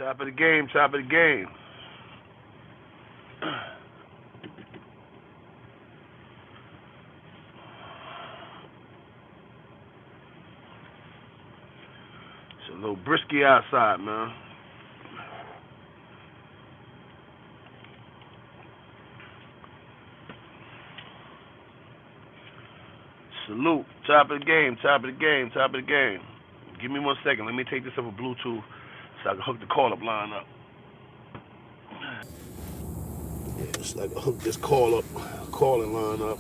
Top of the game, top of the game. It's a little brisky outside, man. Salute. Top of the game, top of the game, top of the game. Give me 1 second. Let me take this over Bluetooth so I can hook the call-up line up. Yeah, so I can hook this calling line up.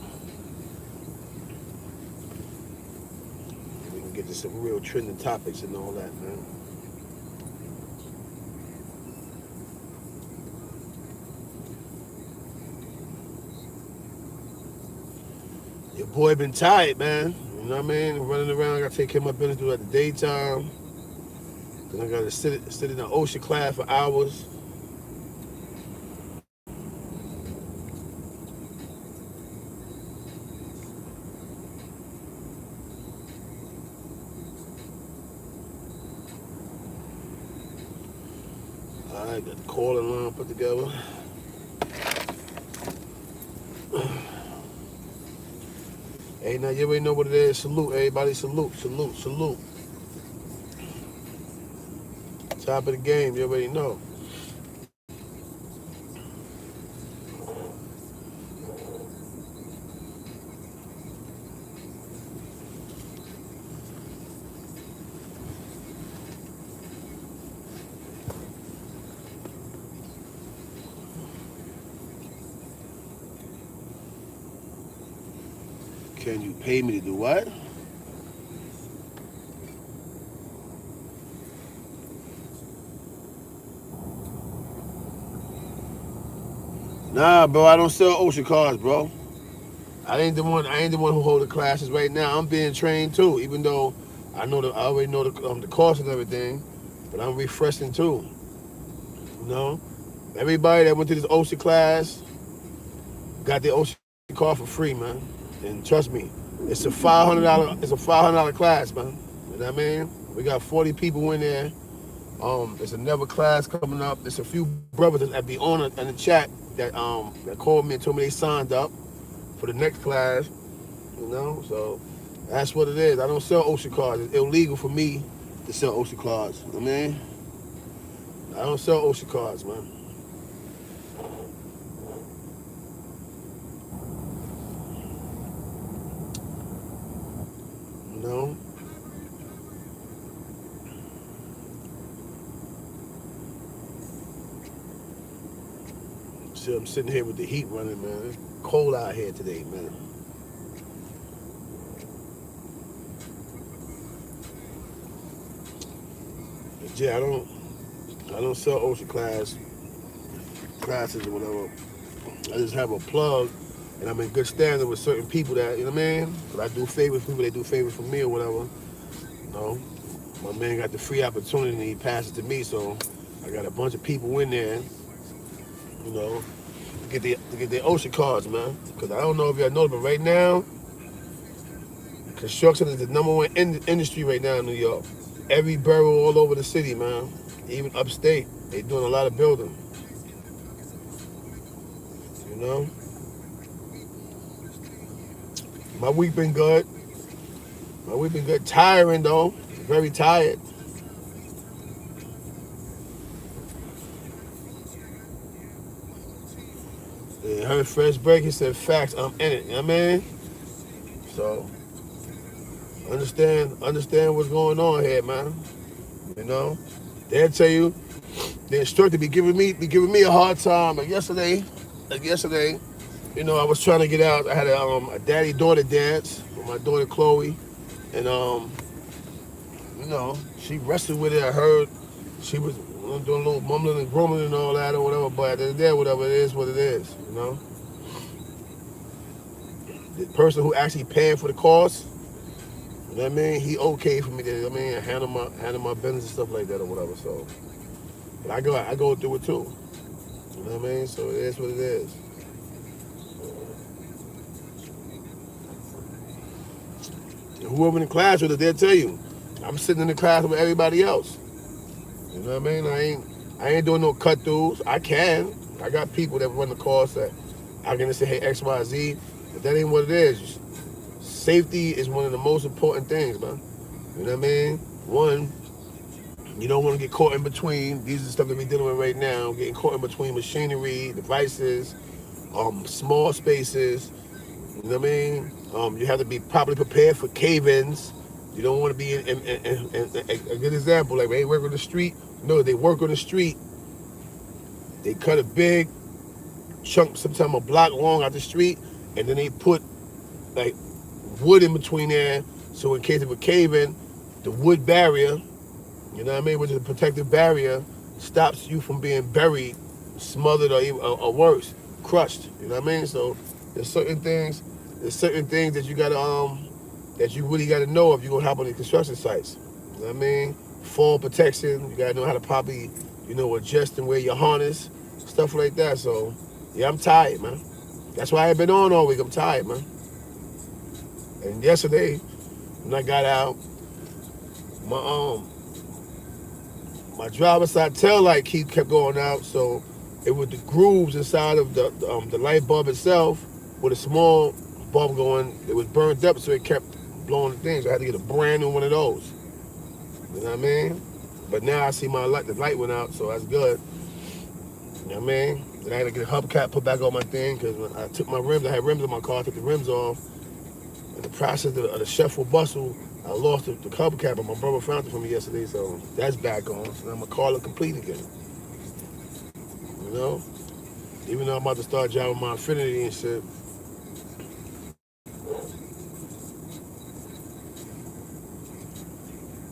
We can get to some real trending topics and all that, man. Your boy been tired, man. You know what I mean? Running around, I gotta take care of my business throughout the daytime. Then I gotta sit in the OSHA class for hours. I got the calling line put together. Hey, now you already know what it is. Salute, everybody. Salute, salute, salute. Top of the game, you already know. Can you pay me to do what? Nah, bro, I don't sell OSHA cards, bro. I ain't the one who hold the classes right now. I'm being trained too, even though I already know the cost and everything, but I'm refreshing too. You know, everybody that went to this OSHA class got their OSHA card for free, man. And trust me, it's a $500 class, man. You know what I mean? We got 40 people in there. There's another class coming up. There's a few brothers that be on it in the chat that called me and told me they signed up for the next class. You know, so that's what it is. I don't sell OSHA cards. It's illegal for me to sell OSHA cards. You know what I mean? I don't sell OSHA cards, man. You know? So I'm sitting here with the heat running, man. It's cold out here today, man. But yeah, I don't sell OSHA classes or whatever. I just have a plug, and I'm in good standing with certain people that, you know what I mean? But I do favors for people, they do favors for me or whatever. You know, my man got the free opportunity and he passed it to me, so I got a bunch of people in there, you know, to get their OSHA cards, man. Because I don't know if y'all know, but right now, construction is the #1 industry right now in New York. Every borough all over the city, man. Even upstate, they doing a lot of building. You know? My week been good. Tiring though. Very tired. Yeah, heard Fresh Break, he said facts, I'm in it. You know what I mean? So understand what's going on here, man. You know? They'll tell you, the instructor be giving me a hard time. Like yesterday, you know, I was trying to get out. I had a daddy-daughter dance with my daughter Chloe, and you know, she wrestled with it. I heard she was doing a little mumbling and grumbling and all that or whatever. But at the end of the day, whatever it is, what it is. You know, the person who actually paying for the cost, you know what I mean? He okay for me to, I mean, handle my business and stuff like that or whatever. So, but I go through it too. You know what I mean? So it is what it is. Whoever in the class with us, they'll tell you, I'm sitting in the class with everybody else. You know what I mean? I ain't doing no cut throughs. I can. I got people that run the course that I can just say, hey, X, Y, Z. But that ain't what it is. Safety is one of the most important things, man. You know what I mean? One, you don't want to get caught in between. These are the stuff that we're dealing with right now. Getting caught in between machinery, devices, small spaces. You know what I mean? You have to be properly prepared for cave-ins. You don't want to be in a good example. Like, they work on the street. No, they work on the street. They cut a big chunk, sometimes a block long out the street, and then they put like wood in between there, so in case of a cave in, the wood barrier, you know what I mean, which is a protective barrier, stops you from being buried, smothered, or even or worse, crushed. You know what I mean? So there's certain things that you gotta that you really gotta know if you're gonna hop on the construction sites. You know what I mean? Fall protection, you gotta know how to properly, adjust and wear your harness, stuff like that. So yeah, I'm tired, man. That's why I ain't been on all week. I'm tired, man. And yesterday, when I got out, my my driver's side tail light kept going out, so it was the grooves inside of the light bulb itself with a small bulb going. It was burned up, so it kept blowing the things. So I had to get a brand new one of those. You know what I mean? But now I see the light went out, so that's good. You know what I mean? Then I had to get a hubcap put back on my thing because when I took my rims, I had rims in my car, I took the rims off. In the process of the shuffle bustle, I lost the hubcap, and my brother found it for me yesterday, so that's back on. So now my car look complete again. You know? Even though I'm about to start driving my Infinity and shit.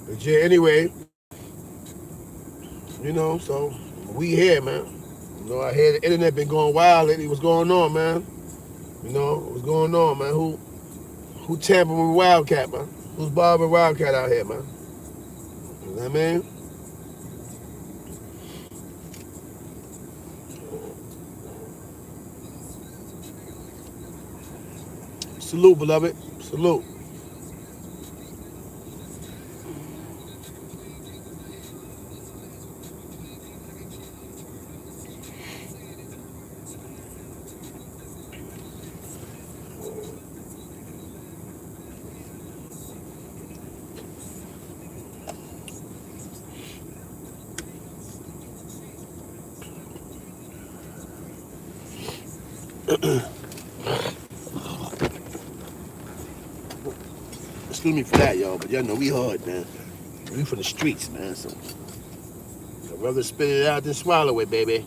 But yeah, anyway, so we here, man. I hear the internet been going wild lately. What's going on, man? What's going on, man? Who tampering with Wildcat, man? Who's bothering Wildcat out here, man? You know what I mean? Salute, beloved. Salute. Excuse me for that, y'all, but y'all know we hard, man. We from the streets, man, so I'd rather spit it out than swallow it, baby.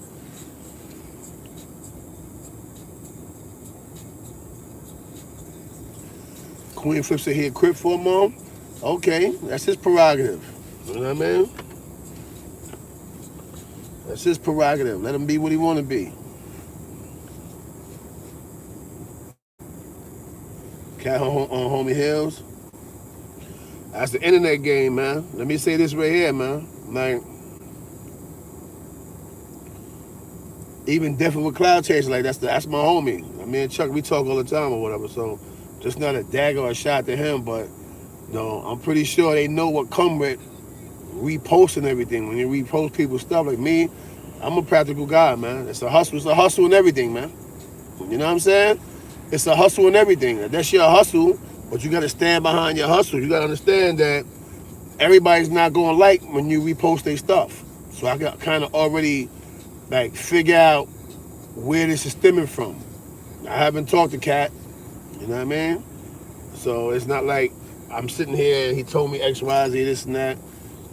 Queen flips it here crib for a mom. Okay, that's his prerogative. You know what I mean? That's his prerogative. Let him be what he want to be. Cat on Homie Hills. That's the internet game, man. Let me say this right here, man. Like, even different with cloud chasing, like that's my homie. I mean, Chuck, we talk all the time or whatever. So, just not a dagger or a shot to him, but I'm pretty sure they know what come with reposting everything. When you repost people's stuff, like me, I'm a practical guy, man. It's a hustle. It's a hustle and everything, man. You know what I'm saying? It's a hustle and everything. That's your hustle, but you got to stand behind your hustle. You got to understand that everybody's not going to like when you repost their stuff. So I got kind of already figure out where this is stemming from. I haven't talked to Cat, you know what I mean? So it's not like I'm sitting here and he told me X, Y, Z, this and that.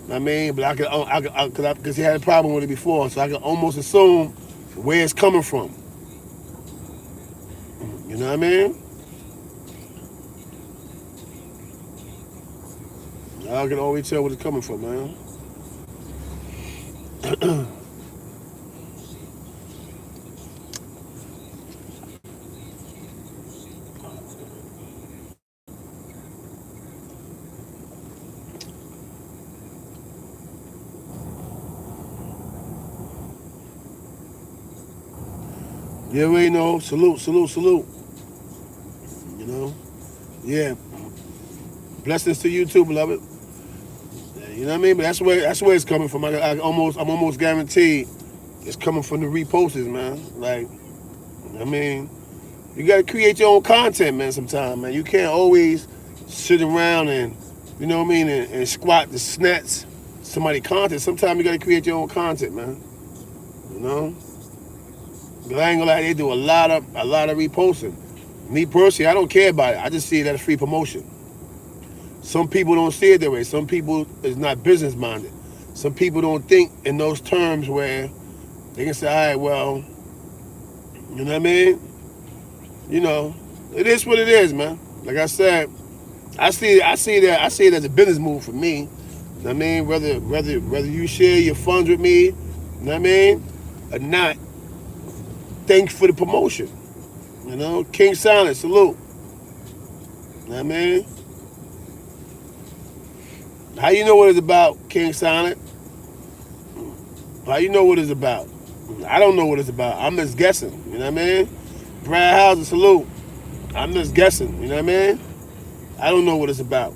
I mean, but because he had a problem with it before, so I can almost assume where it's coming from. You know what I mean? I can always tell where it's coming from, man. You already know. Salute, salute, salute. You know? Yeah. Blessings to you too, beloved. You know what I mean? But that's where it's coming from. I'm almost guaranteed it's coming from the reposters, man. Like, I mean, you gotta create your own content, man. Sometimes, man, you can't always sit around and, you know what I mean, and squat the snats somebody content. Sometimes you gotta create your own content, man. You know, but I ain't gonna lie, they do a lot of reposting. Me personally, I don't care about it. I just see it as free promotion. Some people don't see it that way. Some people is not business minded. Some people don't think in those terms where they can say, all right, well, you know what I mean? You know, it is what it is, man. Like I said, I see it as a business move for me. You know what I mean? Whether you share your funds with me, you know what I mean, or not, thanks for the promotion. You know, King Silent, salute. You know what I mean? How you know what it's about, King Silent? How you know what it's about? I don't know what it's about. I'm just guessing. You know what I mean? Brad Houser, salute. I'm just guessing. You know what I mean? I don't know what it's about.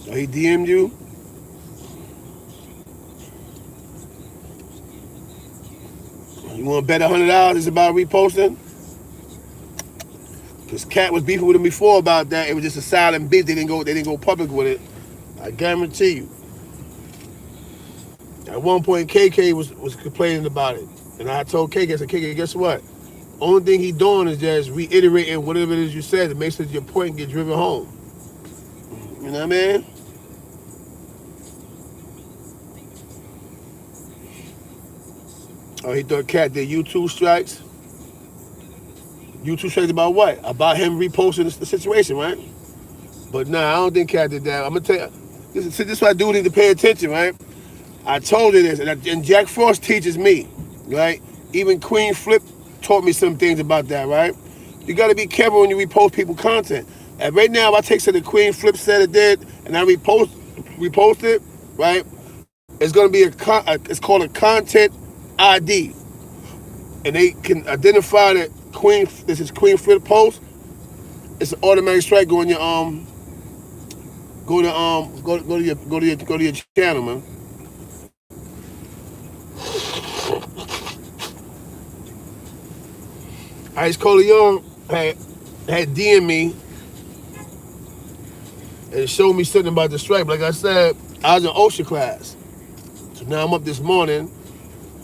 Oh, he DM'd you? You want to bet $100 it's about reposting? Because Cat was beefing with him before about that. It was just a silent beef. They didn't go public with it. I guarantee you. At one point, KK was complaining about it. And I told KK, I said, KK, guess what? Only thing he doing is just reiterating whatever it is you said to make sure your point get driven home. You know what I mean? Oh, he thought Cat did YouTube strikes. YouTube strikes about what? About him reposting the situation, right? But nah, I don't think Cat did that. I'm gonna tell you, this is why I do need to pay attention, right? I told you this, and Jack Frost teaches me, right? Even Queen Flip taught me some things about that, right? You got to be careful when you repost people content. And right now, if I take something Queen Flip said it did, and I repost it, right? It's gonna be it's called a content ID, and they can identify that this is Queen Flip post. It's an automatic strike. Go to your channel, man. Ice Coleon had DM me and showed me something about the strike. Like I said, I was in OSHA class. So now I'm up this morning.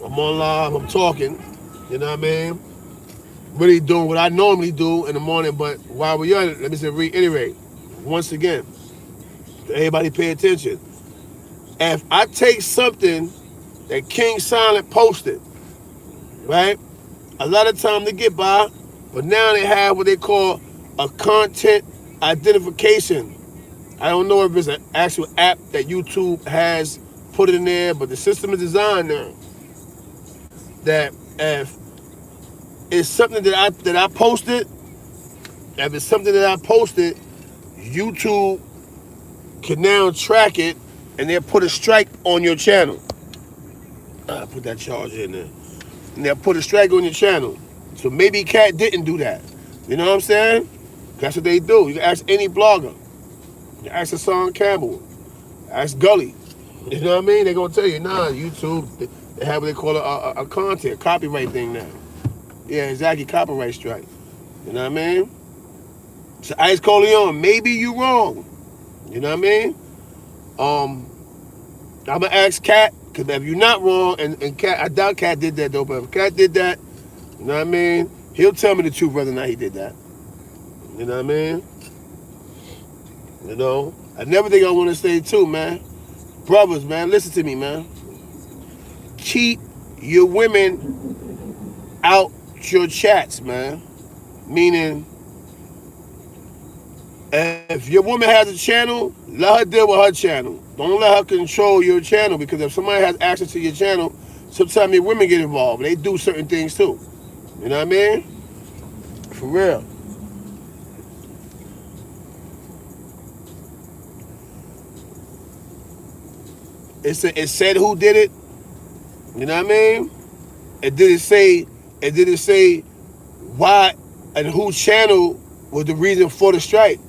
I'm on live. I'm talking. You know what I mean? Really doing what I normally do in the morning. But while we're on it, let me just reiterate once again. Everybody pay attention. If I take something that King Silent posted, right? A lot of time they get by, but now they have what they call a content identification. I don't know if it's an actual app that YouTube has put in there, but the system is designed now that if it's something that I posted, if it's something that I posted, YouTube can now track it and they'll put a strike on your channel. Put that charger in there. And they'll put a strike on your channel. So maybe Cat didn't do that. You know what I'm saying? That's what they do. You can ask any blogger. You ask Hassan Campbell. Ask Gully. You know what I mean? They're going to tell you, nah, YouTube, they have what they call a content, copyright thing now. Yeah, exactly, copyright strike. You know what I mean? So Ice Coleon, maybe you wrong. You know what I mean? I'm going to ask Cat, because if you're not wrong, and Cat, I doubt Cat did that though, but if Cat did that, you know what I mean? He'll tell me the truth whether or not he did that. You know what I mean? You know? Another thing I want to say too, man. Brothers, man, listen to me, man. Keep your women out your chats, man. Meaning, if your woman has a channel, let her deal with her channel. Don't let her control your channel, because if somebody has access to your channel, sometimes your women get involved. They do certain things too. You know what I mean? For real. It said who did it. You know what I mean? It didn't say why and whose channel was the reason for the strike.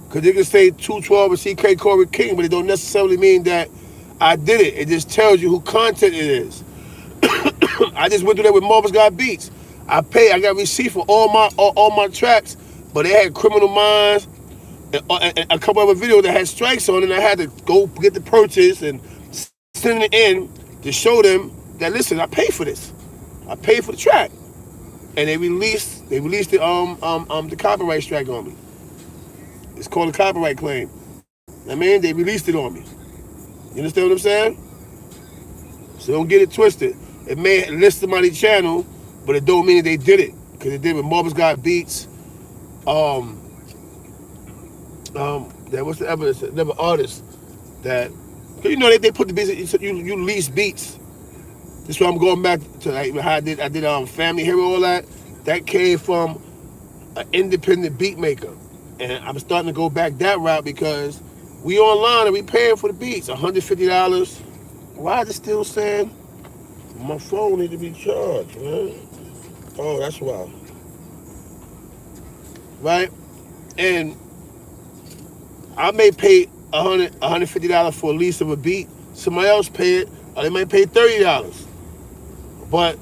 Because they can say 212 and CK Corey King, but it don't necessarily mean that I did it. It just tells you who content it is. I just went through that with Marvel's Got Beats. I got receipt for all my tracks, but they had Criminal Minds and a couple other videos that had strikes on it, and I had to go get the purchase and send it in to show them that, listen, I paid for this. I paid for the track. And they released the copyright strike on me. It's called a copyright claim. I mean, they released it on me. You understand what I'm saying? So don't get it twisted. It may list somebody's channel, but it don't mean that they did it. Because they did with Marvel's Got Beats. What's the evidence? Never artists that, cause you know they put the beats. You lease beats. This is why I'm going back to like how I did Family Hero, all that. That came from an independent beat maker, and I'm starting to go back that route because we online and we paying for the beats, $150. Why is it still saying my phone need to be charged, man? Oh, that's why. Right? And I may pay $150 for a lease of a beat. Somebody else pay it, or they might pay $30. But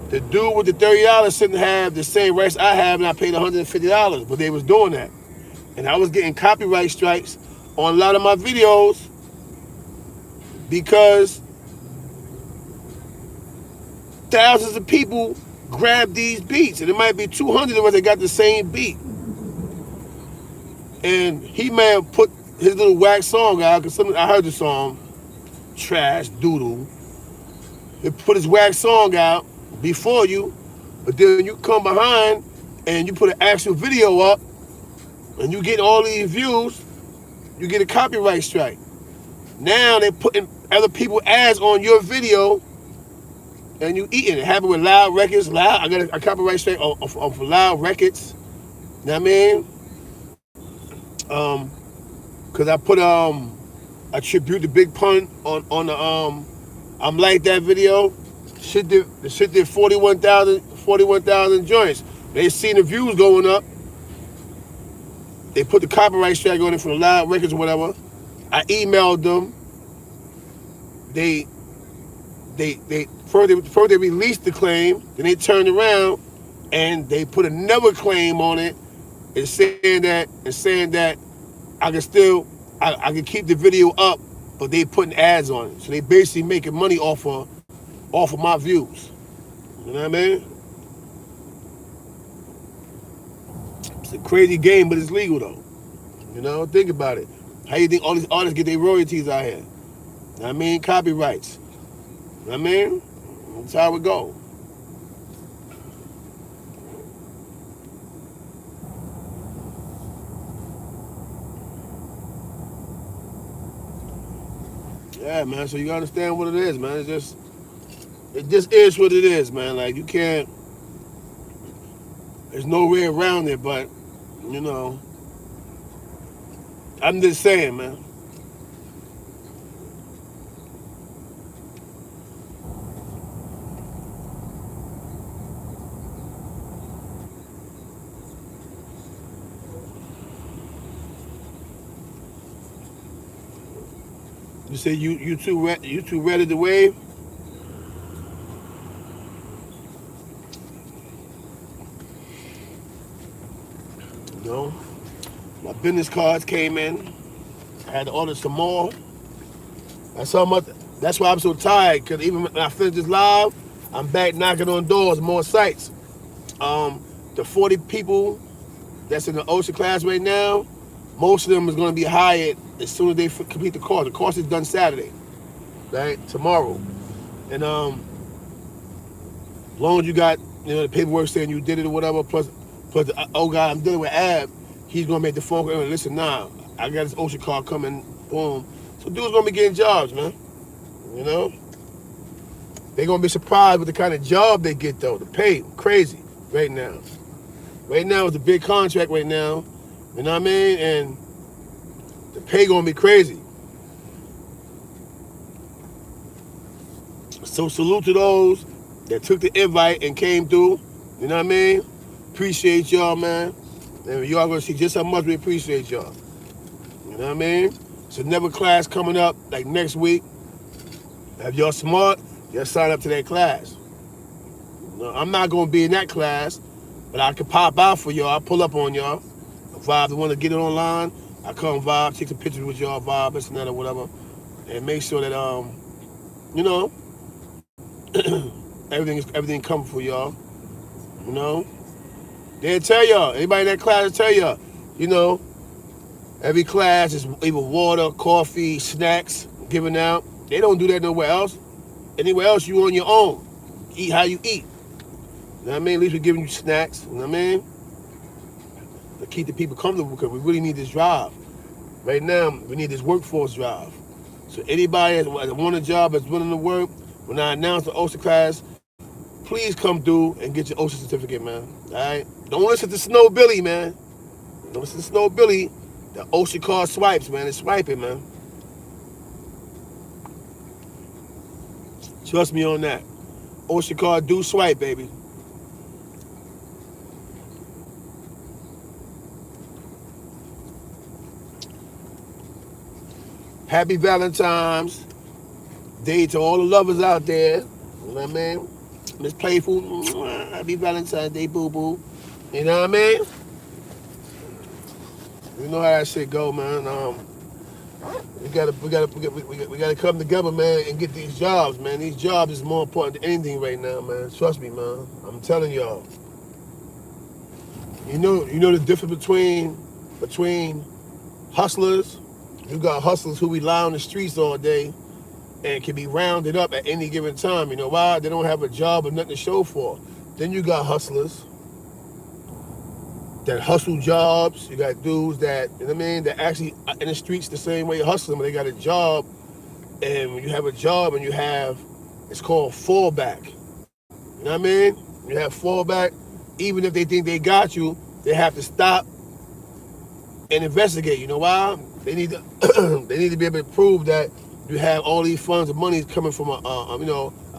the dude with the $30 shouldn't have the same rights I have, and I paid $150. But they was doing that, and I was getting copyright strikes on a lot of my videos because thousands of people grab these beats, and it might be 200 of us that got the same beat. And he may have put his little wax song out, because I heard the song, Trash, Doodle. He put his wax song out before you, but then you come behind and you put an actual video up, and you get all these views, you get a copyright strike. Now they're putting other people's ads on your video, and you eating it. It happened with Loud Records. I got a copyright strike for Loud Records. You know what I mean? Cause I put a tribute to Big Pun on the I'm Like That video. The shit did 41,000 joints. They seen the views going up. They put the copyright strike on it from Loud Records or whatever. I emailed them. They first they released the claim, then they turned around and they put another claim on it and saying that I can keep the video up, but they putting ads on it. So they basically making money off of my views. You know what I mean? It's a crazy game, but it's legal though. You know, think about it. How you think all these artists get their royalties out here? You know what I mean? Copyrights. You know what I mean? That's how it go. Yeah, man. So you understand what it is, man. It just is what it is, man. Like you can't. There's no way around it, but you know. I'm just saying, man. You say you two ready to wave? No. My business cards came in. I had to order some more. That's how much. That's why I'm so tired. Cause even when I finish this live, I'm back knocking on doors, more sites. The 40 people that's in the OSHA class right now, most of them is going to be hired as soon as they complete the course. The course is done Saturday, right? Tomorrow. And as long as you got, the paperwork saying you did it or whatever, plus the old guy I'm dealing with, Ab, he's going to make the phone call and listen, nah, I got this OSHA card coming, boom. So dude's going to be getting jobs, man. You know? They're going to be surprised with the kind of job they get, though. The pay, crazy right now. Right now, it's a big contract right now. You know what I mean? And the pay gonna be crazy. So salute to those that took the invite and came through. You know what I mean? Appreciate y'all, man. And y'all gonna see just how much we appreciate y'all. You know what I mean? So another class coming up like next week. If y'all smart, y'all sign up to that class. No, I'm not gonna be in that class, but I can pop out for y'all. I pull up on y'all. Vibe, the one to get it online, I come vibe, take some pictures with y'all, vibe, this and that or whatever, and make sure that you know, everything coming for y'all. You know, they'll tell y'all. Anybody in that class will tell y'all. You know, every class is either water, coffee, snacks given out. They don't do that nowhere else. Anywhere else, you on your own. Eat how you eat. You know what I mean? At least we're giving you snacks. You know what I mean? To keep the people comfortable because we really need this drive. Right now, we need this workforce drive. So anybody that want a job that's willing to work, when I announce the OSHA class, please come through and get your OSHA certificate, man. All right? Don't listen to Snow Billy, man. Don't listen to Snow Billy. The OSHA card swipes, man. It's swiping, man. Trust me on that. OSHA card do swipe, baby. Happy Valentine's Day to all the lovers out there. You know what I mean? Miss Playful, happy Valentine's Day, boo-boo. You know what I mean? You know how that shit go, man. We gotta come together, man, and get these jobs, man. These jobs is more important than anything right now, man. Trust me, man. I'm telling y'all. You know the difference between hustlers. You got hustlers who rely on the streets all day and can be rounded up at any given time. You know why? They don't have a job or nothing to show for. Then you got hustlers that hustle jobs. You got dudes that, you know what I mean, that actually in the streets the same way hustling, but they got a job. And when you have a job and it's called fallback. You know what I mean? You have fallback. Even if they think they got you, they have to stop and investigate. You know why? They need to they need to be able to prove that you have all these funds and money coming from an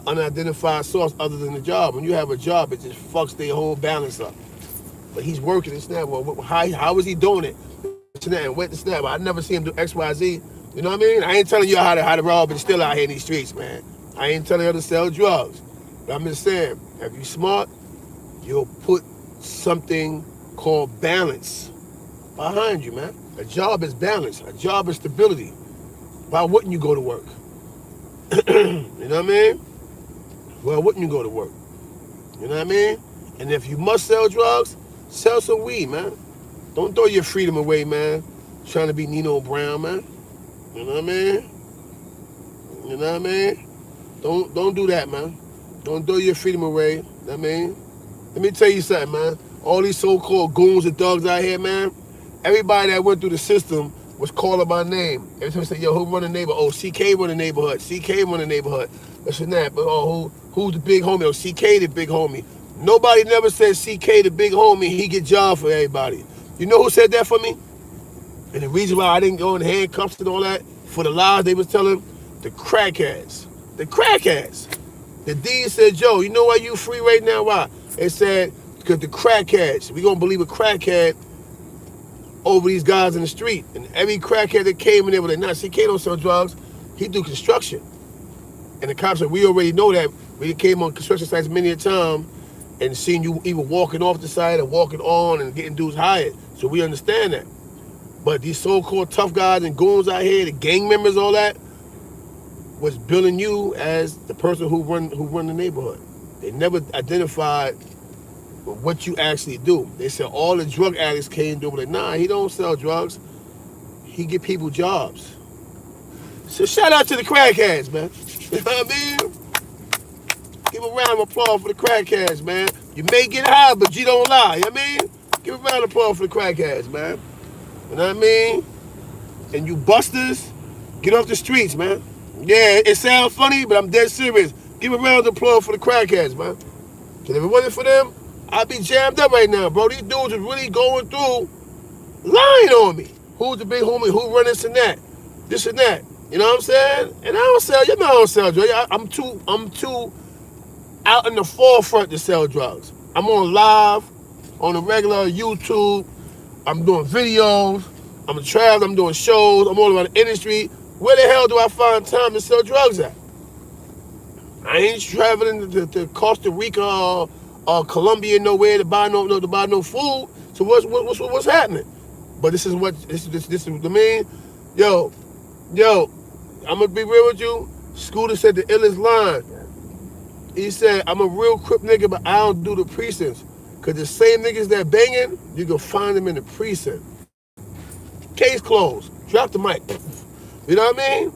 unidentified source other than the job. When you have a job, it just fucks their whole balance up. But he's working and snap. Well, how is he doing it? And went to snap. I never see him do X, Y, Z. You know what I mean? I ain't telling you how to rob, but still out here in these streets, man. I ain't telling you how to sell drugs. But I'm just saying, if you smart, you'll put something called balance behind you, man. A job is balance. A job is stability. Why wouldn't you go to work? You know what I mean? Why wouldn't you go to work? You know what I mean? And if you must sell drugs, sell some weed, man. Don't throw your freedom away, man. Trying to be Nino Brown, man. You know what I mean? You know what I mean? Don't do that, man. Don't throw your freedom away. You know what I mean? Let me tell you something, man. All these so-called goons and thugs out here, man. Everybody that went through the system was calling my name. Every time they say, yo, who run the neighborhood? Oh, CK run the neighborhood. CK run the neighborhood. This and that. But who's the big homie? Oh, CK the big homie. Nobody never said CK the big homie. He get jobs for everybody. You know who said that for me? And the reason why I didn't go in handcuffs and all that, for the lies they was telling, the crackheads. The crackheads. The D said, Joe, you know why you free right now? Why? It said, because the crackheads. We gonna believe a crackhead over these guys in the street. And every crackhead that came in there was like, nah, CK don't sell drugs. He do construction. And the cops said, we already know that. We came on construction sites many a time and seen you even walking off the side and walking on and getting dudes hired. So we understand that. But these so-called tough guys and goons out here, the gang members, all that, was billing you as the person who run the neighborhood. They never identified what you actually do. They said all the drug addicts came through, but like, nah, he don't sell drugs. He get people jobs. So shout out to the crackheads, man. You know what I mean? Give a round of applause for the crackheads, man. You may get high, but you don't lie. You know what I mean? Give a round of applause for the crackheads, man. You know what I mean? And you busters, get off the streets, man. Yeah, it sounds funny, but I'm dead serious. Give a round of applause for the crackheads, man. Because if it wasn't for them, I'd be jammed up right now, bro. These dudes are really going through lying on me. Who's the big homie? Who run this and that? This and that. You know what I'm saying? And I don't sell, you know I don't sell drugs. I'm too out in the forefront to sell drugs. I'm on live on the regular YouTube. I'm doing videos. I'm traveling. I'm doing shows. I'm all around the industry. Where the hell do I find time to sell drugs at? I ain't traveling to Costa Rica or Colombia nowhere to buy no food. So what's happening? But this is the mean. Yo, I'm gonna be real with you. Scooter said the illest line. He said, I'm a real crip nigga, but I don't do the precincts. Cause the same niggas that banging, you can find them in the precinct. Case closed. Drop the mic. You know what I mean?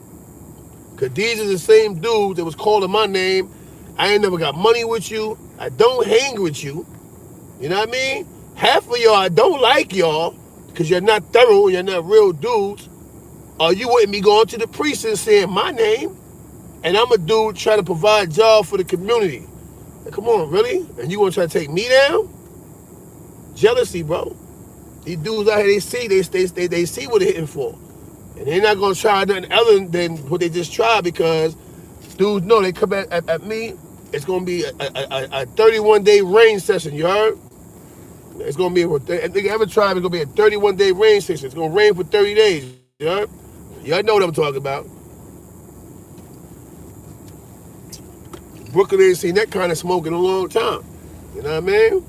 Cause these are the same dudes that was calling my name. I ain't never got money with you. I don't hang with you. You know what I mean? Half of y'all, I don't like y'all because you're not thorough, you're not real dudes. Or you wouldn't be going to the precinct saying my name. And I'm a dude trying to provide jobs for the community. Like, come on, really? And you want to try to take me down? Jealousy, bro. These dudes out here, they see what they're hitting for. And they're not going to try nothing other than what they just tried because dudes know they come at me. It's going to be a 31-day rain session, you heard? It's going to be, if they ever try, it's going to be a 31-day rain session. It's going to rain for 30 days, you heard? Y'all know what I'm talking about. Brooklyn ain't seen that kind of smoke in a long time. You know what I mean?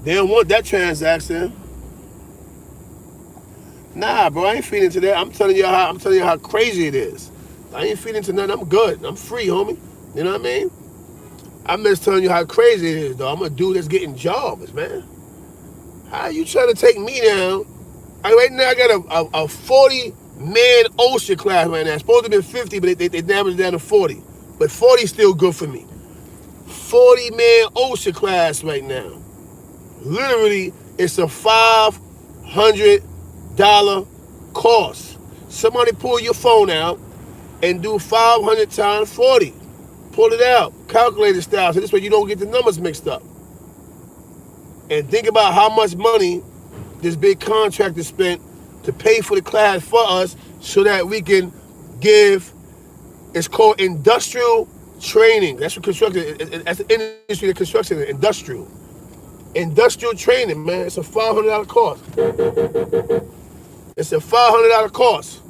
They don't want that transaction. Nah, bro, I ain't feeding into that. I'm telling you how crazy it is. I ain't feeding into nothing. I'm good. I'm free, homie. You know what I mean? I'm just telling you how crazy it is, though. I'm a dude that's getting jobs, man. How you trying to take me down? Right now, I got a 40-man OSHA class right now. It's supposed to be 50, but they damaged it down to 40. But 40 is still good for me. 40-man OSHA class right now. Literally, it's a $500 cost. Somebody pull your phone out and do 500 times 40. Pull it out, calculator style, so this way you don't get the numbers mixed up. And think about how much money this big contractor spent to pay for the class for us so that we can give, it's called industrial training. That's what construction, that's the industry of construction, industrial. Industrial training, man, it's a $500 cost. It's a $500 cost.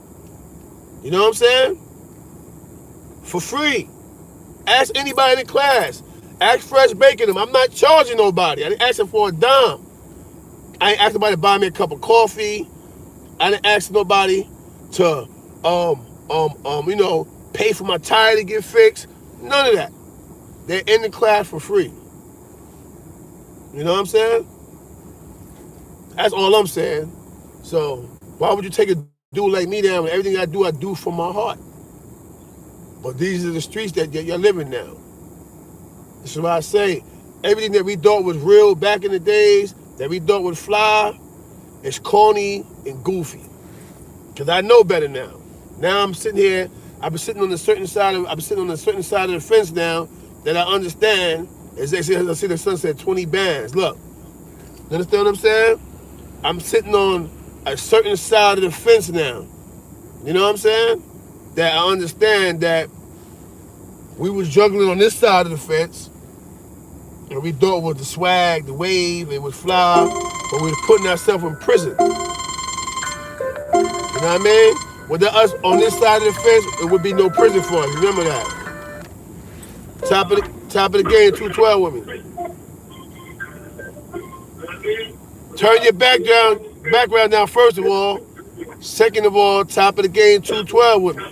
You know what I'm saying? For free. Ask anybody in the class. Ask Fresh Bacon them. I'm not charging nobody. I didn't ask them for a dime. I ain't asked nobody to buy me a cup of coffee. I didn't ask nobody to, pay for my tire to get fixed. None of that. They're in the class for free. You know what I'm saying? That's all I'm saying. So why would you take a dude like me down when everything I do from my heart? But these are the streets that you're living now. This is why I say everything that we thought was real back in the days, that we thought would fly, is corny and goofy. Because I know better now. Now I'm sitting here, I've been sitting on a certain side of the fence now that I understand. As they say, I see the sun said 20 bands. Look, you understand what I'm saying? I'm sitting on a certain side of the fence now. You know what I'm saying? That I understand that we was juggling on this side of the fence and we thought with the swag, the wave, it would fly, but we were putting ourselves in prison. You know what I mean? Without us on this side of the fence, it would be no prison for us. Remember that. Top of the game, 212 with me. Turn your background down first of all. Second of all, top of the game, 212 with me.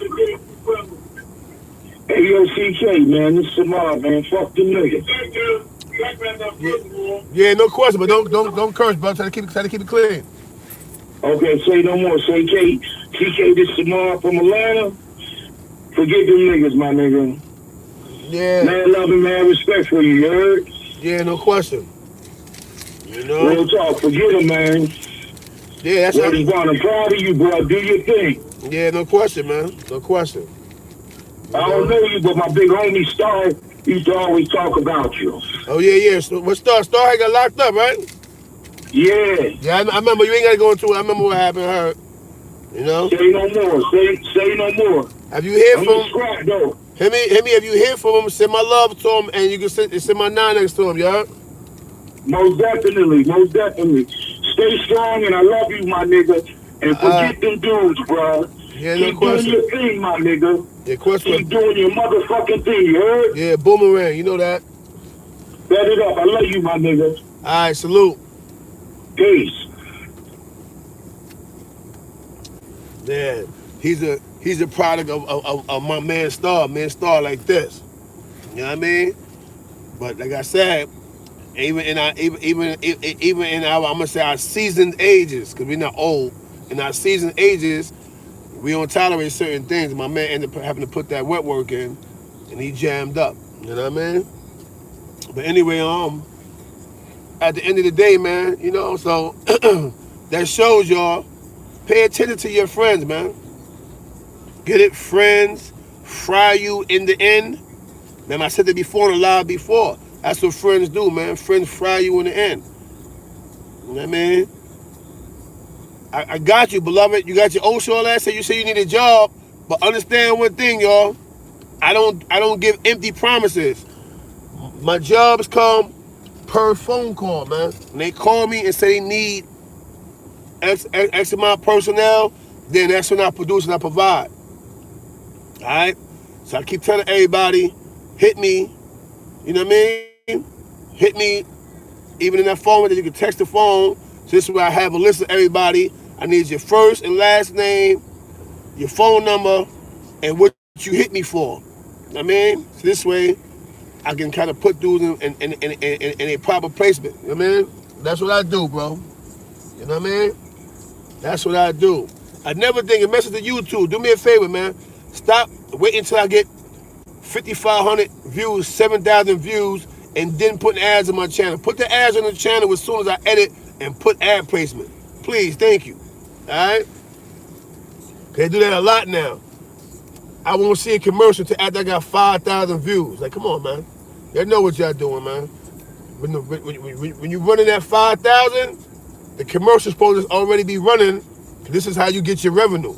Hey, yo, CK, man, this is Samar, man. Fuck the nigga. Yeah, no question, but don't curse, bro. Try to keep it clean. Okay, say no more. Say CK, this is Samar from Atlanta. Forget them niggas, my nigga. Yeah. Man, love and man, respect for you, you heard? Yeah, no question. You know? Real talk, forget them, man. Yeah, that's right. I'm proud of you, bro. Do your thing. Yeah, no question, man. No question. I don't know you, but my big homie Star used to always talk about you. Oh, yeah. So, what Star? Star had got locked up, right? Yeah. Yeah, I remember. You ain't got to go into it. I remember what happened to her. You know? Say no more. Say no more. Have you heard from him? Scrap, though. Hit me, have you heard from him? Send my love to him, and you can send my 9 next to him, y'all. Most definitely, most definitely. Stay strong, and I love you, my nigga. And Uh, forget them dudes, bro. yeah, no Keep doing question. your thing, my nigga. Yeah, question. Keep doing your motherfucking thing, you heard? Yeah, boomerang. You know that. Bet it up. I love you, my nigga. All right, salute. Peace. Yeah, he's a product of my man Star like this. You know what I mean? But like I said, even in our I'm gonna say our seasoned ages, because we're not old. In our seasoned ages, we don't tolerate certain things. My man ended up having to put that wet work in, and he jammed up. You know what I mean? But anyway, at the end of the day, man, so that shows y'all. Pay attention to your friends, man. Get it, friends fry you in the end. Man, I said that before in the live before. That's what friends do, man. Friends fry you in the end. You know what I mean? I got you, beloved. You got your OSHA all that. So you say you need a job, but understand one thing, y'all. I don't give empty promises. My jobs come per phone call, man. When they call me and say they need X amount of personnel, then that's when I produce and I provide. All right. So I keep telling everybody, hit me. You know what I mean? Hit me even in that phone that you can text the phone. So this is where I have a list of everybody. I need your first and last name, your phone number, and what you hit me for. You know what I mean? So this way I can kind of put dudes in a proper placement. You know what I mean? That's what I do, bro. You know what I mean? That's what I do. I never think a message to you too. Do me a favor, man. Stop waiting until I get 5,500 views, 7,000 views, and then putting ads on my channel. Put the ads on the channel as soon as I edit and put ad placement. Please, thank you. All right? They do that a lot now. I won't see a commercial to after I got 5,000 views. Like, come on, man. Y'all know what y'all doing, man. When you're running that 5,000, the commercial's supposed to already be running. This is how you get your revenue.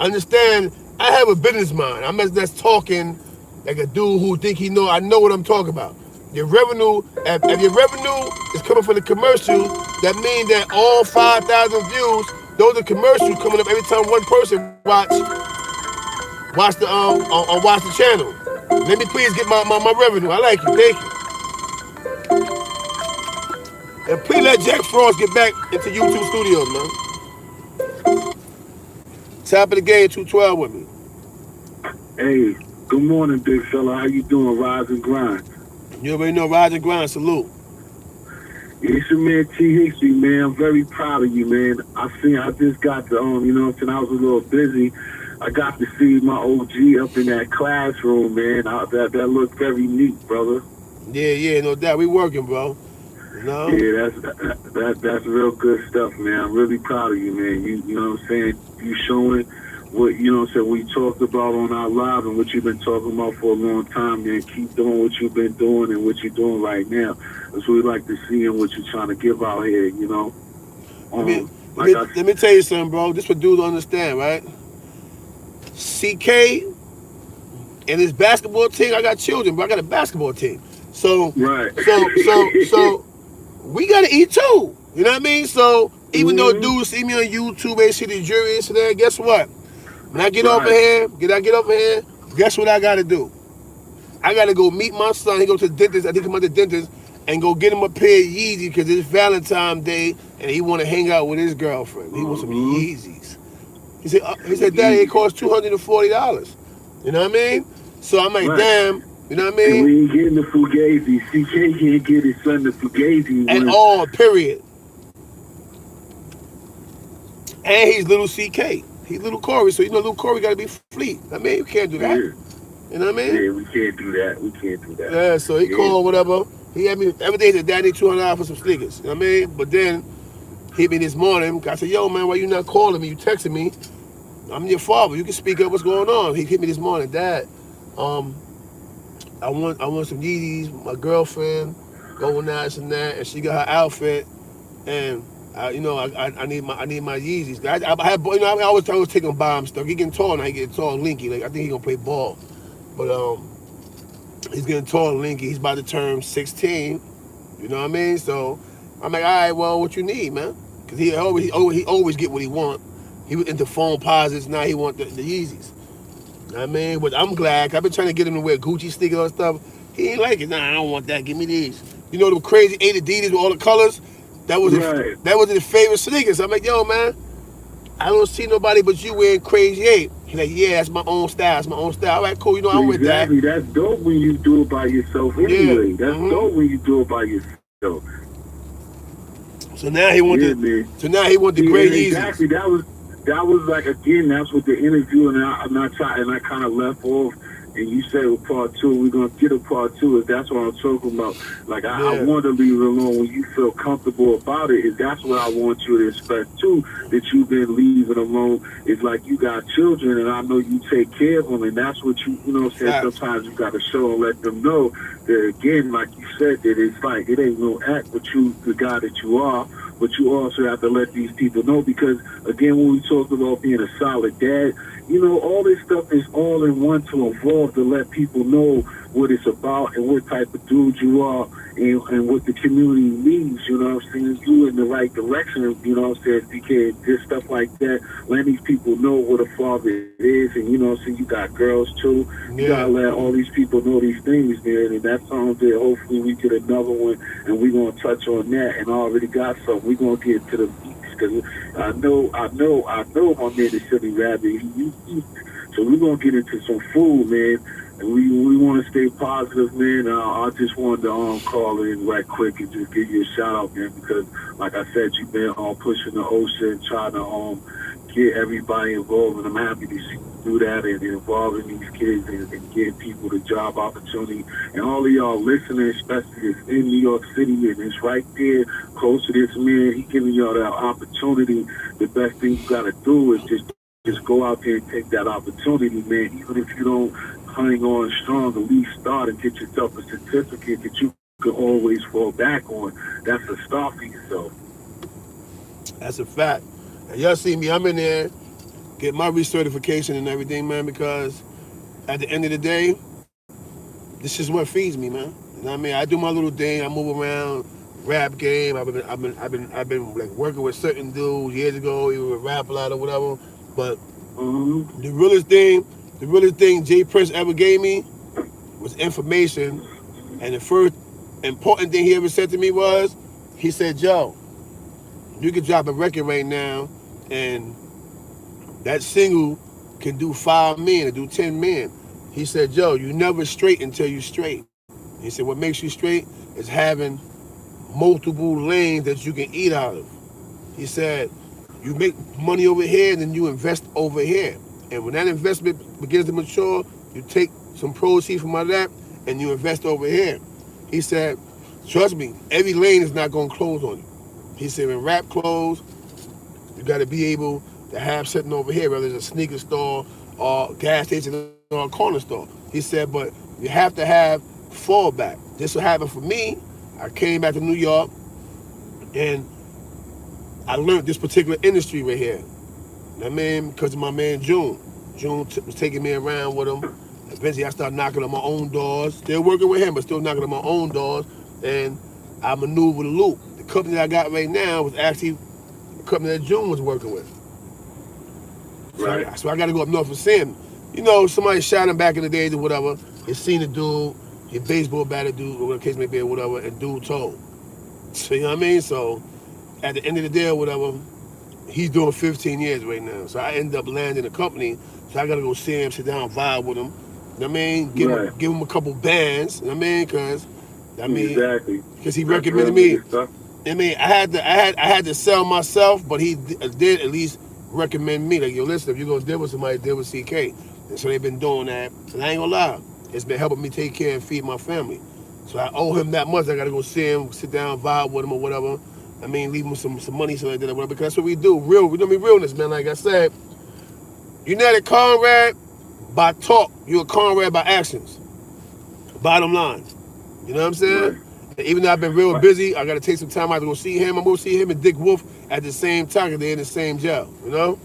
Understand, I have a business mind. I'm just talking like a dude who think he know. I know what I'm talking about. Your revenue, if your revenue is coming from the commercial, that means that all 5,000 views, those are commercials coming up every time one person watch the channel. Let me please get my revenue. I like you. Thank you. And please let Jack Frost get back into YouTube Studios, man. Top of the game 212 with me. Hey, good morning, big fella. How you doing? Rise and grind. You already know Roger Grind, salute. It's your man T. Hicksby, man. I'm very proud of you, man. I just got to, I was a little busy. I got to see my OG up in that classroom, man. That looked very neat, brother. Yeah, no doubt. We working, bro. You know? Yeah, that's real good stuff, man. I'm really proud of you, man. You know what I'm saying? You showing what we talked about on our live and what you've been talking about for a long time, man. Keep doing what you've been doing and what you're doing right now. That's what we like to see and what you're trying to give out here, you know. Let me, let Like me, I let me tell you something, bro. This what dudes don't understand, right? CK and his basketball team, I got children, but I got a basketball team. So, right. so we gotta eat too. You know what I mean? So even though Mm-hmm. dudes see me on YouTube, they see the jury and there, guess what? When I get over Right. here, guess what I gotta do? I gotta go meet my son. He go to the dentist. I think I'm at the dentist and go get him a pair of Yeezys because it's Valentine's Day and he want to hang out with his girlfriend. He wants some Mm-hmm. Yeezys. He said, Daddy, it costs $240. You know what I mean? So I'm like, Right. damn. You know what I And mean? we ain't getting the Fugazi. CK can't get his son the Fugazi At when all, period. And he's little CK. He's little Corey, so little Corey got to be fleet. I mean, you can't do that. yeah, You know what I mean? yeah, we can't do that. We can't do that. Yeah, so he Yeah. called whatever. He had me every day. He said, Daddy, need $200 for some sneakers. You know what I mean? But then he hit me this morning. I said, yo, man, why you not calling me? You texting me. I'm your father. You can speak up. What's going on? He hit me this morning. Dad, um, I want some Yeezys. My girlfriend going out and that, and she got her outfit, and I need my Yeezys. I had I always take him by him stuff. He getting tall now. He getting tall and linky. Like I think he gonna play ball, but he's getting tall and linky. He's about to turn 16. You know what I mean? So I'm like, all right, well, what you need, man? Because he always get what he want. He was into phone posits. Now he want the Yeezys. I mean, but I'm glad. I've been trying to get him to wear Gucci sneakers and stuff. He ain't like it. Nah, I don't want that. Give me these. You know the crazy 8 Adidas with all the colors? That was Right. that was his favorite sneakers. I'm like, yo, man, I don't see nobody but you wearing crazy 8. He's like, yeah, that's my own style. It's my own style. All right, cool. You know, I'm with that. Exactly. That's dope when you do it by yourself Yeah. anyway. That's dope when you do it by yourself. So now he want Yeah, the man. so now he want the See, gray and Yeezys. exactly. That was like, again. That's what the interview, and I kind of left off. And you said with part two, we're gonna get a part two. Is that's what I'm talking about? Like I Yeah. want to leave it alone when you feel comfortable about it. Is that's what I want you to expect too. That you've been leaving alone. It's like you got children, and I know you take care of them, and that's what you know. What I'm saying Facts. sometimes you got to show and let them know that again, like you said, that it's like it ain't no act, but you the guy that you are. But you also have to let these people know because again, when we talk about being a solid dad, you know, all this stuff is all in one to evolve to let people know what it's about and what type of dude you are and what the community needs, you know what I'm saying? You in the right direction, you know what I'm saying? Because just stuff like that, letting these people know what a father is and you know what I'm saying, you got girls too. You gotta Yeah. let all these people know these things, man, and that's something that hopefully we get another one and we're gonna touch on that and I already got something. We're gonna get to the beats because I know my man is silly rabbit. He eats. So we're gonna get into some food, man. And we want to stay positive, man. I just wanted to call in right quick and just give you a shout out, man, because like I said, you've been pushing the OSHA and trying to get everybody involved, and I'm happy to see you do that and involving these kids and getting people the job opportunity. And all of y'all listening, especially it's in New York City and it's right there close to this man. He giving y'all that opportunity. The best thing you gotta do is just go out there and take that opportunity, man. Even if you don't hang on strong, at least start and get yourself a certificate that you can always fall back on. That's a start for yourself. That's a fact. And y'all see me, I'm in there, get my recertification and everything, man, because at the end of the day, this is what feeds me, man. You know what I mean? I do my little thing, I move around, rap game. I've been like working with certain dudes years ago, even with rap a lot or whatever. But Mm-hmm. the realest thing, the realest thing Jay Prince ever gave me was information. And the first important thing he ever said to me was, he said, Joe, you could drop a record right now and that single can do 5 men or do 10 men. He said, Joe, you never straight until you straight. He said, what makes you straight is having multiple lanes that you can eat out of. He said, you make money over here and then you invest over here. And when that investment begins to mature, you take some proceeds from out of that and you invest over here. He said, trust me, every lane is not going to close on you. He said, when rap close, you got to be able to have something over here, whether it's a sneaker store or gas station or a corner store. He said, but you have to have fallback. This will happen for me. I came back to New York and I learned this particular industry right here. I mean, because of my man June. Was taking me around with him. Eventually, I started knocking on my own doors. Still working with him, but still knocking on my own doors. And I maneuvered the loop. The company that I got right now was actually the company that June was working with. Right. So I got to go up north and see him. You know, somebody shot him back in the days or whatever. He seen the dude, he baseball batted dude, or whatever the case may be, or whatever, and dude told. So, you know what I mean? So, at the end of the day or whatever, he's doing 15 years right now. So I end up landing a company. So I got to go see him, sit down, vibe with him. You know what I mean? Right. Give him a couple bands. You know what I mean? Exactly. Because he That's recommended real me. nigga stuff. I mean, I had to sell myself, but he did at least recommend me. Like, yo, listen, if you're gonna deal with somebody, deal with CK. And so they've been doing that. And I ain't gonna lie, it's been helping me take care and feed my family. So I owe him that much. I gotta go see him, sit down, vibe with him or whatever. I mean, leave him some money, something like that, or whatever. Because that's what we do. Real, we don't be realness, man. Like I said, you're not a Conrad by talk. You're a Conrad by actions. Bottom line. You know what I'm saying? Right. And even though I've been real Right. busy, I gotta take some time out to go see him. I'm gonna see him and Dick Wolf at the same time because they're in the same jail. You know?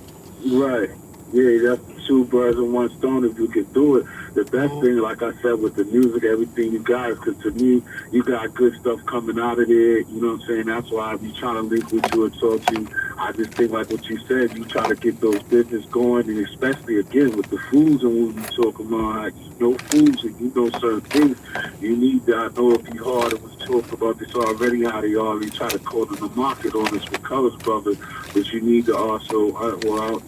Right. Yeah, that's two birds with one stone if you could do it. the best thing, like I said, with the music, everything you got, because to me, you got good stuff coming out of there. You know what I'm saying? That's why I be trying to link with you and talk to you. I just think, like what you said, you try to get those business going, and especially again with the foods and what we talking about, like, you know foods and you know certain things. You need to, I know it'd be hard, and we talked about this already, how they already try to corner the market on this with Colors Brothers, but you need to also,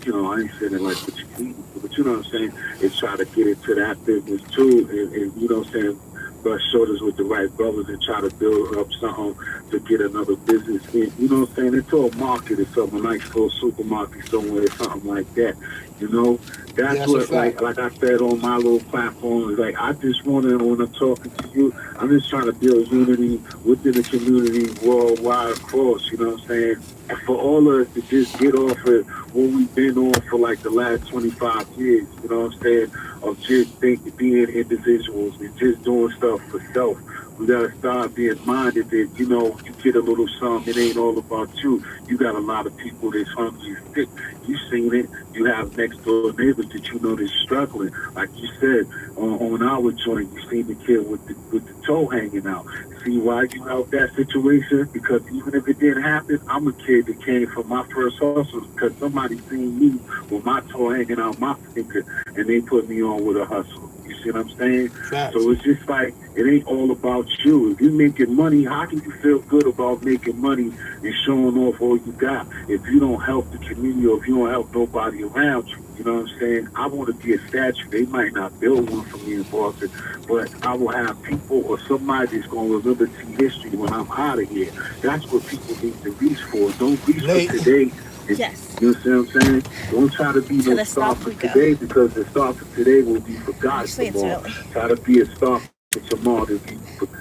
you know, I ain't saying it like what you need, but you know what I'm saying, is try to get into that business too, and you know what I'm saying, brush shoulders with the right brothers and try to build up something to get another business in. You know what I'm saying? Into a market or something, a nice full supermarket somewhere or something like that. You know, Yeah, that's that's a what, fact. like I said on my little platform, is like I just want to, when I'm talking to you, I'm just trying to build unity within the community worldwide across. You know what I'm saying? And for all of us to just get off of what we've been on for like the last 25 years, you know what I'm saying? Of just being individuals and just doing stuff for self. We gotta start being minded that, you know, you get a little something, it ain't all about you. You got a lot of people that's hungry and sick. You seen it. You have next door neighbors that you know that's struggling. Like you said, on our joint, you seen the kid with the toe hanging out. See why you helped that situation? Because even if it didn't happen, I'm a kid that came from my first hustle because somebody seen me with my toe hanging out my finger and they put me on with a hustle. You see what I'm saying? Facts. So it's just like it ain't all about you. If you're making money, how can you feel good about making money and showing off all you got if you don't help the community or if you don't help nobody around you? You know what I'm saying? I want to be a statue. They might not build one for me in Boston, but I will have people or somebody that's going to remember T history when I'm out of here. That's what people need to reach for. Don't reach for Late. today. Yes. You know what I'm saying? Don't try to be To no the star stop for we go. today because the star for today will be forgotten Actually, it's tomorrow. early. Try to be a star for tomorrow to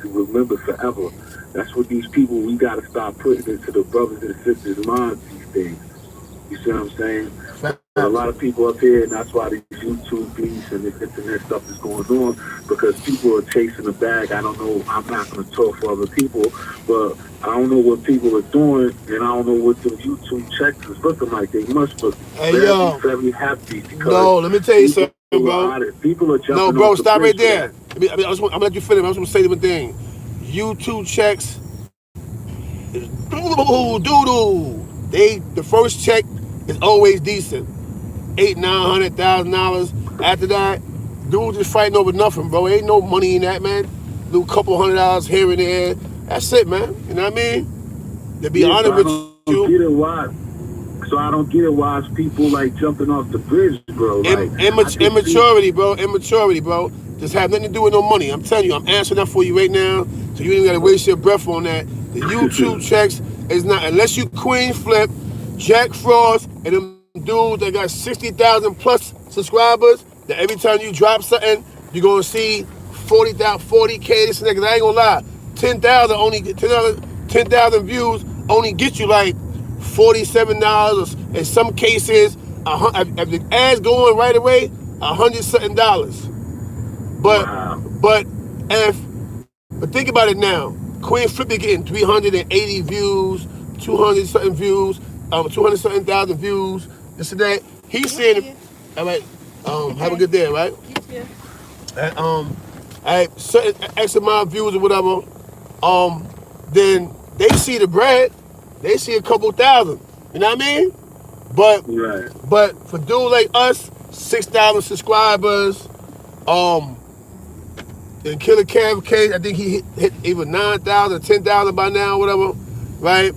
remember forever. That's what these people, we got to start putting into the brothers and sisters' minds these days. You see what I'm saying? But a Facts. lot of people up here, and that's why these YouTube beats and this internet stuff is going on, because people are chasing a bag. I don't know, I'm not going to talk for other people, but I don't know what people are doing, and I don't know what the YouTube checks is looking like. They must look Hey, very, yo. very happy because No, let me tell you people something, bro. people are No, jumping bro, off the stop bridge right for that. there. I'm gonna let you finish. I'm just gonna say one thing. YouTube checks is doo doo. The first check is always decent. 800, $900,000. After that, dude just fighting over nothing, bro. Ain't no money in that, man. Do a couple $100 here and there. That's it, man. You know what I mean? To be Yeah, so honest I with don't you, get it why. So I don't get it why it's people like jumping off the bridge, bro. Like I can see. immaturity, bro. Immaturity, bro. Just have nothing to do with no money. I'm telling you, I'm answering that for you right now. So you ain't gotta waste your breath on that. The YouTube checks is not unless you Queen Flip, Jack Frost, and them dudes that got 60,000 plus subscribers. That every time you drop something, you're gonna see 40,000, 40K. This nigga, I ain't gonna lie. 10,000 only 10,000 views only get you like $47. In some cases, if the ads going right away, 100 something dollars. But Wow. but if but think about it now. Queen Flip is getting 380 views, 200 something views, 200 something thousand views. This and that. He's Thank saying, you. all right, have a Okay. good day, right? You too. And, certain X amount of views or whatever, then they see the bread, they see a couple thousand. You know what I mean? But Right. but for dudes like us, 6,000 subscribers, um, and Killer Kev K, I think he hit either 9,000, 10,000 by now, whatever, right?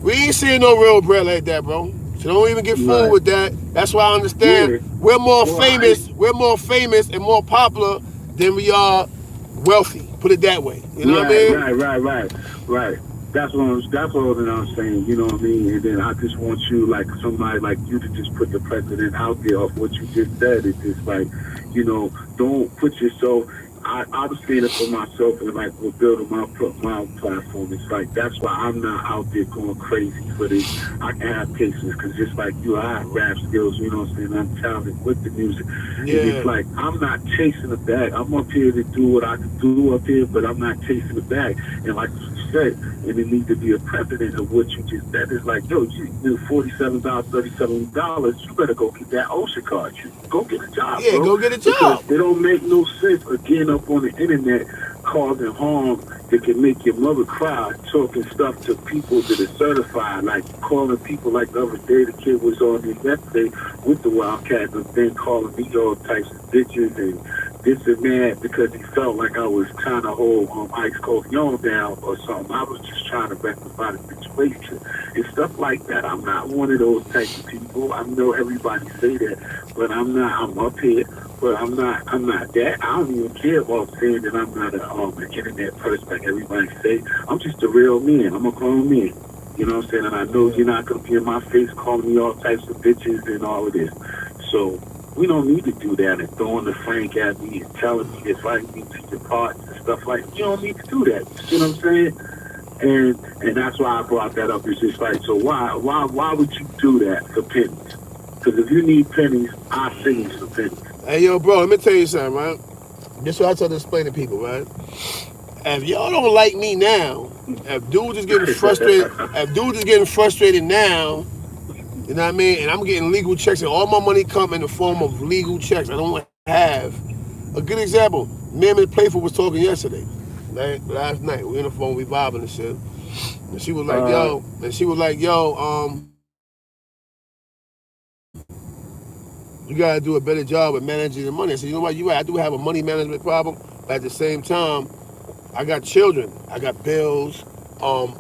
We ain't seeing no real bread like that, bro. So don't even get fooled Right. with that. That's why I understand Yeah. we're more Well, I. famous, we're more famous and more popular than we are wealthy. Put it that way. You know what I Right. mean? Right. Right. Right. Right. That's all that I'm saying. You know what I mean? And then I just want you, like somebody like you, to just put the precedent out there of what you just said. It's just like, don't put yourself. I was seeing it for myself, and like we're building my platform. It's like that's why I'm not out there going crazy for this. I can have patience because just like you, I have rap skills. You know what I'm saying? I'm talented with the music, and it's Yeah. like I'm not chasing the bag. I'm up here to do what I can do up here, but I'm not chasing the bag. And like you said, and it needs to be a precedent of what you just said. It's like, yo, you $47, $37. You better go get that OSHA card. You go get a job, Yeah, bro, go get a because job. it don't make no sense again up on the internet causing harm that can make your mother cry, talking stuff to people that are certified, like calling people like the other day. The kid was on there yesterday with the Wildcats and then calling me all types of bitches and this and that because he felt like I was trying to hold Ice Cold Young down or something. I was just trying to rectify the situation and stuff like that. I'm not one of those types of people. I know everybody say that, but I'm not. I'm up here, but I'm not. I'm not that. I don't even care about saying that I'm not an internet person like everybody say. I'm just a real man. I'm a grown man. You know what I'm saying? And I know Yeah. you're not gonna be in my face calling me all types of bitches and all of this. So we don't need to do that and throwing the frank at me and telling me inviting me to your parts and stuff like that. You don't need to do that. You see what I'm saying? And that's why I brought that up. It's just like, so why would you do that for pennies? Because if you need pennies, I'll send you some pennies. Hey, yo, bro, let me tell you something, right? This is what I try to explain to people, right? If y'all don't like me now, if dudes is getting frustrated now, you know what I mean? And I'm getting legal checks, and all my money come in the form of legal checks. I don't have a good example. Me and Miss Playful was talking yesterday, right? Last night. We on the phone, we vibing and shit. And she was like, uh, yo, you gotta do a better job at managing the money. I said, you know what, you're right. I do have a money management problem, but at the same time, I got children, I got bills.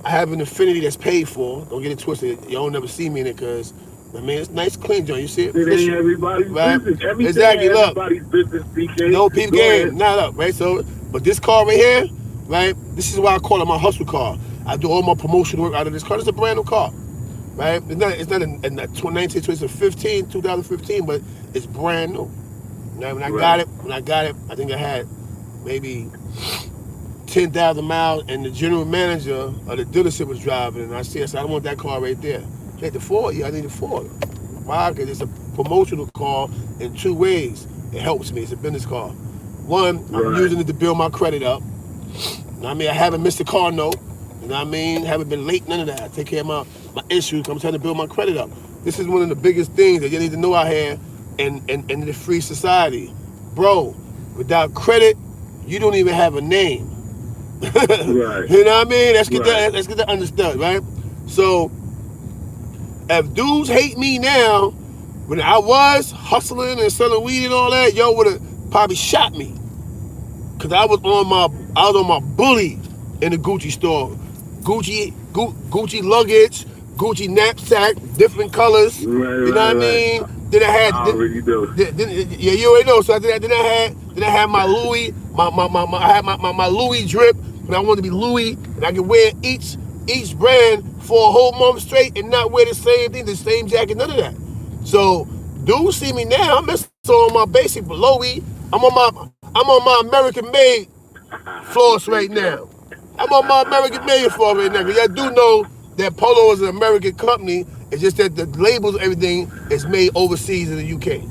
I have an affinity that's paid for. Don't get it twisted. Y'all never see me in it because, I mean, it's nice, clean joint. You see it, it official, ain't everybody's right? business. Everything Exactly. ain't Look, everybody's business, DK. no peep Go ahead. game, not up, right? So, but this car right here, right? This is why I call it my hustle car. I do all my promotion work out of this car. It's a brand new car, right? It's not in 19, it's a 2015, but it's brand new. Now, Right, when I got it, I think I had maybe 10,000 miles, and the general manager of the dealership was driving, and I don't want that car right there. She had the Ford. Yeah, I need the Ford. Why? Because it's a promotional car in two ways. It helps me. It's a business car. One, I'm right, using it to build my credit up. You know what I mean? I haven't missed a car note. You know what I mean? Haven't been late, none of that. I take care of my issues. I'm trying to build my credit up. This is one of the biggest things that you need to know out here in the free society. Bro, without credit, you don't even have a name. right, You know what I mean? right. Let's get that understood, right? So if dudes hate me now, when I was hustling and selling weed and all that, y'all would have probably shot me. Cause I was on my bully in the Gucci store. Gucci luggage, Gucci knapsack, different colors. Right, You know right, what I right. mean? Then I had I already know. yeah, you already know. So I did that. Then I had my Louis, I had my Louis drip, and I wanted to be Louis, and I could wear each brand for a whole month straight and not wear the same thing, the same jacket, none of that. So dudes see me now. I'm messing on my basic Louis. I'm on my American made floss There right you go. now. I'm on my American made floss right now. Cause y'all do know that Polo is an American company. It's just that the labels, everything is made overseas in the UK.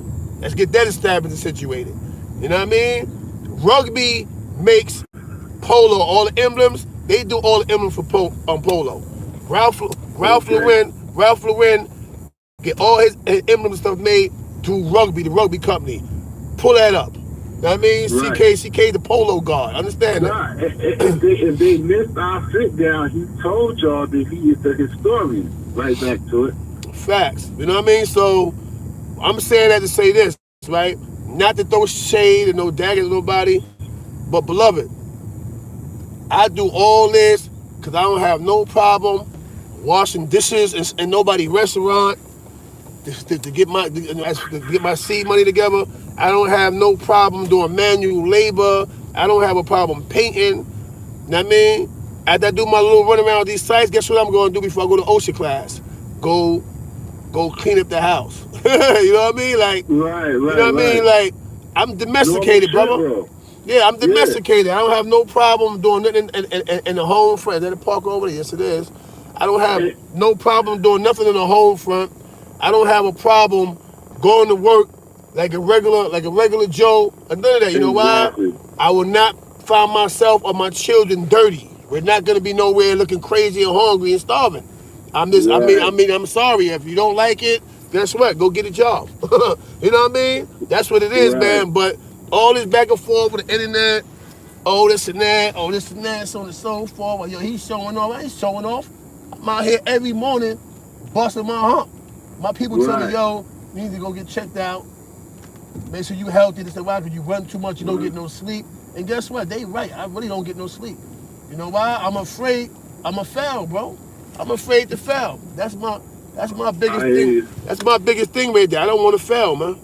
Let's get that established and situated. You know what I mean? Rugby makes Polo all the emblems. They do all the emblems for Polo. Ralph Ralph Okay. Lauren Ralph Lauren get all his emblem stuff made through rugby, the rugby company. Pull that up. You know what I mean? Right. CK the polo guard. Understand that? Nah, if they missed our sit down, he told y'all that he is the historian. Right back to it. Facts. You know what I mean? So I'm saying that to say this, right? Not to throw shade and no daggers at nobody, but beloved, I do all this because I don't have no problem washing dishes in nobody's restaurant to get my seed money together. I don't have no problem doing manual labor. I don't have a problem painting. You know what I mean? After I do my little run around these sites, guess what I'm going to do before I go to OSHA class? Go go clean up the house. You know what I mean? Like, Right, you know right, what I mean? right. Like, I'm Normal domesticated, shit, brother. bro. Yeah, I'm Yeah, domesticated. I don't have no problem doing nothing in the home front. Is that a park over there? Yes, it is. I don't have and, no problem doing nothing in the home front. I don't have a problem going to work like a regular Joe. None of that. You know why? exactly. I will not find myself or my children dirty. We're not gonna be nowhere looking crazy and hungry and starving. I'm just. Right, I'm sorry if you don't like it. Guess what? Go get a job. You know what I mean? That's what it is, right. man. But all this back and forth with the internet, oh this and that, oh this and that, so on and so forth. Well, yo, he's showing off. I ain't showing off. I'm out here every morning, busting my hump. My people tell me, Right, yo, you need to go get checked out. Make sure you healthy. They say, why? Because you run too much, you don't right. get no sleep. And guess what? They right. I really don't get no sleep. You know why? I'm afraid I'm a fail, bro. I'm afraid to fail. That's my I biggest hear thing. you. That's my biggest thing right there. I don't want to fail, man.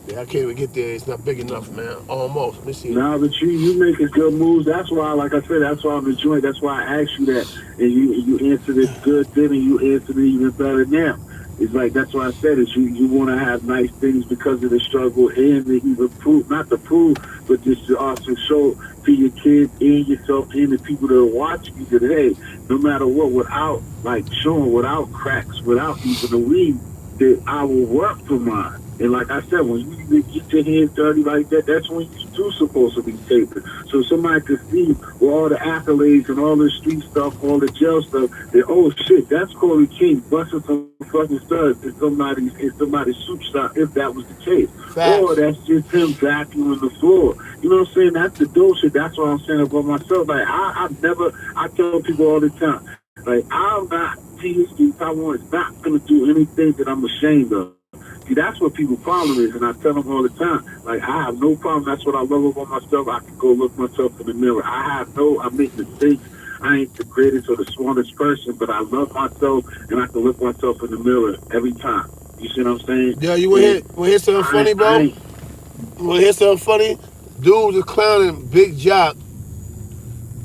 Yeah, I can't even get there. It's not big enough, man. Almost. Let me see. Nah, but you making good moves. That's why, like I said, that's why I'm enjoying. That's why I asked you that, and you answered it good then, and you answered it even better now. It's like that's why I said it. You want to have nice things because of the struggle, and to even prove, not to prove, but just to also show to your kids and yourself and the people that are watching you that hey, no matter what, without like showing, without cracks, without even the weed, that I will work for mine. And like I said, when you get your hands dirty like that, that's when you do supposed to be taping. So somebody could see with all the accolades and all the street stuff, all the jail stuff, that oh shit, that's Corey King busting some fucking studs in somebody's soup shop if that was the case. Or Facts. that's just him vacuuming the floor. You know what I'm saying? That's the dope shit. That's what I'm saying about myself. Like I tell people all the time, like I'm not TSG Taiwan is not gonna do anything that I'm ashamed of. See, that's what people problem is, and I tell them all the time. Like, I have no problem. That's what I love about myself. I can go look myself in the mirror. I make mistakes. I ain't the greatest or the smartest person, but I love myself, and I can look myself in the mirror every time. You see what I'm saying? Yeah, you And want to hear something funny, I bro? ain't You want to hear something funny? Dude was clowning Big Jock,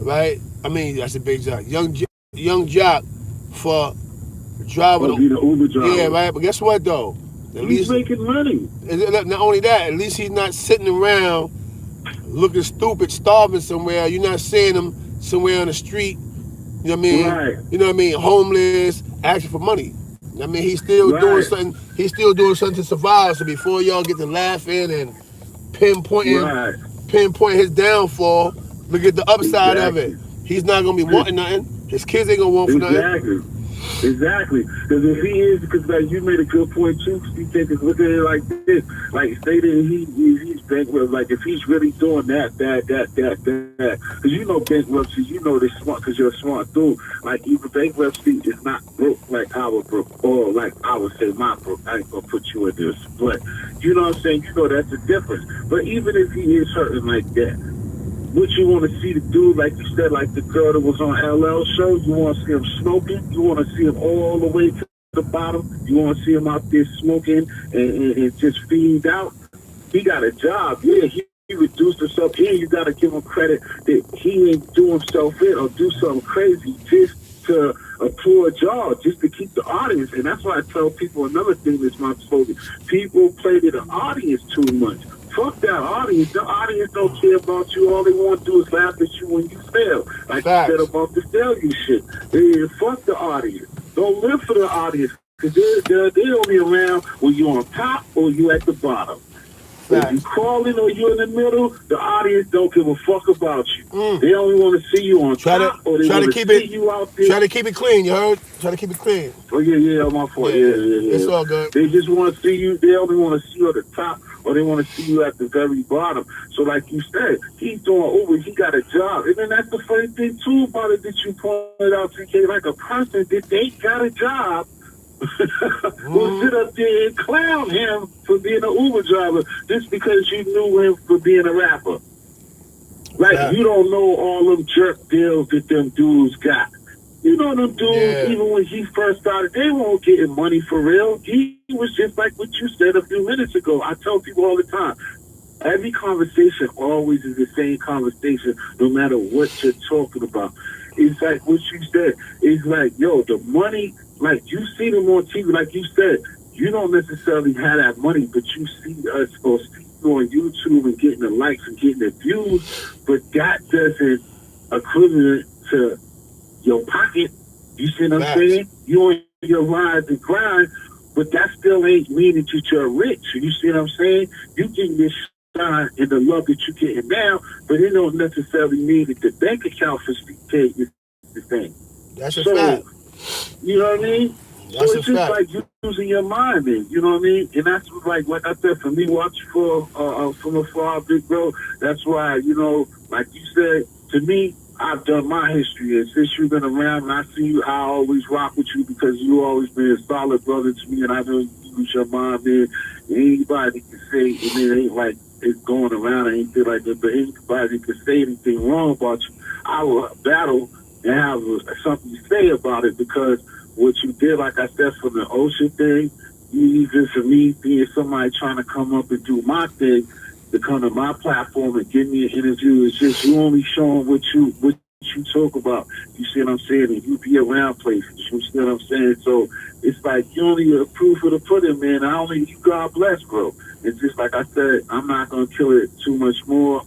right? I mean, that's a Big Jock. Young Jock for driving gonna be the Uber yeah, driver. right? But guess what, though? At He's least, making money. not only that, at least he's not sitting around looking stupid, starving somewhere. You're not seeing him somewhere on the street, you know what I mean? Right, You know what I mean? Homeless, asking for money. I mean, he's still doing right, something. He's still doing something to survive. So before y'all get to laughing and pinpointing, right. pinpoint his downfall, look at the upside of it. Exactly. He's not gonna be wanting nothing. His kids ain't gonna want for nothing. Exactly. Exactly, because if he is, because like you made a good point too. Because you take a look at it like this, like say that he's bankrupt. Like if he's really doing that, because you know bankruptcy, you know they're smart because you're a smart dude. Like even bankruptcy is not broke like our broke, or like I would say my broke. I ain't gonna put you in this, but you know what I'm saying. You know that's the difference. But even if he is hurting like that. What you want to see the dude, like you said, like the girl that was on LL show, you want to see him smoking, you want to see him all the way to the bottom, you want to see him out there smoking and just feed out. He got a job, yeah, he reduced himself in, you got to give him credit that he ain't do himself in or do something crazy just to applaud y'all, just to keep the audience. And that's why I tell people another thing that's my slogan. People play to the audience too much. Fuck that audience. The audience don't care about you. All they want to do is laugh at you when you fail. Like you said Facts. about the failure shit. Fuck the audience. Don't live for the audience. Because they're only around when you're on top or you at the bottom. If you Facts. crawling or you in the middle, the audience don't give a fuck about you. Mm. They only want to see you on Try to top or they try want to to keep see it you out there. try to keep it clean. You heard? Try to keep it clean. Oh yeah, my fault. Yeah, Yeah, yeah. yeah, It's yeah. all good. They just want to see you. They only want to see you at the top, or they want to see you at the very bottom. So, like you said, he's doing Uber. He got a job, and then that's the funny thing too about it that you pointed out, TK. Like a person that they got a job will sit up there and clown him for being an Uber driver just because you knew him for being a rapper. Like Facts. you don't know all them jerk deals that them dudes got. You know them dudes, Yeah. even when he first started, they weren't getting money for real. He was just like what you said a few minutes ago. I tell people all the time, every conversation always is the same conversation, no matter what you're talking about. It's like what you said. It's like, yo, the money, like you see them on TV, like you said, you don't necessarily have that money, but you see us or on YouTube and getting the likes and getting the views, but that doesn't equivalent to your pocket. You see what I'm Facts. saying? You on your ride to grind, but that still ain't meaning that you're rich. You see what I'm saying? You getting this shine and the love that you're getting now, but it don't necessarily mean that the bank account facilitate is the thing. That's a So, fact. you know what I mean? So That's a it's just fact. like using your mind, man. You know what I mean? And that's like I said, for me, watching from afar, big bro. That's why, you know, like you said, to me, I've done my history, and since you've been around, and I see you, I always rock with you because you always been a solid brother to me, and I know you use your mind, man. And anybody can say, and it ain't like it's going around or anything like that, but anybody can say anything wrong about you, I will battle and have something to say about it because what you did, like I said, for the OSHA thing, even for me being somebody trying to come up and do my thing, to come to my platform and give me an interview, it's just you only showing what you talk about. You see what I'm saying? And you be around places. You see what I'm saying? So it's like you only a proof of the pudding, man. I only you God bless, bro. It's just like I said, I'm not gonna kill it too much more.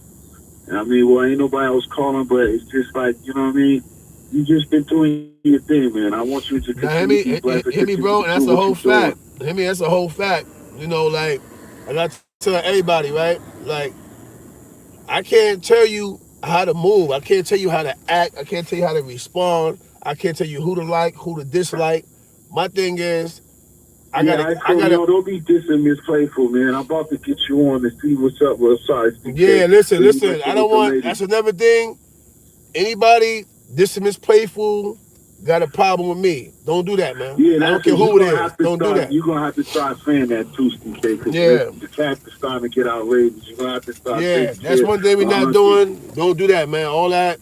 I mean, well, ain't nobody else calling, but it's just like, you know what I mean? You just been doing your thing, man. I want you to Now, hear continue me, to be blessed and hear me, continue bro, to and do that's a what whole you're doing. fact. Hear me, that's a whole fact. You know, like, I got to tell everybody, right? Like, I can't tell you how to move. I can't tell you how to act. I can't tell you how to respond. I can't tell you who to like, who to dislike. My thing is, Yeah, I I so gotta. yo, don't be dissing Miss Playful, man. I'm about to get you on to see what's up. Well, sorry, CK. Yeah, So listen, you listen. I messing with don't the want. lady. That's another thing. Anybody dismiss playful got a problem with me. Don't do that, man. Yeah, I don't that's care it. who it is. Don't do that. You're gonna have to start saying that too, CK, because Yeah, the cats are starting to get outrageous. You're gonna have to start yeah. taking That's care one thing we're of not auntie. doing. Don't do that, man. All Nah, that.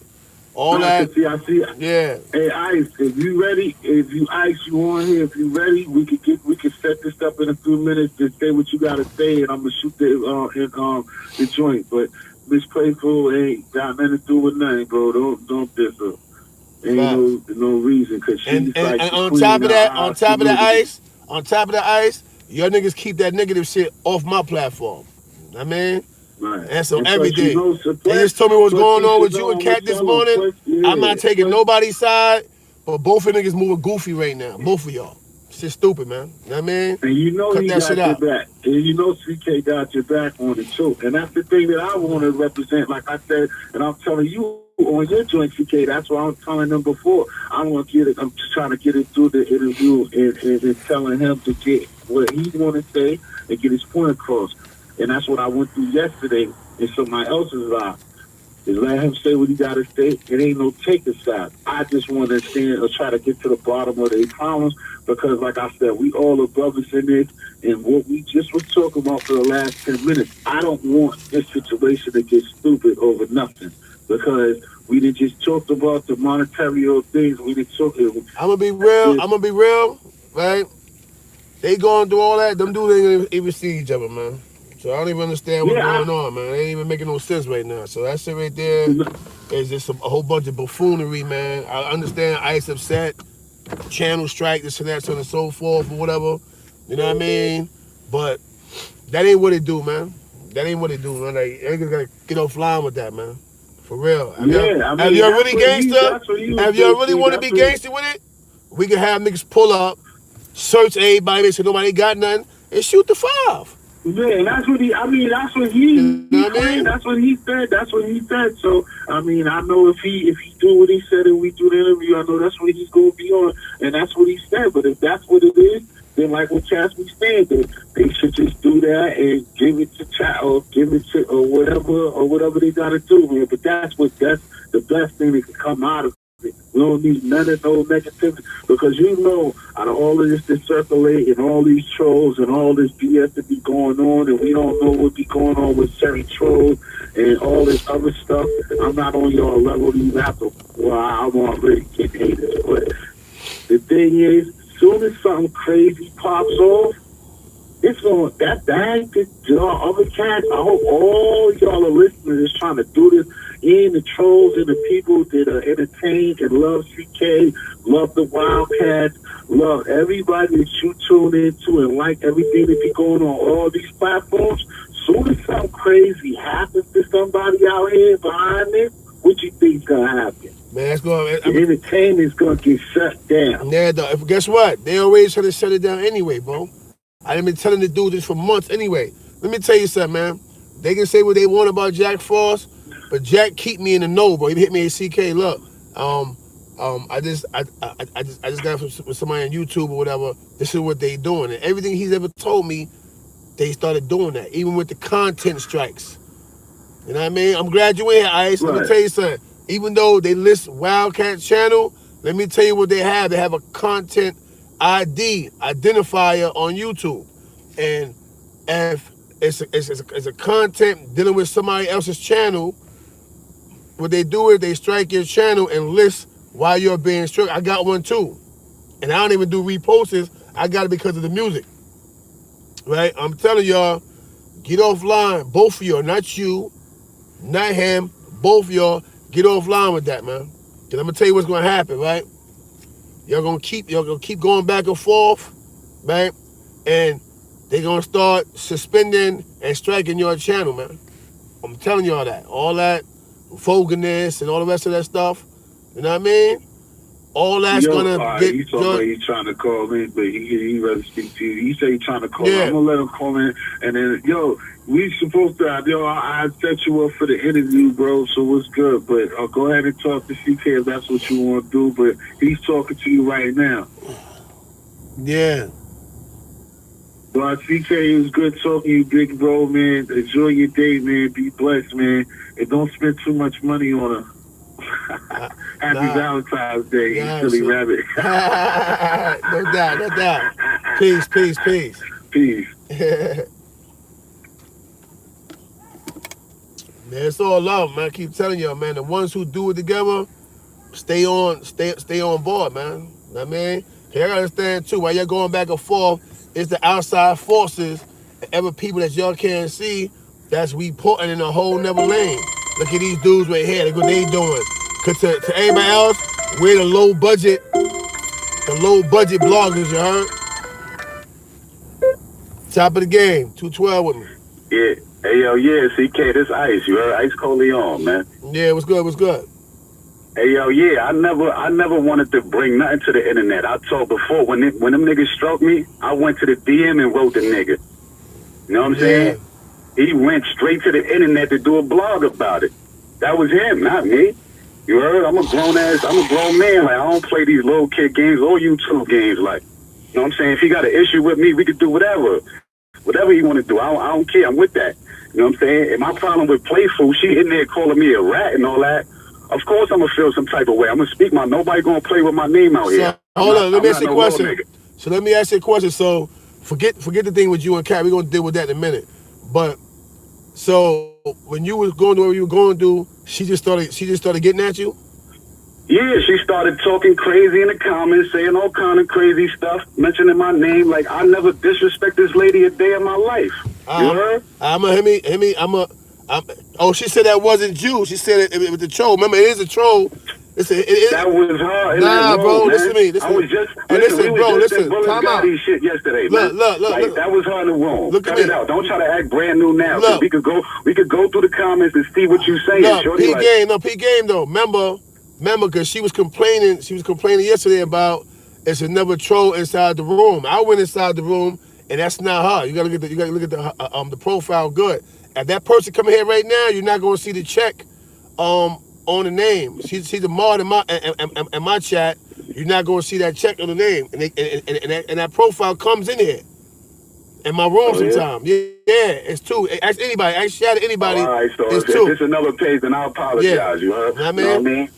cause see, I see. Yeah, Hey, Ice, if you ready, if you Ice, you on here. If you ready, we could set this up in a few minutes to say what you gotta say, and I'm gonna shoot the joint. But Miss Playful ain't got nothing to do with nothing, bro. Don't diss her. Ain't facts. no reason, cause she's like And the queen of on our top of the community. ice, your niggas keep that negative shit off my platform. I mean, Right. and so And every plus, you day. know, so They plus, just told me what's plus going you on should with you know and I'm gonna Cat this tell them. morning. Plus, I'm yeah, not taking plus. nobody's side, but both of niggas moving goofy right now. Both of y'all. Shit stupid, man. You know what I mean? And you know Cut he that shit got your out. back. And you know CK got your back on it too. And that's the thing that I want to represent. Like I said, and I'm telling you on your joint, CK, that's what I was telling them before. I want to get it. I'm just trying to get it through the interview and telling him to get what he want to say and get his point across. And that's what I went through yesterday in somebody else's life. Is let him say what he got to say. It ain't no take a side. I just want to stand or try to get to the bottom of their problems because, like I said, we all are brothers in this. And what we just was talking about for the last 10 minutes, I don't want this situation to get stupid over nothing because we didn't just talk about the monetary things. We didn't talk. I'm gonna be real. I'm gonna be real, right? They going through all that. Them dudes ain't even see each other, man. So I don't even understand what's Yeah, going on, man. It ain't even making no sense right now. So that shit right there is just a whole bunch of buffoonery, man. I understand Ice upset, channel strike, this and that, so on and so forth, or whatever. You know what I mean? But that ain't what it do, man. That ain't what it do, man. Like, niggas gotta get offline with that, man. For real. yeah. I Have mean, y'all really gangster? that's what he was Have y'all really basically. want to That's be what. gangster with it? We can have niggas pull up, search everybody, make sure nobody got nothing, and shoot the five. Yeah, that's what he. I mean, that's what You he know what I claimed. mean? That's what he said. That's what he said. So I mean, I know if he do what he said and we do the interview, I know that's what he's gonna be on, and that's what he said. But if that's what it is, then like what Chasmy said, they should just do that and give it to chat or give it to or whatever they gotta do, man. But that's the best thing that can come out of it. We don't need none of no negativity because you know out of all of this that circulate and all these trolls and all this BS that be going on and we don't know what be going on with certain trolls and all this other stuff. I'm not on your level to even have to. Well, I'm already getting haters, but the thing is, soon as something crazy pops off, it's on that bag to draw other cats. I hope all y'all are listening is trying to do this. And the trolls and the people that are entertained and love CK, love the Wildcats, love everybody that you tune into and like everything that be going on all these platforms. soon as something crazy happens to somebody out here behind this, what you think's gonna happen? Man, that's going. The entertainment's gonna get shut down. Yeah, guess what? They always try to shut it down anyway, bro. I've been telling the dude this for months anyway. Let me tell you something, man. They can say what they want about Jack Frost, but Jack keep me in the know, bro. He hit me at CK. Look, I just got with somebody on YouTube or whatever. This is what they doing, and everything he's ever told me, they started doing that. Even with the content strikes. You know what I mean? I'm glad you in here, Ice. Right. Let me tell you something. Even though they list Wildcat channel, let me tell you what they have. They have a content ID, identifier on YouTube. And if it's a content dealing with somebody else's channel, what they do is they strike your channel and list while you're being struck. I got one too. And I don't even do reposts. I got it because of the music. Right? I'm telling y'all, get offline. Both of y'all, not you, not him, both of y'all, get offline with that, man. Cause I'm gonna tell you what's gonna happen, right? Y'all gonna keep going back and forth, right? And they're gonna start suspending and striking your channel, man. I'm telling y'all that. All that foginess and all the rest of that stuff, you know what I mean? All that's gonna get. He's trying to call in, but he rather speak to you. He say he's trying to call in. I'm gonna let him call in, and then we supposed to have I set you up for the interview, bro. So what's good? But go ahead and talk to CK if that's what you want to do. But he's talking to you right now. Yeah. Well, CK, it was good talking to you, big bro, man. Enjoy your day, man. Be blessed, man. And don't spend too much money on her. Happy Valentine's Day, you silly rabbit. No doubt. Peace. Peace. Man, it's all love, man. I keep telling y'all, man. The ones who do it together, stay on board, man. You know what I mean? I gotta understand too, while you're going back and forth, it's the outside forces and other people that y'all can't see that's reporting in a whole nother lane. Look at these dudes right here. Look what they doing. Cause to everybody else, we're the low budget bloggers, you heard? Top of the game, 212 with me. Yeah. Hey, yeah, CK, this Ice. You heard? Ice Coleon, man. Yeah, what's good? Hey, yeah, I never wanted to bring nothing to the internet. I told before, when them niggas struck me, I went to the DM and wrote the nigga. You know what I'm saying? He went straight to the internet to do a blog about it. That was him, not me. You heard? I'm a grown man. Like, I don't play these little kid games or YouTube games. Like, you know what I'm saying? If he got an issue with me, we could do whatever he want to do. I don't care. I'm with that. You know what I'm saying? And my problem with Playful, she in there calling me a rat and all that. Of course I'm going to feel some type of way. I'm going to speak nobody going to play with my name out here. Hold on, let me ask you a question. So let me ask you a question. So forget the thing with you and Kat. We're going to deal with that in a minute. But so when you was going to where you were going to, she just started getting at you? Yeah, she started talking crazy in the comments, saying all kind of crazy stuff, mentioning my name. Like, I never disrespect this lady a day in my life. You heard? She said that wasn't you. She said it was a troll. Remember, it is a troll. That was her. Nah, bro, listen to me. Listen. Time out. Shit yesterday, man. Look. That was her in the room. Cut it out. Don't try to act brand new now. Look, we could go through the comments and see what you saying. P game though. Remember, because she was complaining yesterday about it's another troll inside the room. I went inside the room, and that's not her. You gotta look at the profile good. If that person coming here right now, you're not gonna see the check on the name. She's a mod in my chat. You're not gonna see that check on the name, and that profile comes in here in my room sometimes. Yeah, it's two. Ask anybody. Ask chat anybody. All right, so it's two. It's another page, and I apologize. You heard? You know what I mean?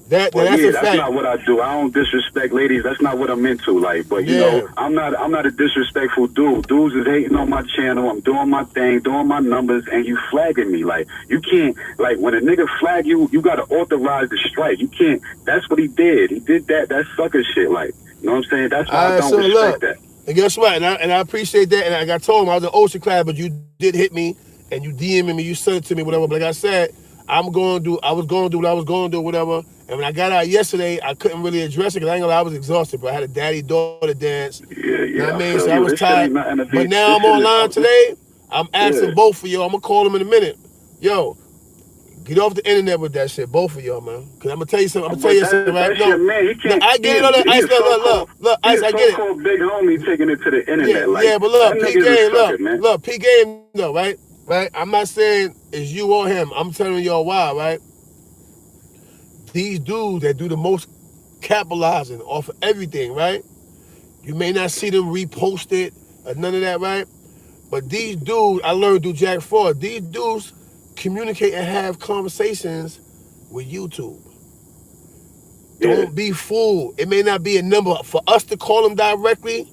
That's not what I do. I don't disrespect ladies. That's not what I'm into. Like, but you know, I'm not a disrespectful dude. Dudes is hating on my channel. I'm doing my thing, doing my numbers, and you flagging me. Like, you can't. Like, when a nigga flag you, you gotta authorize the strike. You can't. That's what he did. He did that. That's sucker shit. Like, you know what I'm saying? That's why I don't respect that. And guess what? And I appreciate that. And I told him I was in OSHA class, but you did hit me, and you DM'd me, you sent it to me, whatever. But like I said, I was going to do what I was going to do, whatever. And when I got out yesterday, I couldn't really address it because I ain't gonna lie, I was exhausted. But I had a daddy-daughter dance. Yeah. You know what I mean? So I was tired. But now I'm online today. I'm Yeah. asking both of y'all. I'm gonna call them in a minute. Yo, get off the internet with that shit, both of y'all, man. Cause I'm gonna tell you something. I'm gonna tell But you something, right? that's No, your man. He no, can't. I get it. Look, He Ice, is so called. look, He Ice, is I so get it. called big homie taking it to the Yeah, internet. Like yeah, but that look, P niggas is game, sucker, man. P game, though, right? Right. I'm not saying it's you or him. I'm telling y'all why, right? These dudes that do the most capitalizing off of everything, right? You may not see them repost it or none of that, right? But these dudes, I learned through Jack Ford, these dudes communicate and have conversations with YouTube. Yeah, Don't be fooled. It may not be a number for us to call them directly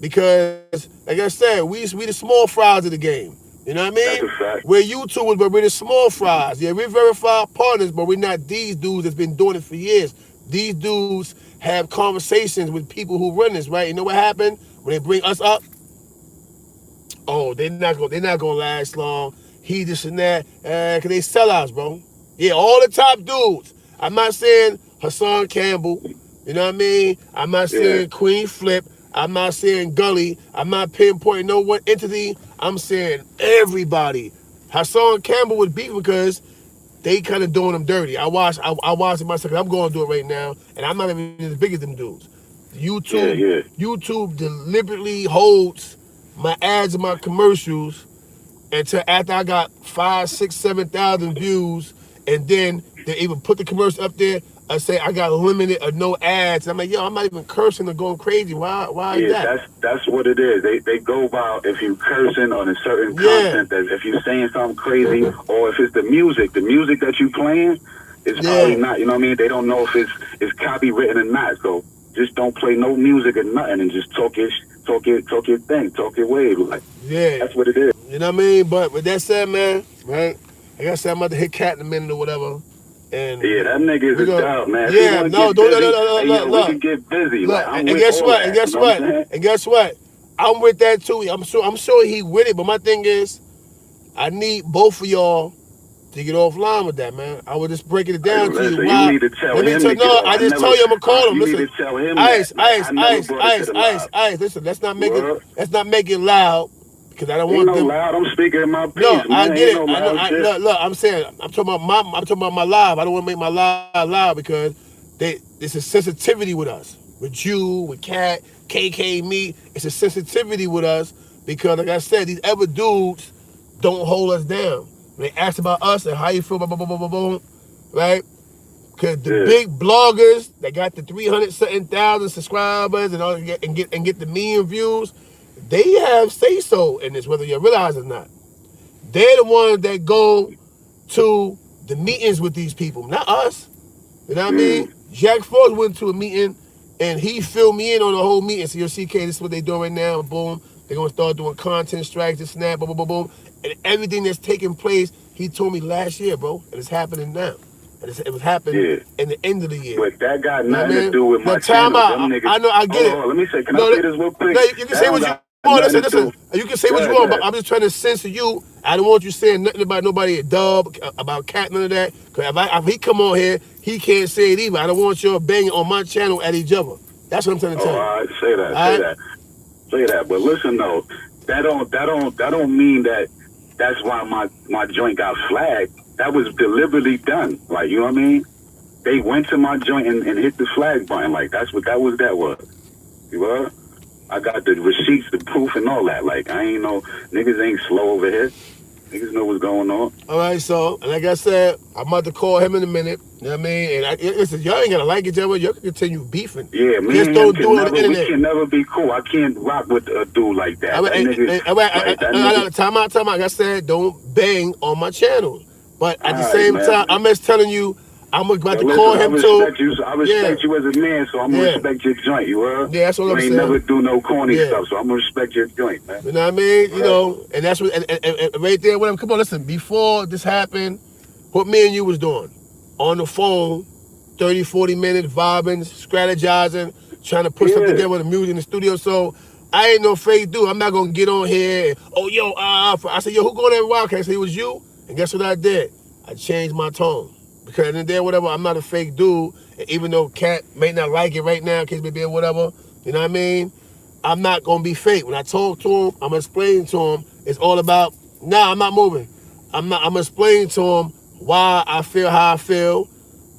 because, like I said, we the small fries of the game. You know what I that's mean? a fact. We're YouTubers, but we're the small fries. Yeah, we're verified partners, but we're not these dudes that's been doing it for years. These dudes have conversations with people who run this, right? You know what happened when they bring us up? Oh, they're not gonna last long. He this and that, cause they sellouts, bro. Yeah, all the top dudes. I'm not saying Hassan Campbell. You know what I mean? I'm not Yeah, saying Queen Flip. I'm not saying Gully. I'm not pinpointing no one entity. I'm saying everybody. Hassan Campbell was beat because they kind of doing them dirty. I watched it myself. I'm going to do it right now, and I'm not even as big as them dudes. yeah, yeah. YouTube deliberately holds my ads and my commercials until after I got 5, 6, 7,000 views, and then they even put the commercial up there. I say I got limited or no ads. I'm like, yo, I'm not even cursing or going crazy. Why is Yeah, that? that's what it is. They go about if you cursing on a certain Yeah, content, that if you saying something crazy, or if it's the music that you playing is probably yeah, not. You know what I mean? They don't know if it's copywritten or not. So just don't play no music or nothing, and just talk your thing, talk your wave. Like yeah. that's what it is. You know what I mean? But with that said, man, right? Like I said, I'm about to hit Cat in a minute or whatever, and Yeah, that nigga is we're a gonna. dog, man. If he Yeah, want to no, get don't busy, look, hey look, yo, we look, can get busy. Like look. I'm And with guess all what? And that. You guess know what what? I'm saying? And guess what? I'm with that too. I'm sure he with it. But my thing is, I need both of y'all to get offline with that, man. I was just breaking it down to you. Listen, you Why? need to tell Let me him tell. to get No, off. I just tell you, I'm gonna call him. You need Listen, to tell him that. ice, Like I ice, never ice, brought it to ice, the ice, live. ice. Listen, What? let's not make it loud because I don't Ain't want no them. loud. I'm speaking my No, piece, I man. get Ain't it. no I know. loud shit. Look. I'm talking about my live. I don't want to make my live loud because it's a sensitivity with us, with you, with Cat, KK, me. It's a sensitivity with us because, like I said, these other dudes don't hold us down. When they ask about us and how you feel, blah, blah, blah, blah, blah, blah, right? Because the Yeah, big bloggers that got the 300 something thousand subscribers and all and get the million views, they have say so in this, whether you realize it or not. They're the ones that go to the meetings with these people, not us. You know what I mean? mm, Jack Ford went to a meeting and he filled me in on the whole meeting. So you'll see, okay, this is what they're doing right now. Boom. They're going to start doing content strikes, this and that, boom, boom, boom, boom. And everything that's taking place, he told me last year, bro. And it's happening now. And it was happening yeah. in the end of the year. But that got You know what nothing I to mean? do with The my time channel. Them out, niggas. I know, I get Hold it. on. Let me say. Can I No, say this real quick? no, you can That say don't what you got want. nothing Listen, to do. listen. You can say Go what you ahead, go want, but ahead. I'm just trying to censor you. I don't want you saying nothing about nobody at Dub, about Cat, none of that. Because if he come on here, he can't say it either. I don't want y'all banging on my channel at each other. That's what I'm trying to Oh, tell all you. right. Say that. All Say right? that. Say that. But listen though, that don't mean that that's why my joint got flagged. That was deliberately done. Like you know what I mean? They went to my joint and hit the flag button. Like that's what that was. You were? I got the receipts, the proof, and all that. Like I ain't no niggas ain't slow over here. Niggas know what's going on. All right, so, and like I said, I'm about to call him in a minute. You know what I mean? And listen, y'all ain't got to like each other. Y'all can continue beefing. Yeah, me Just and him don't do can it on the never, we internet. can never be cool. I can't rock with a dude like I that. mean, That nigga, like that nigga. time out. Like I said, don't bang on my channel. But All at the right, same time, man. I'm just telling you, I'm about Yo, to call listen, I him too. respect you. So I Yeah, respect you as a man, so I'm gonna yeah, respect your joint. You heard? yeah. That's what You I'm ain't never saying. do no corny Yeah, stuff, so I'm gonna respect your joint, man. you know what I mean. You All right? know, and that's what. And right there with him. Come on, listen. Before this happened, what me and you was doing on the phone, 30, 40 minutes vibing, strategizing, trying to put something Yeah. together with the music in the studio. So I ain't no fake dude. I'm not gonna get on here. And, oh, yo, I said, yo, who going at Wildcat? I said, it was you. And guess what I did? I changed my tone. Because in there, whatever, I'm not a fake dude. And even though Cat may not like it right now, in case maybe whatever, you know what I mean? I'm not gonna be fake. When I talk to him, I'm explaining to him. It's all about. Nah, I'm not moving. I'm explaining to him why I feel how I feel,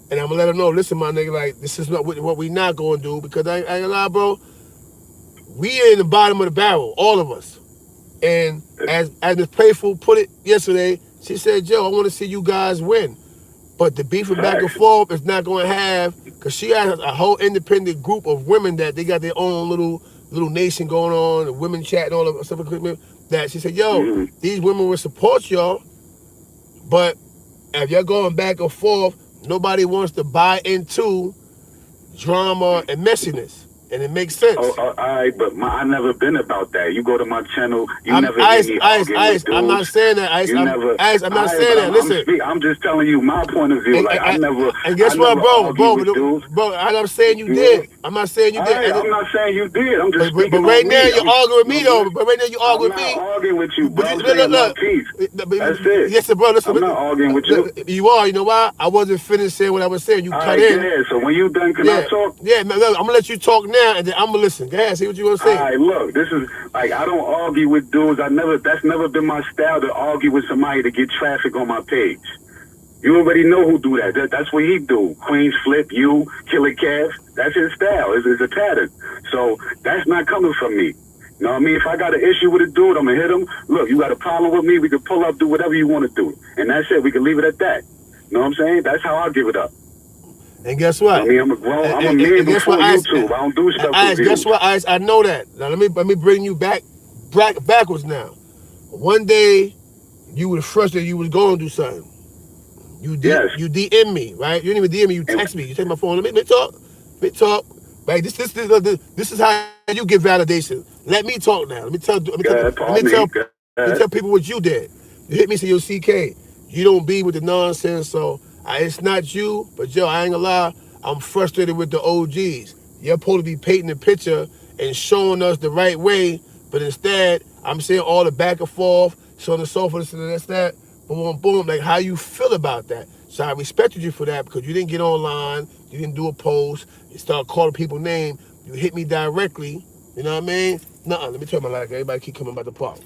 and I'm gonna let him know. Listen, my nigga, like this is not what we not gonna do because I ain't gonna lie, bro. We in the bottom of the barrel, all of us. And as Ms. Playful put it yesterday, she said, "Joe, I want to see you guys win." But the beef and back and forth is not going to have, because she has a whole independent group of women that they got their own little nation going on, and women chatting all of stuff. That she said, "Yo, these women will support y'all, but if you're going back and forth, nobody wants to buy into drama and messiness, and it makes sense." all right, but I never been about that. You go to my channel, you I'm never hear me arguing with dudes. I'm not saying that. I'm not saying that. Listen, I'm just telling you my point of view. And guess what, bro? I'm not saying you did. I'm not saying you did. I'm not saying you did. I'm just speaking. But right now you're arguing with me though. But right now you're arguing with me. I'm not arguing with you, bro. I'm saying my piece. That's it. Yes, bro. Listen, I'm not arguing with you. You are. You know why? I wasn't finished saying what I was saying. You cut in. Yeah. So when you done, can I talk? Yeah, man. Look, I'm gonna let you talk now, and then I'm gonna listen. Go ahead, see what you gonna say. All right, look. This is like I don't argue with dudes. That's never been my style to argue with somebody to get traffic on my page. You already know who do that. That's what he do. Queens Flip, you, Killer Calf. That's his style. It's a pattern. So that's not coming from me. You know what I mean? If I got an issue with a dude, I'm going to hit him. Look, you got a problem with me, we can pull up, do whatever you want to do. And that's it. We can leave it at that. You know what I'm saying? That's how I'll give it up. And guess what? I mean, I'm a man before YouTube. I don't do stuff with you. Guess what, Ice? I know that. Now, let me bring you backwards now. One day, you were frustrated you was going to do something. You DM me, right? You didn't even DM me. You text me. You take my phone. Let me talk. Right? This is how you get validation. Let me talk now. Let me tell people what you did. You hit me, say, yo, CK, you don't be with the nonsense. So it's not you, but Joe, I ain't gonna lie. I'm frustrated with the OGs. You're supposed to be painting the picture and showing us the right way, but instead, I'm seeing all the back and forth, so on and so forth, and that's that. Boom, boom. Like, how you feel about that? So I respected you for that because you didn't get online, you didn't do a post, you start calling people names, you hit me directly. You know what I mean? Nuh-uh. Let me turn my light. Everybody keep coming about the park.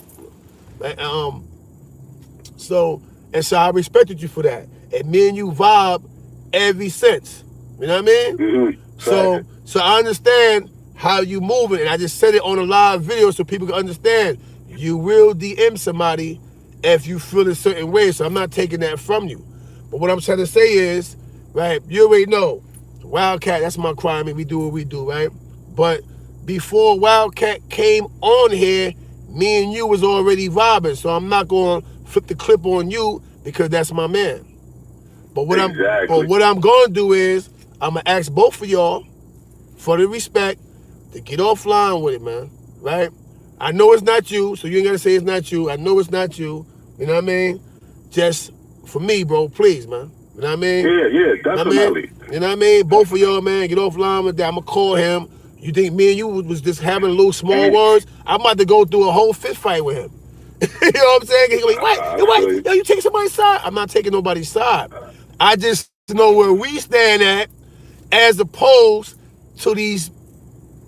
So I respected you for that. And me and you vibe every since. You know what I mean? Mm-hmm. So I understand how you moving, and I just said it on a live video so people can understand. You will DM somebody if you feel a certain way, so I'm not taking that from you. But what I'm trying to say is, right, you already know, Wildcat, that's my crime, and we do what we do, right? But before Wildcat came on here, me and you was already vibing, so I'm not going to flip the clip on you because that's my man. But what I'm going to do is, I'm going to ask both of y'all, for the respect, to get offline with it, man, right? I know it's not you, so you ain't got to say it's not you. I know it's not you. You know what I mean? Just for me, bro, please, man. You know what I mean? Yeah, definitely. You know what I mean? Both of y'all, man, get offline with that. I'm going to call him. You think me and you was just having little small words? I'm about to go through a whole fist fight with him. You know what I'm saying? He's like, what? Yo, you taking somebody's side? I'm not taking nobody's side. I just know where we stand at as opposed to these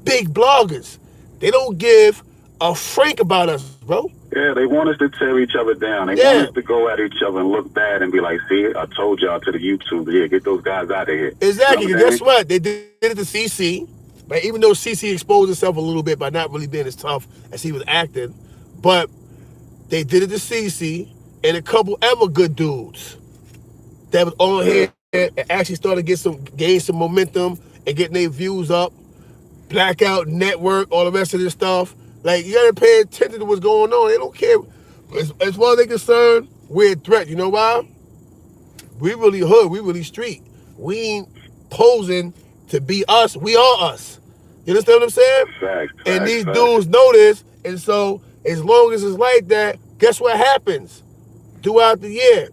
big bloggers. They don't give a frank about us, bro. Yeah, they want us to tear each other down. They want us to go at each other and look bad and be like, see, I told y'all to the YouTube, yeah, get those guys out of here. Exactly. You know guess what? They did it to CC. Right? Even though CC exposed himself a little bit by not really being as tough as he was acting. But they did it to CC and a couple other good dudes that was on here and actually started to gain some momentum and getting their views up. Blackout Network, all the rest of this stuff. Like, you gotta pay attention to what's going on. They don't care. As far as they're concerned, we're a threat. You know why? We really hood. We really street. We ain't posing to be us. We are us. You understand what I'm saying? Fact, these dudes know this. And so, as long as it's like that, guess what happens? Throughout the year,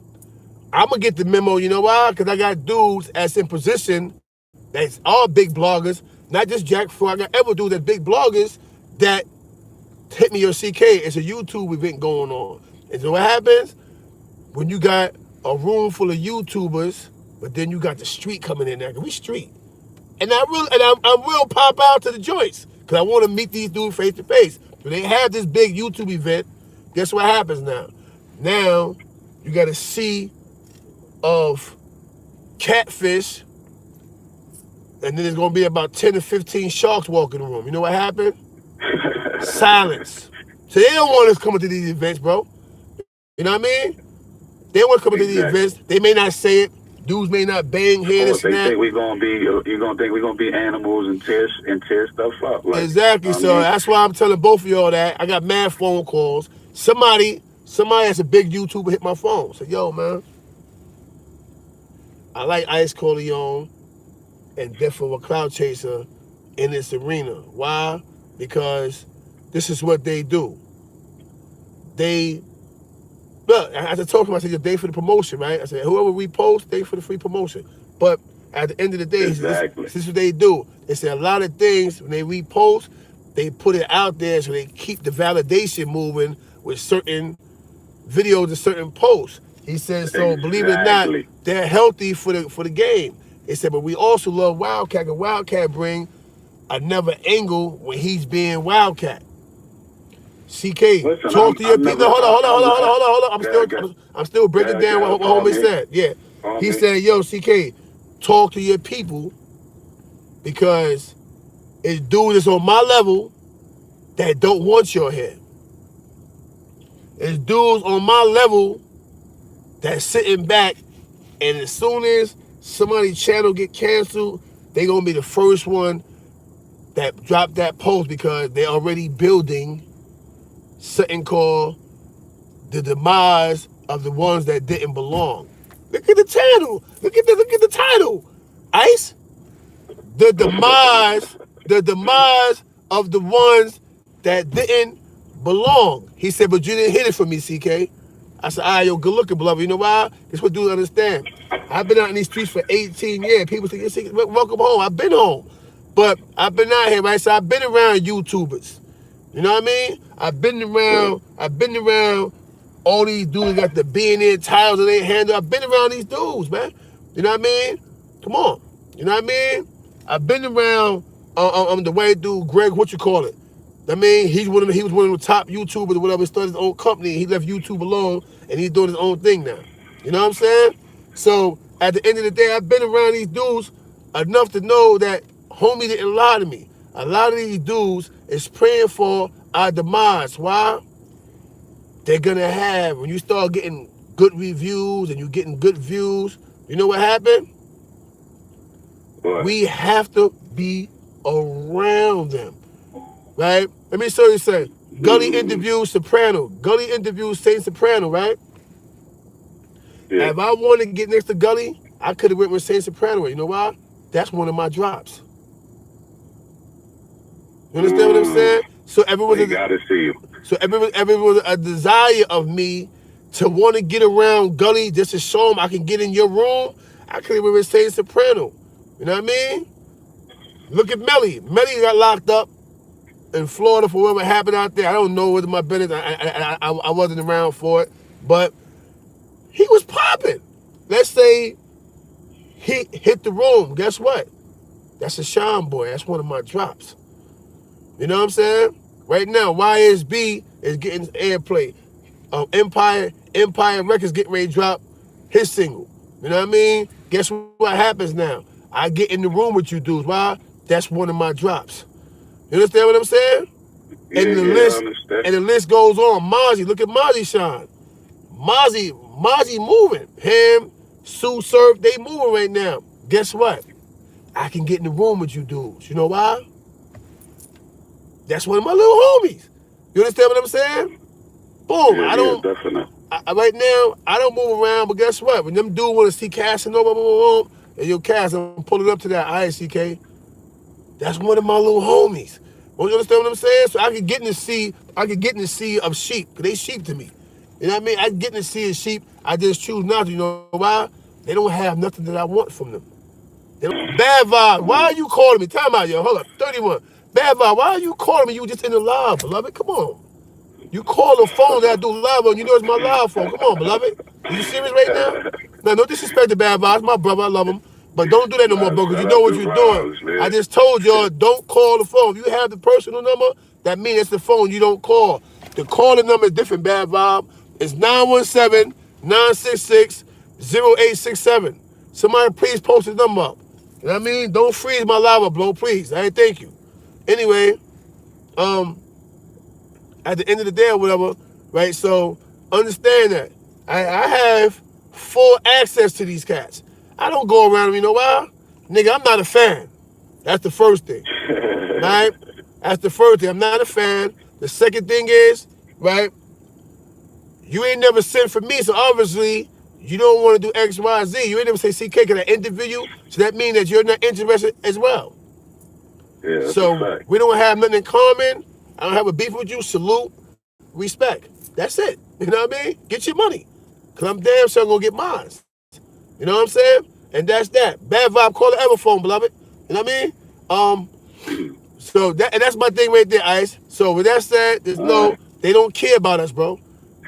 I'm going to get the memo. You know why? Because I got dudes that's in position that's all big bloggers, not just Jack Fro. I got ever dudes that's big bloggers that hit me your CK. It's a YouTube event going on. And so what happens? When you got a room full of YouTubers, but then you got the street coming in there. We street. And I will pop out to the joints. because I want to meet these dudes face to face. So they have this big YouTube event. Guess what happens now? Now you got a sea of catfish, and then there's gonna be about 10 to 15 sharks walking in the room. You know what happened? Silence. So they don't want us coming to these events, bro. You know what I mean? They don't want to come to these Exactly. events. They may not say it. Dudes may not bang here, Or this if they and that. think we're gonna be, you're gonna think we're gonna be animals and tear stuff up. Like, Exactly. I So mean, that's why I'm telling both of y'all that. I got mad phone calls. Somebody that's a big YouTuber hit my phone. Said, yo, man, I like Ice Corleone and Death of a Cloud Chaser in this arena. Why? Because this is what they do. They look, as I told him, I said, "Your day for the promotion, right?" I said, "Whoever we post, day for the free promotion." But at the end of the day, he said, exactly. this is what they do. They say a lot of things when they repost, they put it out there so they keep the validation moving with certain videos and certain posts. He says, so believe it or not, Exactly. they're healthy for the game. They said, but we also love Wildcat, and Wildcat bring another angle when he's being Wildcat. CK, Listen, talk to your I'm people. never. Hold on. Got, I'm still breaking down what homie said. Yeah, call he me. said, "Yo, CK, talk to your people because it's dudes that's on my level that don't want your head. It's dudes on my level that's sitting back, and as soon as somebody's channel get canceled, they gonna be the first one that drop that post because they're already building something called the demise of the ones that didn't belong." Look at the title. Look at the title. Ice. The demise of the ones that didn't belong. He said, but you didn't hit it for me, CK. I said, all right, yo, good looking, beloved. You know why? It's what dudes understand. I've been out in these streets for 18 years. People say, welcome home. I've been home. But I've been out here, right? So I've been around YouTubers. You know what I mean? I've been around all these dudes got the billionaire titles in their handle. I've been around these dudes, man. You know what I mean? Come on. You know what I mean? I've been around the white dude, Greg, what you call it? I mean, he was one of the top YouTubers or whatever. He started his own company. He left YouTube alone and he's doing his own thing now. You know what I'm saying? So at the end of the day, I've been around these dudes enough to know that homie didn't lie to me. A lot of these dudes is praying for our demise. Why? They're gonna have, when you start getting good reviews and you getting good views, you know what happened? What? We have to be around them, right? Let me show you something. Gully interviews Soprano. Gully interviews Saint Soprano, right? Yeah. If I wanted to get next to Gully, I could have went with Saint Soprano. You know why? That's one of my drops. You understand what I'm saying? So We gotta see you. everyone was a desire of me to want to get around Gully just to show him I can get in your room. I could have been saying Soprano. You know what I mean? Look at Melly. Melly got locked up in Florida for whatever happened out there. I don't know whether my business. I wasn't around for it, but he was popping. Let's say he hit the room. Guess what? That's a Sean boy. That's one of my drops. You know what I'm saying? Right now, YSB is getting airplay. Empire Records getting ready to drop his single. You know what I mean? Guess what happens now? I get in the room with you dudes. Why? That's one of my drops. You understand what I'm saying? Yeah, And the I understand. list goes on. Mozzie, look at Mozzie shine. Mozzie moving. Him, Sue Surf, they moving right now. Guess what? I can get in the room with you dudes. You know why? That's one of my little homies. You understand what I'm saying? Boom. Yeah, definitely. Right now, I don't move around, but guess what? When them dudes want to see Casanova, and your Cass, I'm pulling up to that ICK. That's one of my little homies. You understand what I'm saying? So I could get in the sea of sheep, because they sheep to me. You know what I mean? I can get in the sea of sheep. I just choose not to. You know why? They don't have nothing that I want from them. Bad vibe. Why are you calling me? Time out, yo. Hold up. 31. Bad vibe. Why are you calling me? You just in the live, beloved. Come on. You call the phone that I do live on. You know it's my live phone. Come on, beloved. Are you serious right now? Now, no disrespect to Bad Vibes. My brother, I love him. But don't do that no more, bro, because you know what you're doing. I just told y'all, don't call the phone. If you have the personal number, that means it's the phone you don't call. The calling number is different, Bad Vibe. It's 917-966-0867. Somebody please post the number up. You know what I mean? Don't freeze my lava, bro, please. I ain't thank you. Anyway, at the end of the day or whatever, right? So understand that. I have full access to these cats. I don't go around them, you know why? Nigga, I'm not a fan. That's the first thing. Right? That's the first thing. I'm not a fan. The second thing is, right, you ain't never sent for me, so obviously you don't want to do X, Y, Z. You ain't never say, CK, can I interview you? So that means that you're not interested as well. Yeah, that's so a fact. We don't have nothing in common. I don't have a beef with you. Salute, respect. That's it. You know what I mean? Get your money. Because I'm damn sure going to get mine. You know what I'm saying? And that's that. Bad Vibe, call the ever phone, beloved. You know what I mean? So that's my thing right there, Ice. So with that said, they don't care about us, bro.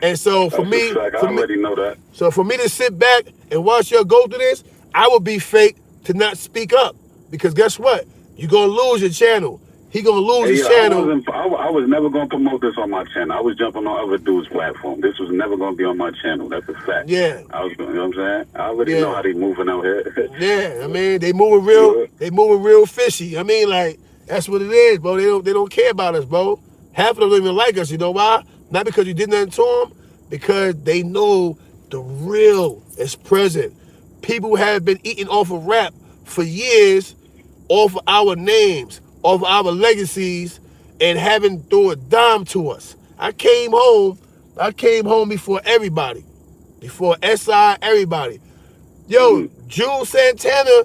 And so for me, I already know that. So for me to sit back and watch y'all go through this, I would be fake to not speak up. Because guess what? You're going to lose your channel. He going to lose his channel. I was never going to promote this on my channel. I was jumping on other dudes' platform. This was never going to be on my channel. That's a fact. Yeah. I was going, you know what I'm saying? I already know how they moving out here. Yeah, I mean, they moving real fishy. I mean, like, that's what it is, bro. They don't care about us, bro. Half of them don't even like us, you know why? Not because you did nothing to them, because they know the real is present. People have been eating off of rap for years, off of our names, off of our legacies, and haven't thrown a dime to us. I came home before everybody. Before SI, everybody. Yo, Jules Santana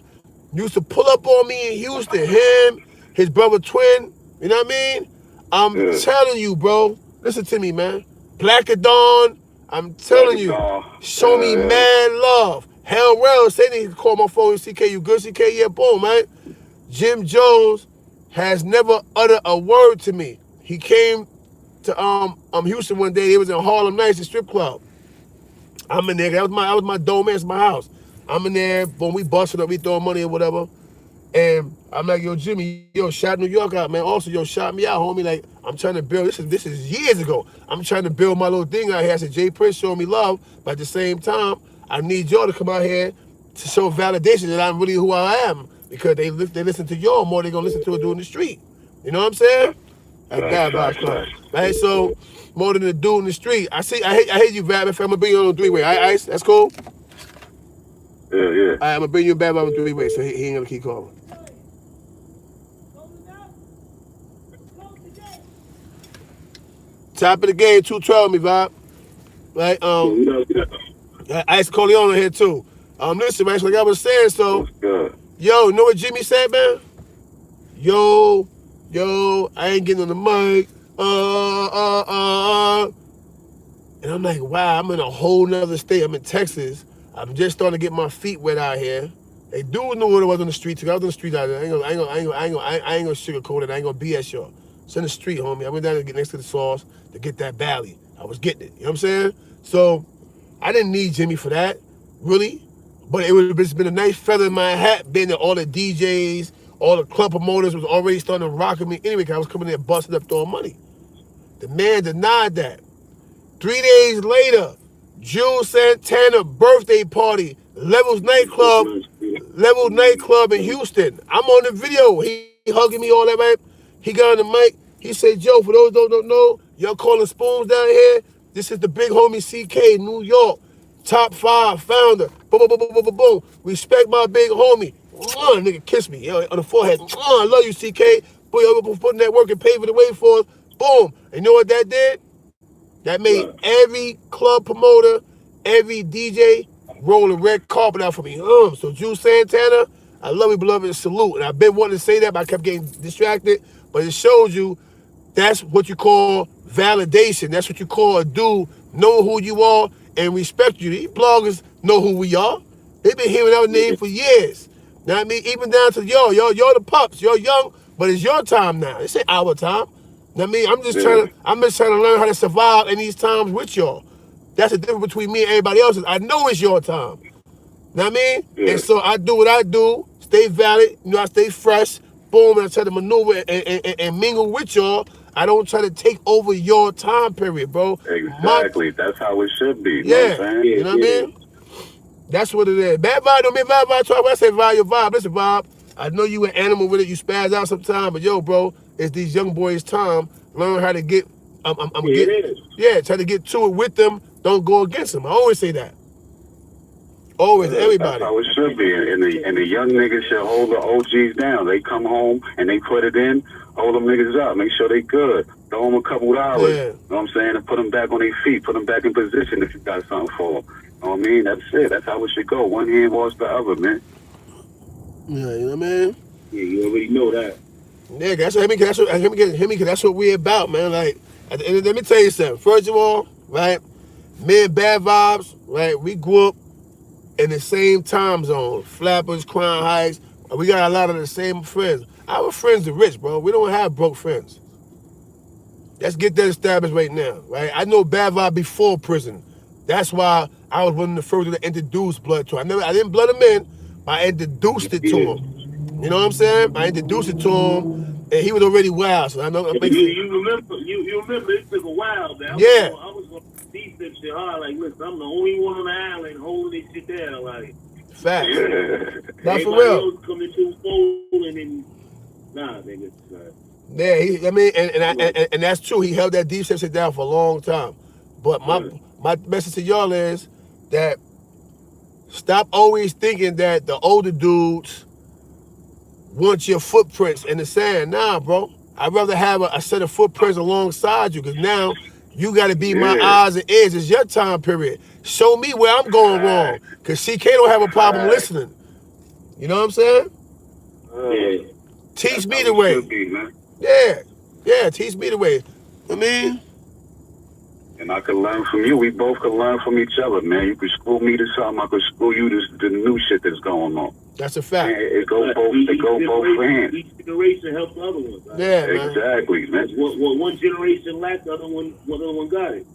used to pull up on me in Houston. Him, his brother Twin, you know what I mean? I'm telling you, bro. Listen to me, man. Black Dawn, I'm telling you. Show me mad love. Hell well, say they can call my phone, CK, you good, CK? Yeah, boom, man. Jim Jones has never uttered a word to me. He came to Houston one day. It was in Harlem Nights, the strip club. I'm in there. That was my dome. That's my house. I'm in there. When we busted up, we throwing money or whatever. And I'm like, yo, Jimmy, shout New York out, man. Also, shout me out, homie. Like, I'm trying to build. This is years ago. I'm trying to build my little thing out here. I said, Jay Prince showing me love, but at the same time, I need y'all to come out here to show validation that I'm really who I am, because they listen to y'all more than they gonna listen to a dude in the street. You know what I'm saying? That's bad vibes, right? So more than a dude in the street. I hate you, Vab. If I'm gonna bring you on a three-way, all right, Ice? That's cool. Yeah. All right, I'm gonna bring you Bad Vibe on three-way, so he ain't gonna keep calling. Top of the game, 212 me, Vibe. Right, Ice Corleone here too. Listen, man, like I was saying, so yo, know what Jimmy said, man? Yo, I ain't getting on the mic. And I'm like, wow, I'm in a whole nother state. I'm in Texas. I'm just starting to get my feet wet out here. They do know what it was on the street. I was on the street out there. I ain't gonna sugarcoat it. I ain't gonna BS y'all. It's in the street, homie. I went down to get next to the sauce to get that Bally. I was getting it. You know what I'm saying? So I didn't need Jimmy for that, really. But it would have just been a nice feather in my hat, being that all the DJs, all the club promoters was already starting to rock with me anyway, because I was coming there busting up throwing money. The man denied that. 3 days later, Jules Santana birthday party, Levels nightclub in Houston. I'm on the video. He hugging me, all that, man. He got on the mic. He said, Joe, for those who don't know, y'all calling spoons down here. This is the big homie CK, New York. Top 5 founder. Boom, boom, boom, boom, boom, boom, boom. Respect my big homie. Nigga, kiss me on the forehead. I love you, CK. Boy, you're putting that work and paving the way for us. Boom. And you know what that did? That made every club promoter, every DJ roll a red carpet out for me. So Jules Santana, I love you, beloved, salute. And I've been wanting to say that, but I kept getting distracted. But it shows you that's what you call validation. That's what you call a dude knowing who you are and respect you. These bloggers know who we are. They've been hearing our name for years. Know what I mean? Even down to y'all the pups. You're young, but it's your time now. It's ain't our time. Know what I mean? I'm just trying to learn how to survive in these times with y'all. That's the difference between me and everybody else. I know it's your time. know what I mean? Yeah. And so I do what I do, stay valid, you know, I stay fresh, boom, and I try to maneuver and mingle with y'all. I don't try to take over your time period, bro. Exactly. That's how it should be. You know what Yeah, I'm saying? you know what I mean? That's what it is. Bad vibe don't mean bad vibe. When I say vibe, your vibe. Listen, vibe. I know you an animal with it. You spaz out sometimes, but yo, bro, it's these young boys' time. Learn how to get. Get. It is. Yeah, try to get to it with them. Don't go against them. I always say that. Always, everybody. That's how it should be. And the young niggas should hold the OGs down. They come home and they put it in, hold them niggas up, make sure they good. Throw them a couple hours. Yeah. You know what I'm saying? And put them back on their feet. Put them back in position if you got something for them. You know what I mean? That's it. That's how it should go. One hand wash the other, man. Yeah, you know what I mean? Yeah, you already know that. Yeah, that's what we about, man. Like, let me tell you something. First of all, right, me and Bad Vibes, right, we grew up in the same time zone. Flappers, Crown Heights. We got a lot of the same friends. Our friends are rich, bro. We don't have broke friends. Let's get that established right now, right? I know Bad Vibe before prison. That's why I was one of the first to introduce blood to him. I didn't blood him in, but I introduced it to him. You know what I'm saying? I introduced it to him, and he was already wild. So I know. You remember? You remember? It took a while, man. Yeah. I was going to deep that shit hard. Like, listen, I'm the only one on the island holding this shit down. Like, facts. Not for everybody real. else coming to fold and then, nah, nigga. Yeah, I mean, and that's true. He held that deep set shit down for a long time. But my message to y'all is that stop always thinking that the older dudes want your footprints in the sand. Nah, bro. I'd rather have a set of footprints alongside you, because now you got to be my eyes and ears. It's your time period. Show me where I'm going wrong, because CK don't have a problem listening. You know what I'm saying? Yeah. Teach me the way. Yeah, teach me the way. I mean, and I could learn from you. We both could learn from each other, man. You could school me to something. I could school you to the new shit that's going on. That's a fact. Man, it go both hands. Each generation helps the other one. Right? Yeah, man. Exactly, man. What one generation lacked, the other one got it.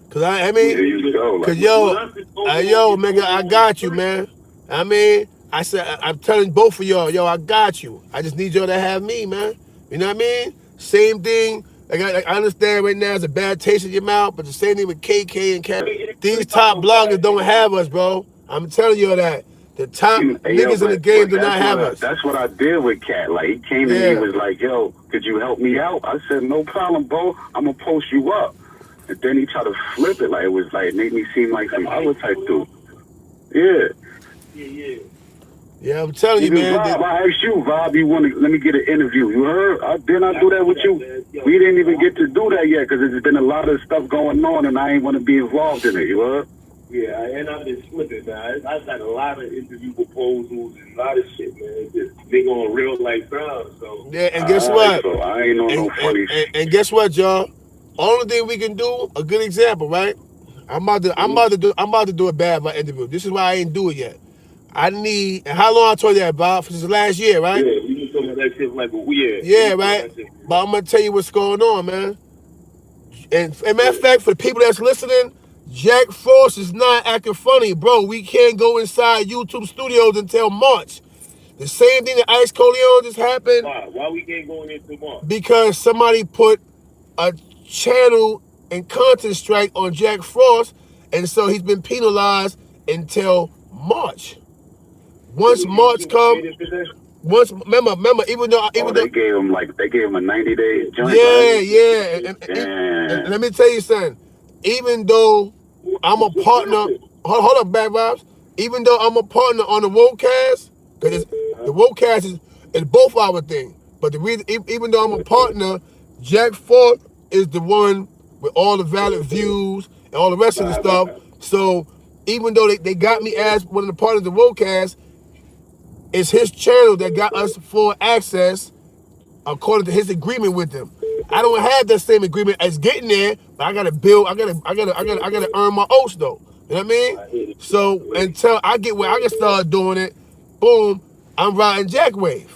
Cause I mean, there you go. Cause yo, nigga, I got you, man. I mean, I said, I'm telling both of y'all, yo, I got you. I just need y'all to have me, man. You know what I mean? Same thing. Like I understand right now it's a bad taste in your mouth, but the same thing with KK and Cat. These top bloggers don't have us, bro. I'm telling you that. The top niggas in the game do not have us. That's what I did with Cat. Like, he came and he was like, yo, could you help me out? I said, no problem, bro. I'm going to post you up. And then he tried to flip it. Like, it was like, it made me seem like some other type dude. Yeah. Yeah, I'm telling you, man. Vibe, I asked you, Vibe, you want to let me get an interview. You heard? Didn't I do that with you? We didn't even get to do that yet because there's been a lot of stuff going on and I ain't want to be involved in it. You heard? Yeah, and I've been slipping, man. I've got a lot of interview proposals and a lot of shit, man. Just nigga on real life ground, so. Yeah, and guess what? So I ain't on no funny shit. And guess what, y'all? Only thing we can do, a good example, right? I'm about to do a Bad Vibe interview. This is why I ain't do it yet. I need, and how long I told you that, Bob? Since last year, right? Yeah, we been talking about that shit for like a year. Yeah, right? But I'm going to tell you what's going on, man. And matter of fact, for the people that's listening, Jack Frost is not acting funny, bro. We can't go inside YouTube studios until March. The same thing that Ice Coleon just happened. Why we can't go in until March? Because somebody put a channel and content strike on Jack Frost, and so he's been penalized until March. Once March comes, remember, even though they gave him a 90-day joint. Yeah. And let me tell you something. Even though I'm a partner, hold up, Bad Vibes. Even though I'm a partner on the Wokecast, because the Wokecast is both our thing. But the reason, even though I'm a partner, Jack Ford is the one with all the valid views and all the rest of the stuff. So even though they got me as one of the partners of the Wokecast, it's his channel that got us full access according to his agreement with them. I don't have that same agreement as getting there, but I gotta build. I gotta earn my oats though. You know what I mean? So until I get where I can start doing it, boom, I'm riding Jackwave. You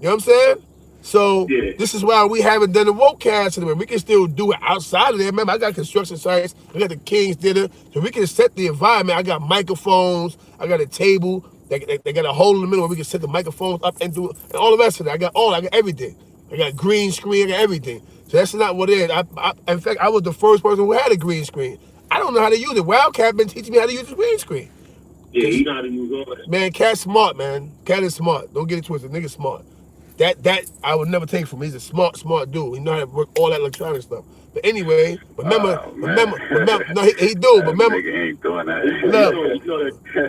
know what I'm saying? So this is why we haven't done the Wokecast anymore. We can still do it outside of there. Remember, I got construction sites. I got the Kings Dinner, so we can set the environment. I got microphones. I got a table. They got a hole in the middle where we can set the microphones up and do and all the rest of it. I got everything. I got green screen. I got everything. So that's not what it is. In fact, I was the first person who had a green screen. I don't know how to use it. Wildcat been teaching me how to use the green screen. Yeah, he got to use all that. Man, Cat's smart, man. Cat is smart. Don't get it twisted. Nigga's smart. That I would never take from him. He's a smart dude. He know how to work all that electronic stuff. But anyway, remember, no, he do. But remember, nigga ain't doing that.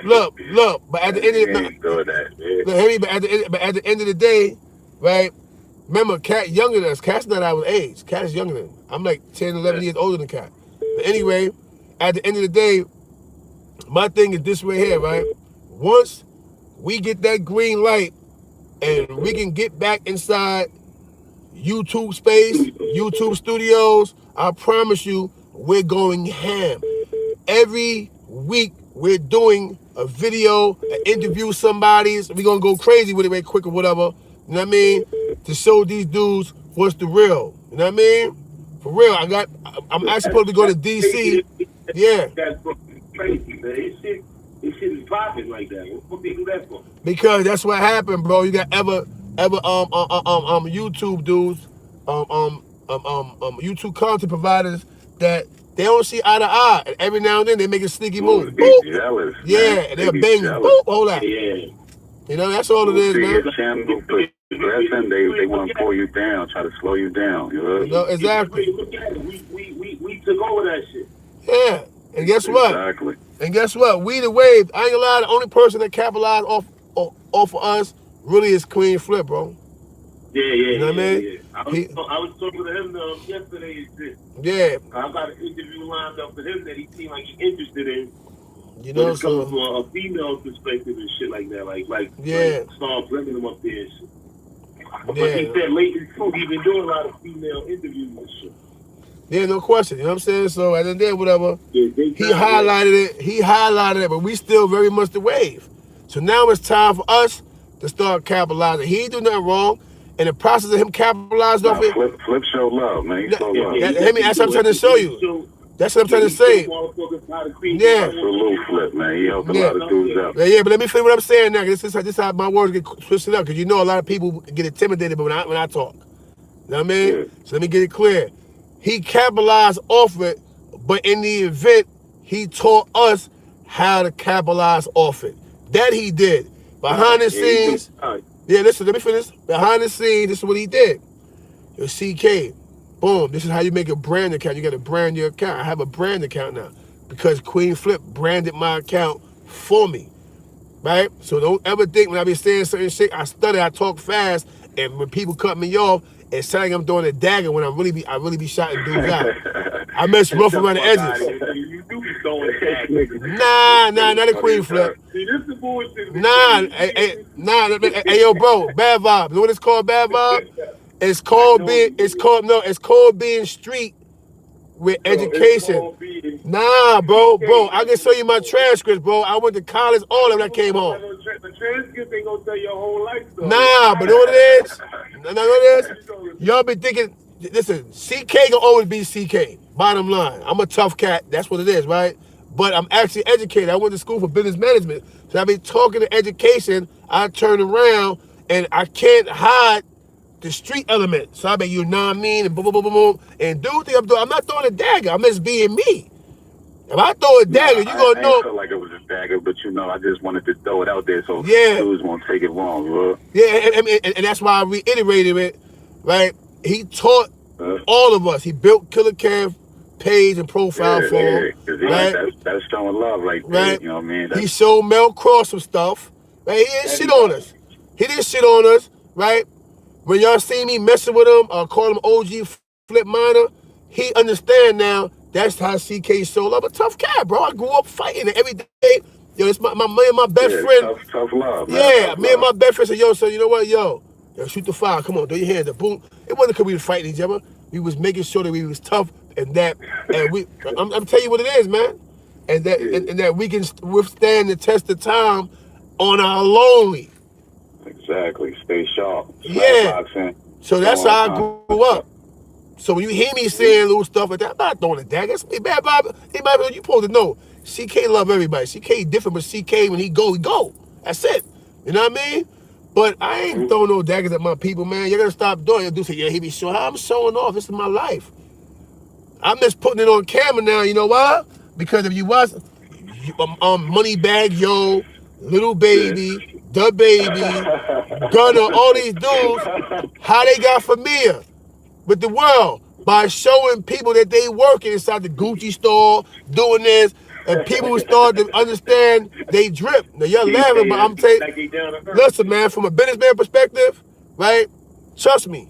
Look. But at the end of the ain't doing that, man. look, Henry, but at the end of the day, right? Remember, Cat younger than us. Cat's not our age. Cat is younger than him. I'm like 10, 11 years older than Cat. But anyway, at the end of the day, my thing is this way here, right? Once we get that green light and we can get back inside YouTube space, YouTube studios, I promise you, we're going ham. Every week, we're doing a video, an interview somebody. We're going to go crazy with it right quick or whatever. You know what I mean? To show these dudes what's the real. You know what I mean? For real, I'm actually supposed to go to DC. Yeah. That's crazy, man. This shit is popping like that. What they do that for? Because that's what happened, bro. You got ever YouTube dudes, YouTube content providers that they don't see eye to eye, and every now and then they make a sneaky move. Be jealous, yeah, man. and they'll bang. Boop, hold on. Yeah. You know, that's all it is, man. Channel progressing, they want to pull you down, try to slow you down. You know? Exactly. Look at it. We took over that shit. Yeah, and guess what? Exactly. And guess what? We the wave. I ain't gonna lie. The only person that capitalized off of us really is Queen Flip, bro. Yeah. You know what I mean? Yeah. I was talking to him yesterday and shit. Yeah. I got an interview lined up for him that he seemed like he's interested in. You know, it's coming from a female perspective and shit like that. Like start bringing them up there and shit. But he said lately too, he's been doing a lot of female interviews and shit. Yeah, no question. You know what I'm saying? So at the end of the day, whatever, he highlighted it, but we still very much the wave. So now it's time for us to start capitalizing. He ain't do nothing wrong. In the process of him capitalizing off it. Flip show love, man. That's what I'm trying to show you. That's what I'm trying to say. Yeah. Salute Flip, man. He helped a lot of dudes out. Yeah, but let me finish what I'm saying now. This is how my words get twisted up, because you know a lot of people get intimidated when I talk. You know what I mean? Yeah. So let me get it clear. He capitalized off it, but in the event, he taught us how to capitalize off it. That he did. Behind the scenes. Yeah, listen, let me finish. Behind the scenes, this is what he did. Your CK. Boom. This is how you make a brand account. You got to brand your account. I have a brand account now because Queen Flip branded my account for me. Right? So don't ever think when I be saying certain shit, I stutter, I talk fast, and when people cut me off, it sounds like I'm throwing a dagger when I really be shotting dudes out. I mess rough around the edges. You do be throwing daggers. Nah, not a Queen Flip. See, this is bullshit. Hey, yo, bro, bad vibe. You know what it's called, bad vibe? It's called being street with education. Nah, bro, I can show you my transcripts, bro. I went to college all of when I came home. The transcript ain't gonna tell your whole life story. Nah, but you know what it is? Y'all be thinking, listen, CK gonna always be CK. Bottom line, I'm a tough cat. That's what it is, right? But I'm actually educated. I went to school for business management. So I be talking to education. I turn around and I can't hide the street element. So I be, you know what I mean? And boom, boom, boom, boom, boom. And dude think I'm not throwing a dagger. I'm just being me. If I throw a dagger, you gonna know. I felt like it was a dagger, but I just wanted to throw it out there so dudes won't take it wrong, bro. Yeah, and that's why I reiterated it, right? He taught all of us. He built Killer Kev page and profile for him. Right? That's showing love right there. Right? You know what I mean? He showed Mel Cross some stuff. Right? He didn't shit on us. He didn't shit on us, right? When y'all see me messing with him or call him OG Flip Minor, he understand now. That's how CK showed love. A tough cat, bro. I grew up fighting every day. Yo, it's my best friend. Tough love, man. Yeah, tough me and my best friend said, yo, so you know what, yo, shoot the fire. Come on, throw your hands up. Boom. It wasn't because we was fighting each other. We was making sure that we was tough and that, and I'm telling you what it is, man. And that and that we can withstand the test of time on our lonely. Exactly. Stay sharp. Yeah. So that's how I grew up. So when you hear me saying little stuff like that, I'm not throwing a dagger. It's bad vibe. Anybody you supposed to know. CK love everybody. CK different, but CK when he go. That's it. You know what I mean? But I ain't throwing no daggers at my people, man. You're gonna stop doing it. You say, yeah, he be showing. I'm showing off. This is my life. I'm just putting it on camera now. You know why? Because if you watch Moneybag Yo, Little Baby, The Baby, Gunner, all these dudes, how they got familiar with the world by showing people that they working inside the Gucci store, doing this, and people will start to understand they drip. Now you're laughing, but I'm telling listen, man, from a businessman perspective, right? Trust me,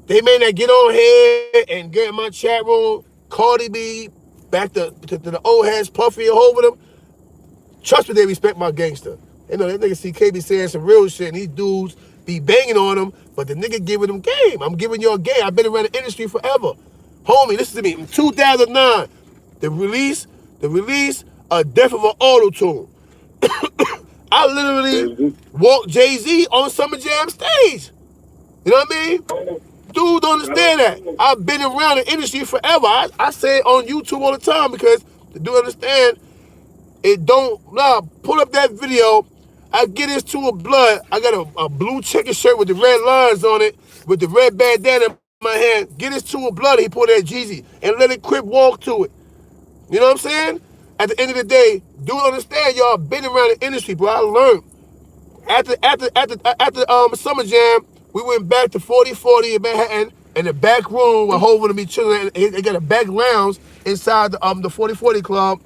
they may not get on here and get in my chat room, Cardi B, back to the old heads, Puffy and over them. Trust me, they respect my gangster. They know that nigga CK be saying some real shit, and these dudes be banging on them, but the nigga giving them game. I'm giving you a game. I've been around the industry forever. Homie, listen to me. In 2009, the release of Death of an Auto-Tune. I literally walked Jay-Z on Summer Jam stage. You know what I mean? Dude don't understand that. I've been around the industry forever. I say it on YouTube all the time because the dude understand it don't, pull up that video. I get this to a blood. I got a blue chicken shirt with the red lines on it, with the red bandana in my hand. Get this to a blood. He put that Jeezy and let it Crip walk to it. You know what I'm saying? At the end of the day, dude understand y'all been around the industry, bro. I learned. After Summer Jam, we went back to 4040 in Manhattan, and the back room where Hov and me chilling. They got a back lounge inside the 4040 club,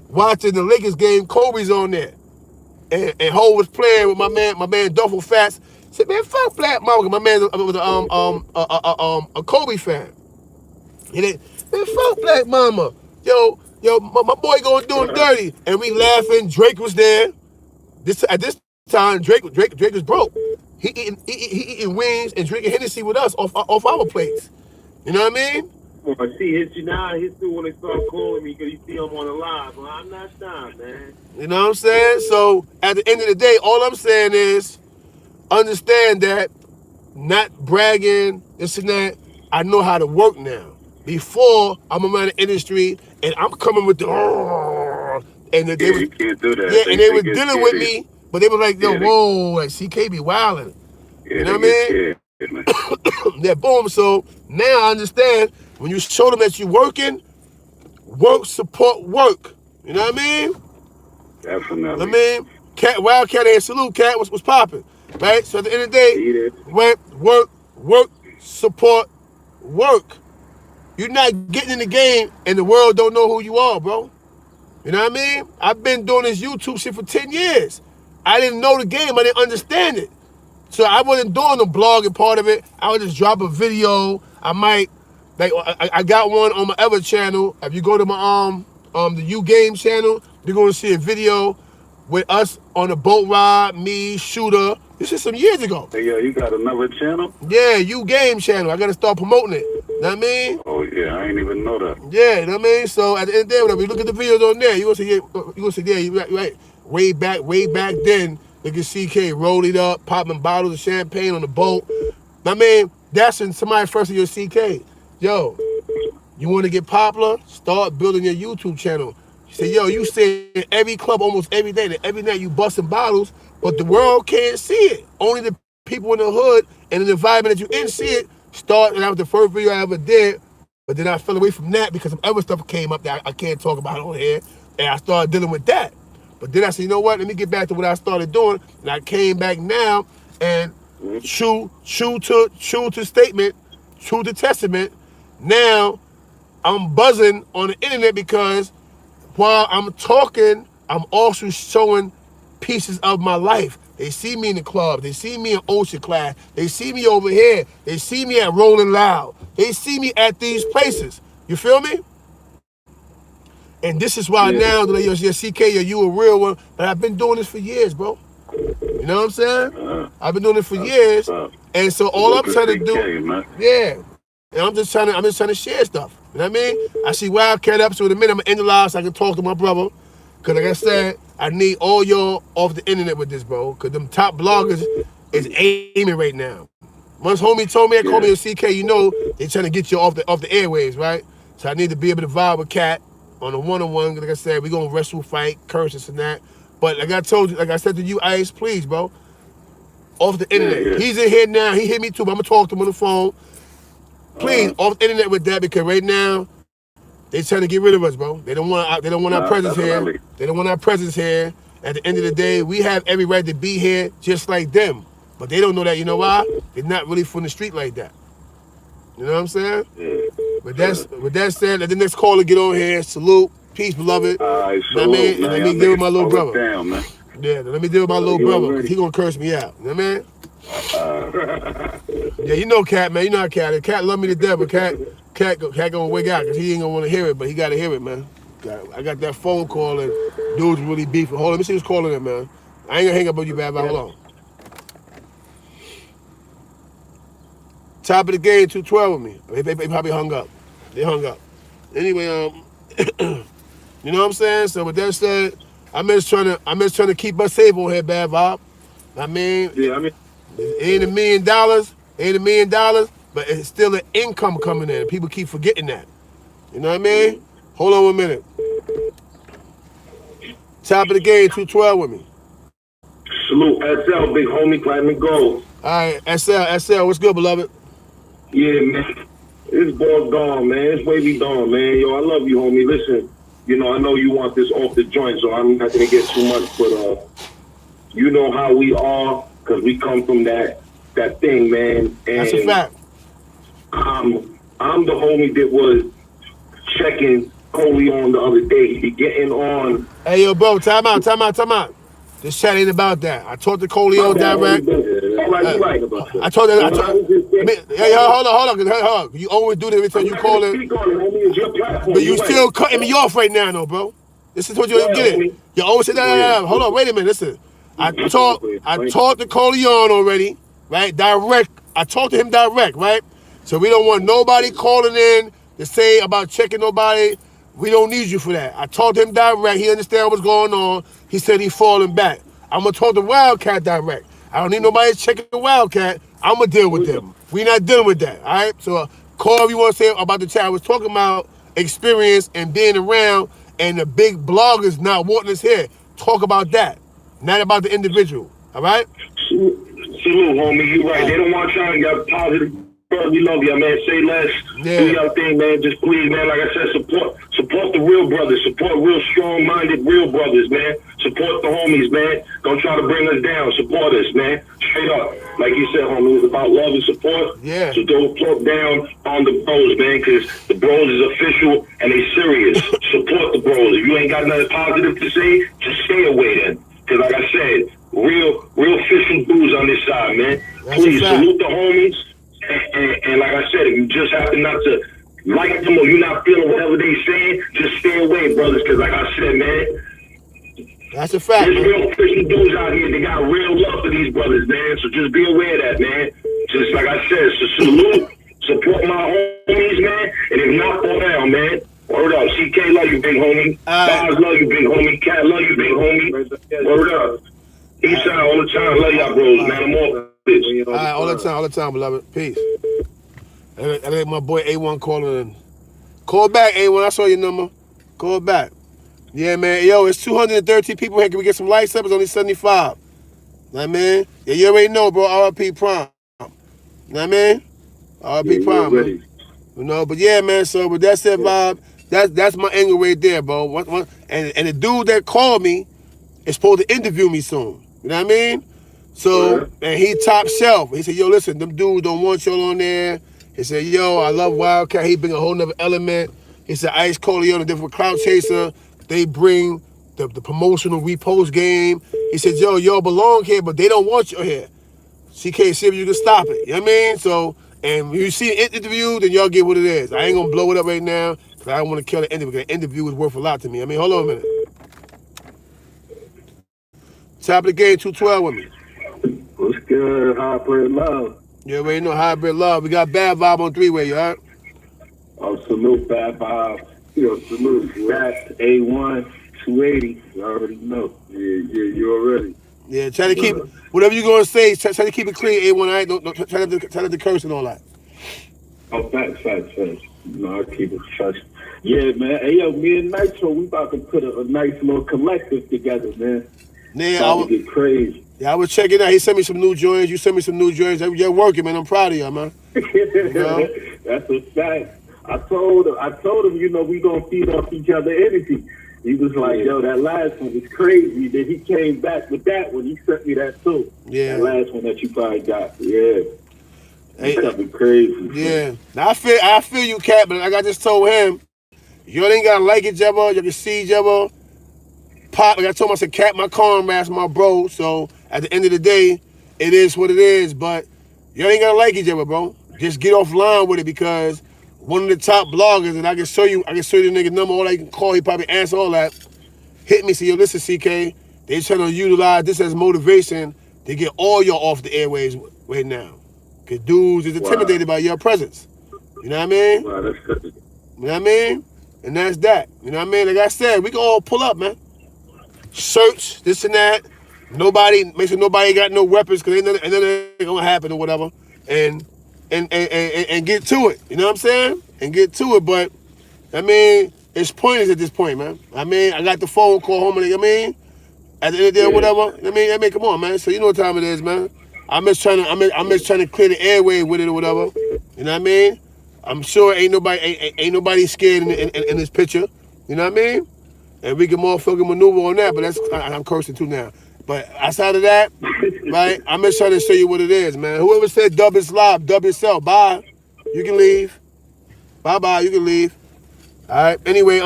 watching the Lakers game. Kobe's on there, and Hov was playing with my man Duffel Fats. Said, man, fuck Black Mama. My man was a Kobe fan. And then, man, fuck Black Mama. Yo, my boy gonna do him dirty, and we laughing. Drake was there. At this time, Drake was broke. He eating wings and drinking Hennessy with us off our plates. You know what I mean? Well, see, his still when they start calling me because you see I'm on the live. Well, I'm not done, man. You know what I'm saying? So at the end of the day, all I'm saying is understand that not bragging, this and that. I know how to work now. Before I'm around the industry and I'm coming with the and they was, you can't do that. Yeah, and they were dealing with me, but they were like, yo, whoa, like CK be wilding. You know what I mean? Yeah, boom. So now I understand when you show them that you're working, work support work. You know what I mean? Definitely. I mean, Wildcat and salute Cat was popping. Right? So at the end of the day, work, support, work. You're not getting in the game and the world don't know who you are, bro. You know what I mean? I've been doing this YouTube shit for 10 years. I didn't know the game. I didn't understand it. So I wasn't doing the blogging part of it. I would just drop a video. I might, like, I got one on my other channel. If you go to my the U Game channel, you're gonna see a video with us on a boat ride, me, Shooter. This is some years ago. Hey, you got another channel? Yeah, U Game channel. I gotta start promoting it. You know what I mean? Oh yeah, I ain't even know that. Yeah, you know what I mean? So at the end of the day, whenever you look at the videos on there, you're gonna say, yeah, you're right. Way back then, look at CK rolling up, popping bottles of champagne on the boat. I mean, that's when somebody first of your CK. Yo, you want to get popular? Start building your YouTube channel. You say, yo, you say in every club almost every day, that every night you busting bottles, but the world can't see it. Only the people in the hood and in the environment that you in see it. Start, and that was the first video I ever did, but then I fell away from that because some other stuff came up that I can't talk about on here, and I started dealing with that. But then I said, you know what? Let me get back to what I started doing, and I came back now, and true to statement, true to testament. Now I'm buzzing on the internet because while I'm talking, I'm also showing pieces of my life. They see me in the club. They see me in OSHA class. They see me over here. They see me at Rolling Loud. They see me at these places. You feel me? And this is why now, yo, CK, you a real one. But I've been doing this for years, bro. You know what I'm saying? I've been doing it for years. And so all I'm trying to do, yeah. And I'm just trying to share stuff. You know what I mean? I see Wildcat up, so in a minute I'm gonna end the live so I can talk to my brother. Cause like I said, I need all y'all off the internet with this, bro. Cause them top bloggers is aiming right now. Once homie told me, call me a CK, you know they trying to get you off the airwaves, right? So I need to be able to vibe with Cat. on a one-on-one. Like I said, we gonna wrestle, fight, curse, this and that. But like I told you, like I said to you, Ice, please, bro, off the internet. Yeah. He's in here now. He hit me too. But I'm gonna talk to him on the phone. Please, off the internet with that, because right now they trying to get rid of us, bro. They don't want our presence definitely. here. They don't want our presence here. At the end of the day, we have every right to be here, just like them. But they don't know that. You know why? They're not really from the street like that. You know what I'm saying? Yeah. With that said, let the next caller get on here. Salute, peace, beloved. All right, salute, man. Let me deal with my little brother. Down, man. Yeah, let me deal with my little brother, because he gonna curse me out. You know what I mean? Yeah, you know Cat, man. You know how Cat is. Cat love me to death, but Cat gonna wig out because he ain't gonna want to hear it, but he gotta hear it, man. I got that phone call and dude's really beefing. Hold on, let me see who's calling it, man. I ain't gonna hang up on you, bad. Hold on. Top of the game, 212 with me. They probably hung up. They hung up. Anyway, you know what I'm saying? So with that said, I'm just trying to keep us safe on here, bad Bob. I mean, it ain't $1 million, but it's still an income coming in. People keep forgetting that. You know what I mean? Hold on 1 minute. Top of the game, 212 with me. Salute, SL, big homie, platinum gold. All right, SL, what's good, beloved? Yeah, man. It's ball gone, man. It's wavy gone, man. Yo, I love you, homie. Listen, you know, I know you want this off the joint, so I'm not gonna get too much, but you know how we are, because we come from that thing, man. And that's a fact. I'm the homie that was checking Coley on the other day. He be getting on. Hey, yo, bro, time out. This chat ain't about that. I talked to Coleo direct. Right. I told him. Hey, hold on. You always do this every time you call in. But you still cutting me off right now, though, bro. This is what you get it. You always say that. Hold on, wait a minute. Listen, I talked to Coleon already, right? Direct. I talked to him direct, right? So we don't want nobody calling in to say about checking nobody. We don't need you for that. I talked to him direct. He understand what's going on. He said he falling back. I'm gonna talk to Wildcat direct. I don't need nobody checking the Wildcat. I'm gonna deal with them. We not dealing with that, all right? So call if you want to say about the chat. I was talking about experience and being around, and the big bloggers not wanting us here. Talk about that, not about the individual, all right? Salute, homie. You right. They don't want y'all to get positive. We love you, man. Say less. Yeah. Do your thing, man. Just please, man. Like I said, support the real brothers. Support real strong-minded real brothers, man. Support the homies, man. Don't try to bring us down. Support us, man. Straight up. Like you said, homie, it's about love and support. Yeah. So don't talk down on the bros, man, because the bros is official and they serious. Support the bros. If you ain't got nothing positive to say, just stay away then. Because like I said, real official dudes on this side, man. That's please salute the homies. And like I said, if you just happen not to like them or you're not feeling whatever they saying, just stay away, brothers. Because like I said, man, that's a fact. There's real Christian dudes out here that got real love for these brothers, man. So just be aware of that, man. Just like I said, so salute, support my homies, man. And if not, fall down, man. Word up. CK love you, big homie. Boz love you, big homie. Cat love you, big homie. Word up. Eastside all the time. Love y'all, bros, man. I'm off. All right, all the time, beloved. Peace. I let my boy A1 calling in. Call back, A1. I saw your number. Call back. Yeah, man. Yo, it's 213 people here. Can we get some lights up? It's only 75. Know what I mean? Yeah, you already know, bro. RP Prime. Know what I mean? RP Prime, man. You know, but yeah, man. So with that said, vibe, that's my angle right there, bro. And the dude that called me is supposed to interview me soon. You know what I mean? So, and he top shelf. He said, yo, listen, them dudes don't want y'all on there. He said, yo, I love Wildcat. He bring a whole nother element. He said, Ice Coleon, a different crowd chaser. They bring the promotional repost game. He said, yo, y'all belong here, but they don't want you here. CK, see if you can stop it. You know what I mean? So, and when you see an interview, then y'all get what it is. I ain't going to blow it up right now because I don't want to kill the interview, because the interview is worth a lot to me. I mean, hold on a minute. Top of the game, 212 with me. What's good? Hybrid love. You already know hybrid love. We got bad vibe on three-way, you heard? Oh, salute bad vibe. Yo, salute Rat A1 280. You already know. Yeah, you already. Yeah, try to keep whatever you're gonna say. Try to keep it clean, A1. All right? Don't try to curse and all that. Oh, facts. You know, I keep it fresh. Yeah, man. Hey, yo, me and Nitro, we about to put a nice little collective together, man. Yeah, about to get crazy. Yeah, I was checking out. He sent me some new joints. You sent me some new joints. You're working, man. I'm proud of you, man. You know? That's a fact. I told him, you know, we gonna feed off each other energy. He was like, yo, that last one was crazy. Then he came back with that one. He sent me that too. Yeah. That last one that you probably got. Yeah. Hey, something crazy. Yeah. Now, I feel you, Cat, but like I just told him, you ain't gotta like each other. You can see each other. Pop, like I told him, I said, Cat, my comrade, my bro. So at the end of the day, it is what it is. But you ain't gotta like each other, bro. Just get offline with it, because one of the top bloggers, and I can show you the nigga number, all I can call, he probably answer all that. Hit me, say, yo, listen, CK, they trying to utilize this as motivation to get all y'all off the airways right now. Because dudes is intimidated by your presence. You know what I mean? Wow, that's good. You know what I mean? And that's that. You know what I mean? Like I said, we can all pull up, man. Search, this and that. Make sure nobody got no weapons, because ain't nothing gonna happen or whatever. And get to it. You know what I'm saying? And get to it. But, I mean, it's pointless at this point, man. I mean, I got the phone call home, I mean, at the end of the day or whatever. I mean, come on, man. So you know what time it is, man. I'm just trying to clear the airway with it or whatever. You know what I mean? I'm sure ain't nobody scared in this picture. You know what I mean? And we can motherfucking maneuver on that, but I'm cursing too now. But outside of that, right, I'm just trying to show you what it is, man. Whoever said dub is live, dub yourself. Bye. You can leave. Bye-bye, you can leave. All right, anyway,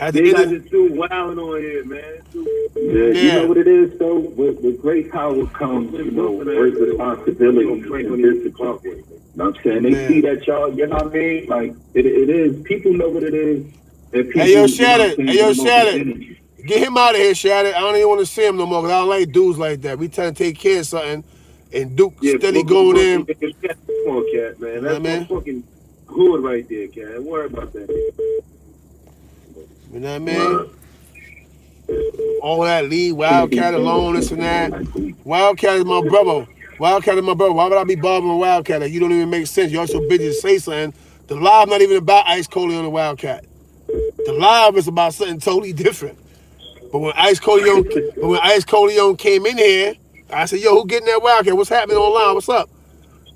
at the end of the wilding on here, man. You know what it is, though? With great power comes, you know, great responsibility and discipline. You know what I'm saying? They see that y'all, you know what I mean? Like, it is. People know what it is. People, hey, yo, Shattered. Get him out of here, Shattered. I don't even want to see him no more, because I don't like dudes like that. We trying to take care of something, and Duke steady going in. Come on, Cat, man. That's my fucking hood right there, Cat. Don't worry about that. You know what I mean? All that lead, Wildcat alone, this and that. Wildcat is my brother. Why would I be bothering Wildcat? Like, you don't even make sense. You're so busy to say something. The live not even about Ice Coley on the Wildcat. The live is about something totally different. But when Ice Coleon came in here, I said, yo, who getting that Wildcat? What's happening online? What's up?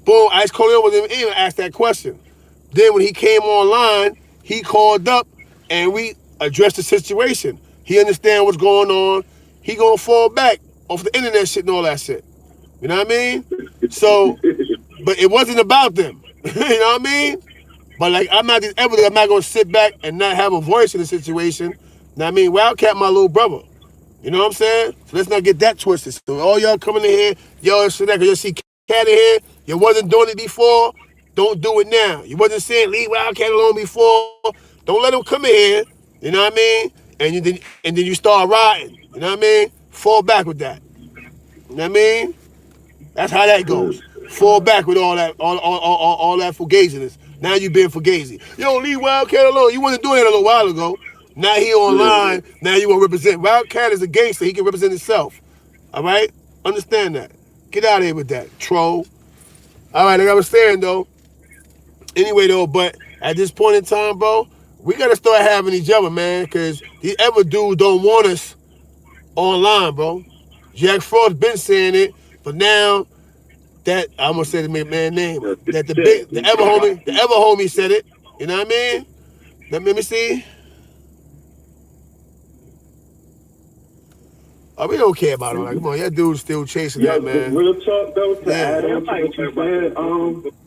Boom, Ice Coleon wasn't even in to ask that question. Then when he came online, he called up and we addressed the situation. He understand what's going on. He gonna fall back off the internet shit and all that shit. You know what I mean? So, but it wasn't about them. You know what I mean? But like, I'm not gonna sit back and not have a voice in the situation. You know what I mean? Wildcat my little brother. You know what I'm saying? So let's not get that twisted. So all y'all coming in here, yo, so that, cause you see Cat in here, you wasn't doing it before, don't do it now. You wasn't saying leave Wildcat alone before, don't let him come in here. You know what I mean? And then you start riding. You know what I mean? Fall back with that. You know what I mean? That's how that goes. Fall back with all that fugaziness. Now you being fugazi. Yo, leave Wildcat alone. You wasn't doing it a little while ago. Now he online. Now you want to represent. Wildcat is a gangster. He can represent himself. All right? Understand that. Get out of here with that, troll. All right, like I was saying, though. Anyway, though, but at this point in time, bro, we got to start having each other, man, because these other dudes don't want us online, bro. Jack Frost's been saying it, but now that, I'm going to say the man name, that the ever homie said it. You know what I mean? Let me see. Oh, we don't care about it. Like, come on, that dude's still chasing that, man. Real talk, though, to add on to what you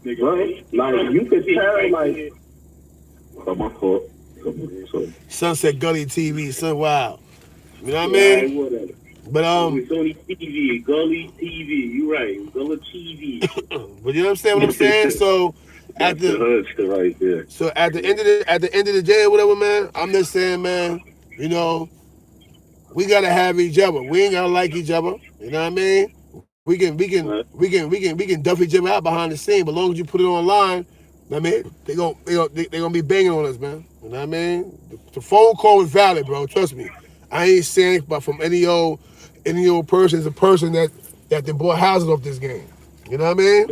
said, bro, like, you could tell, like, my fault. Sunset Gully TV, son, wow. You know what I mean? Whatever. But it's only TV, Gully TV. You right, Gully TV. But you understand what I'm saying? So at the right there. So at the end of the day or whatever, man, I'm just saying, man, you know, we gotta have each other. We ain't gotta like each other. You know what I mean? We can duff each other out behind the scene, but as long as you put it online, I mean, they gonna be banging on us, man. You know what I mean? The phone call was valid, bro. Trust me. I ain't saying it, but from any old person is a person that they bought houses off this game. You know what I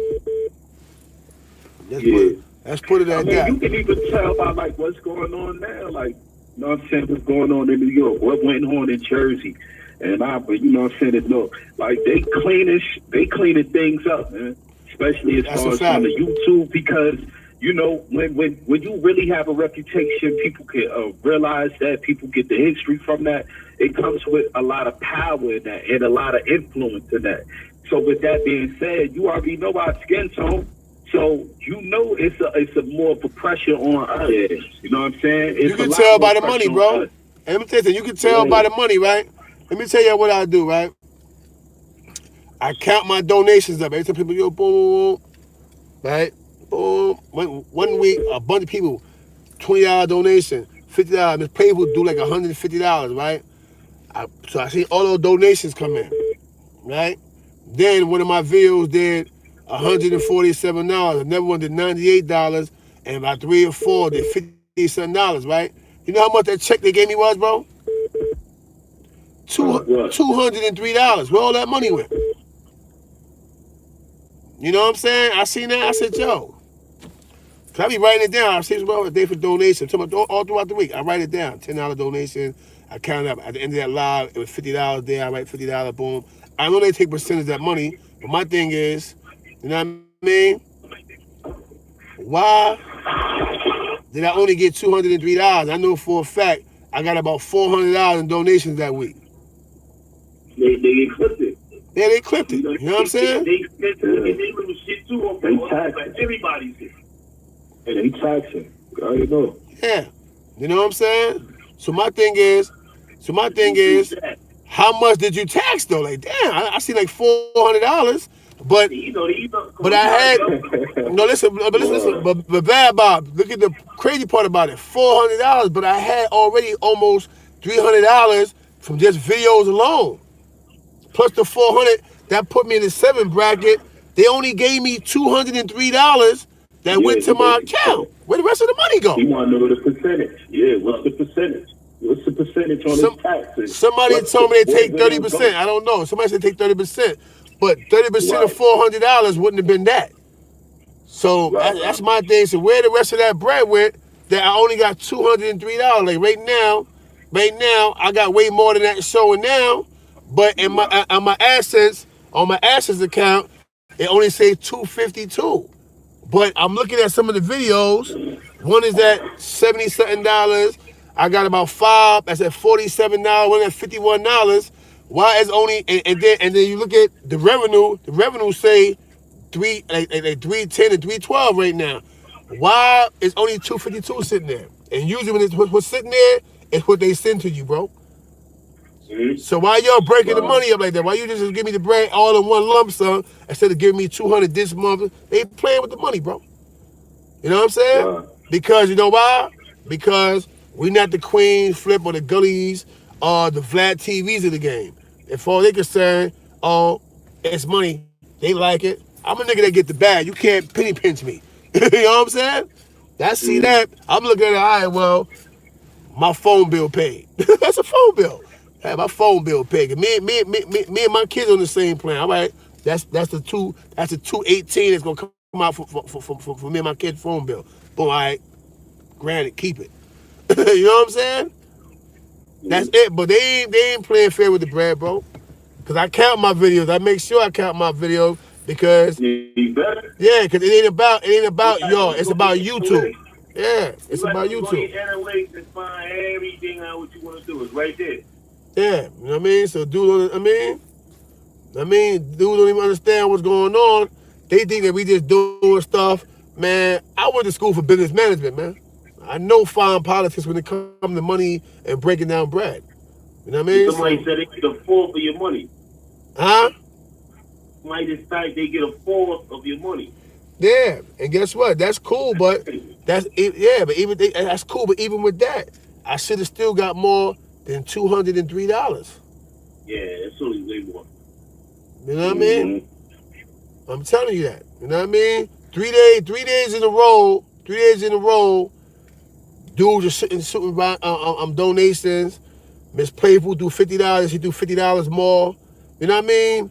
mean? Let's put it I at mean, that. you can even tell by like what's going on now, like you know what I'm saying, what's going on in New York, what went on in Jersey, but you know what I'm saying, it look like they cleaning things up, man. Especially as That's a far as on fact. the YouTube, because you know when you really have a reputation, people can realize that, people get the history from that. It comes with a lot of power in that and a lot of influence in that. So with that being said, you already know our skin tone. So you know it's a more of a pressure on us. You know what I'm saying? You It's a can lot tell more by the money, pressure on bro. us. And let me tell you, you can tell by Yeah. the money, right? Let me tell you what I do, right? I count my donations up. Every time people go boom, boom, boom, right? Boom. One week, a bunch of people, $20 donation, $50. Miss Payable do like $150, right? So I see all those donations come in, right? Then one of my videos did $147. Another one did $98, and about three or four did 50-something dollars, right? You know how much that check they gave me was, bro? What? $203. Where all that money went? You know what I'm saying? I seen that. I said, yo, cause I be writing it down. I see a day for donation. All throughout the week, I write it down. $10 donation. I count it up. At the end of that live, it was $50 there. I write $50, boom. I know they take percentage of that money, but my thing is, you know what I mean? Why did I only get $203? I know for a fact I got about $400 in donations that week. They clipped it. Yeah, they clipped You it. know, You know what I'm saying? they little shit too. They tax everybody's shit. And they taxing. You know. Yeah. You know what I'm saying? So my thing is, how much did you tax though? Like, damn, I see like $400, but I had no listen, but bad Bob. Look at the crazy part about it. $400, but I had already almost $300 from just videos alone. Plus the 400, that put me in the 7 bracket. They only gave me $203 that went to my account. Where the rest of the money go? He want to know the percentage. Yeah, what's the percentage? What's the percentage on his taxes? Somebody told me they take 30%. I don't know. Somebody said take 30%, but 30% of $400 wouldn't have been that. So that's my thing. So where the rest of that bread went? That I only got $203. Like right now, I got way more than that showing now. But in my on my assets account, it only says 252. But I'm looking at some of the videos. One is at 70 something dollars. I got about 5. That's at $47. One at $51. Why is only and then you look at the revenue. The revenue say 310 and 312 right now. Why is only 252 sitting there? And usually when it's what's sitting there, it's what they send to you, bro. So why y'all breaking the money up like that? Why you just give me the bread all in one lump sum instead of giving me 200 this month? They playing with the money, bro. You know what I'm saying? Because you know why? Because we not the Queen, Flip, or the Gullies, or the Vlad TVs of the game. If all they concerned, oh, it's money, they like it. I'm a nigga that get the bag. You can't penny pinch me. You know what I'm saying? See that. I'm looking at it, all right, well, my phone bill paid. That's a phone bill. Yeah, my phone bill paid. Me and my kids on the same plan. All right, that's the 218 that's gonna come out for me and my kids' phone bill. Boom, all right, granted, keep it. You know what I'm saying? That's it. But they ain't playing fair with the bread, bro. Cause I count my videos. I make sure I count my videos because because it ain't about y'all. It's about YouTube. Yeah, it's about YouTube. Analytics and find everything out what you want to do. It's right there. Yeah, you know what I mean? So dude, dude don't even understand what's going on. They think that we just doing stuff. Man, I went to school for business management, man. I know fine politics when it comes to money and breaking down bread. You know what I mean? Somebody said they get a fourth of your money. Huh? Somebody decided they get a fourth of your money. Yeah, and guess what? That's cool, but that's cool. But even with that, I should have still got more than $203. Yeah, it's only way more. You know what I mean? I'm telling you that. You know what I mean? 3 days in a row. 3 days in a row. Dude just shooting by donations. Miss Playful do $50. He do $50 more. You know what I mean?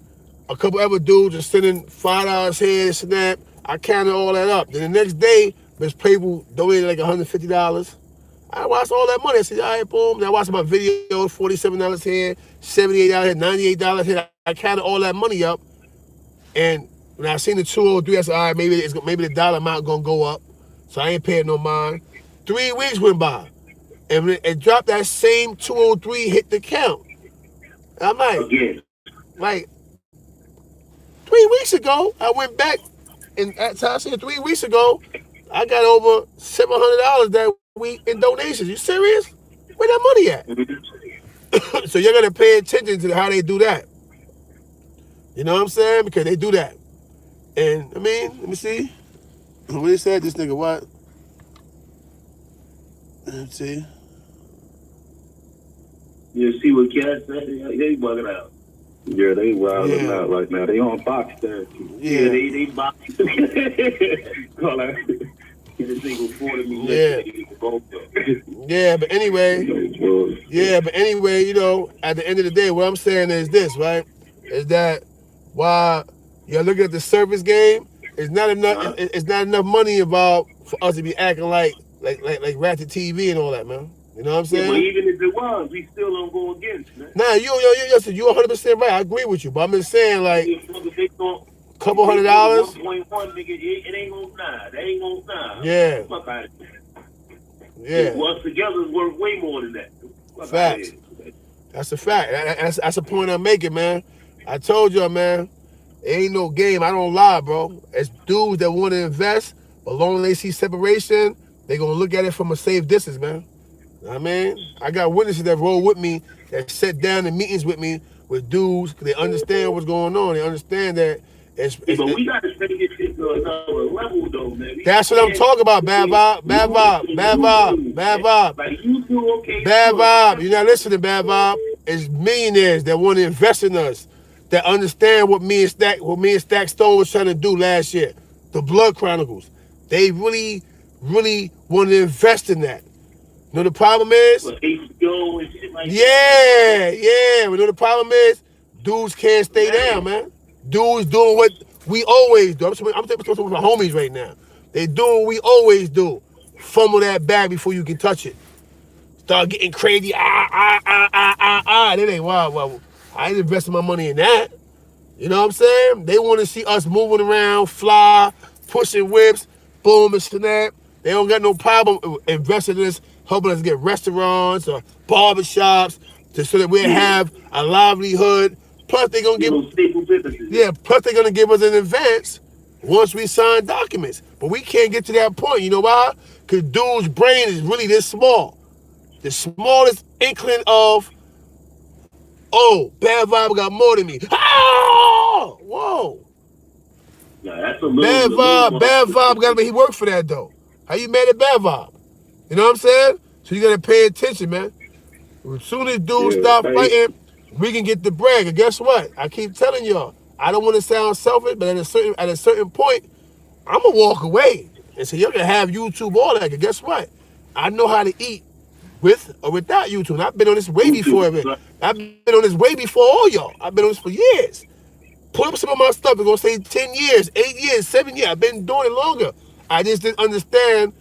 A couple other dudes just sending $5 here, snap. I counted all that up. Then the next day, Miss People donated like $150. I watched all that money. I said, all right, boom. Then I watched my videos, $47 here, $78 here, $98 here. I counted all that money up. And when I seen the 203, I said, all right, maybe the dollar amount gonna go up. So I ain't paying no mind. 3 weeks went by. And when it dropped, that same 203 hit the count. And I'm like 3 weeks ago, I went back, and at Tasha, 3 weeks ago, I got over $700 that week in donations. You serious? Where that money at? So you're gonna pay attention to how they do that. You know what I'm saying? Because they do that. And I mean, let me see. What he said, this nigga what? Let's see. You see what Cat said? They bugging out. Yeah, they wilding out right now. They on box therapy. Yeah, they box. Call out. This nigga afforded me. Yeah, but anyway, you know, at the end of the day, what I'm saying is this, right? Is that while you're looking at the service game, it's not enough. It's not enough money involved for us to be acting like ratchet TV and all that, man. You know what I'm saying? Yeah, but even if it was, we still don't go against, man. Nah, you 100% right. I agree with you, but I'm just saying, like, couple $100. 1.1, nigga, it ain't gonna die. That ain't gonna die. Yeah. Fuck out of here. Yeah. Us together is worth way more than that. Facts. That's a fact. That's a point I'm making, man. I told y'all, man, it ain't no game. I don't lie, bro. It's dudes that want to invest, but long as they see separation, they gonna look at it from a safe distance, man. You know what I mean? I got witnesses that roll with me, that sit down in meetings with me with dudes, because they understand what's going on. They understand that but we got to take this shit to another level, though, man. That's what I'm talking about. Bad vibe. Like you do, okay. Bad vibe. You're not listening, bad vibe. It's millionaires that want to invest in us, that understand what me and Stack Stone was trying to do last year. The Blood Chronicles. They really, really want to invest in that. You know the problem is? HBO and shit like that. Yeah. You know the problem is? Dudes can't stay down, man. Dudes doing what we always do. I'm talking to my homies right now. They doing what we always do. Fumble that bag before you can touch it. Start getting crazy. It ain't wild. Well, I ain't investing my money in that. You know what I'm saying? They want to see us moving around, fly, pushing whips, boom and snap. They don't got no problem investing in this, helping us get restaurants or barbershops so that we have a livelihood. Plus they're gonna give us an advance once we sign documents. But we can't get to that point. You know why? Because dude's brain is really this small. The smallest inkling of, oh, Bad Vibe got more than me. Oh! Whoa. Yeah, that's a little, Bad Vibe gotta be, he worked for that though. How you mad at Bad Vibe? You know what I'm saying? So you gotta pay attention, man. As soon as dudes stop fighting, we can get the bread. And guess what? I keep telling y'all, I don't want to sound selfish, but at a certain point, I'm gonna walk away and say, y'all can have YouTube, all that. And guess what? I know how to eat with or without YouTube. And I've been on this way before it. I've been on this way before all y'all. I've been on this for years. Pull up some of my stuff. It's gonna say 10 years, 8 years, 7 years. I've been doing it longer. I just didn't understand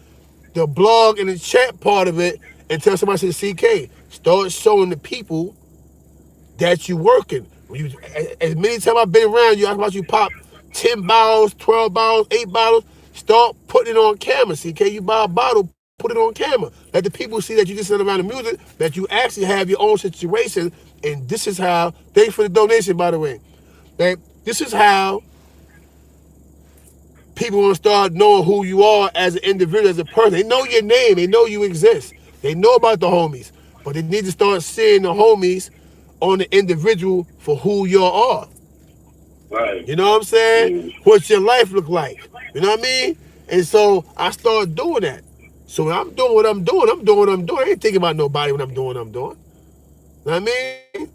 the blog and the chat part of it until somebody said, CK, start showing the people that you working. When you, as many times I've been around you, I about you pop 10 bottles, 12 bottles, 8 bottles, start putting it on camera. CK, you buy a bottle, put it on camera. Let the people see that you just sit around the music, that you actually have your own situation, and this is how, thank you for the donation, by the way. This is how people want to start knowing who you are as an individual, as a person. They know your name. They know you exist. They know about the homies. But they need to start seeing the homies on the individual for who you are. Right. You know what I'm saying? What's your life look like? You know what I mean? And so I started doing that. So when I'm doing what I'm doing, I ain't thinking about nobody when I'm doing what I'm doing. You know what I mean?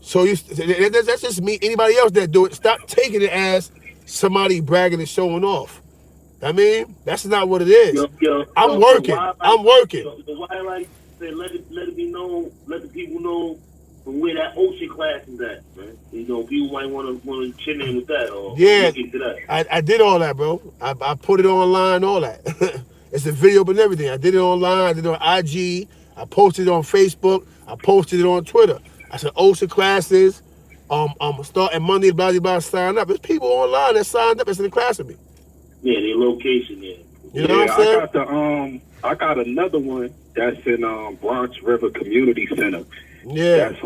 So that's just me. Anybody else that do it, stop taking it as somebody bragging and showing off. I mean, that's not what it is. I'm working. So why like say let it be known, let the people know from where that OSHA class is at, man. You know, people might want to chip in with that or yeah. Into that. I did all that, bro. I put it online, all that. It's a video but everything. I did it online, I did it on IG, I posted it on Facebook, I posted it on Twitter. I said OSHA classes, starting Monday, blah, blah, blah, sign up. There's people online that signed up that's in the class with me. Yeah, their location there. You know what I'm saying? I got another one that's in Bronx River Community Center. Yeah. That's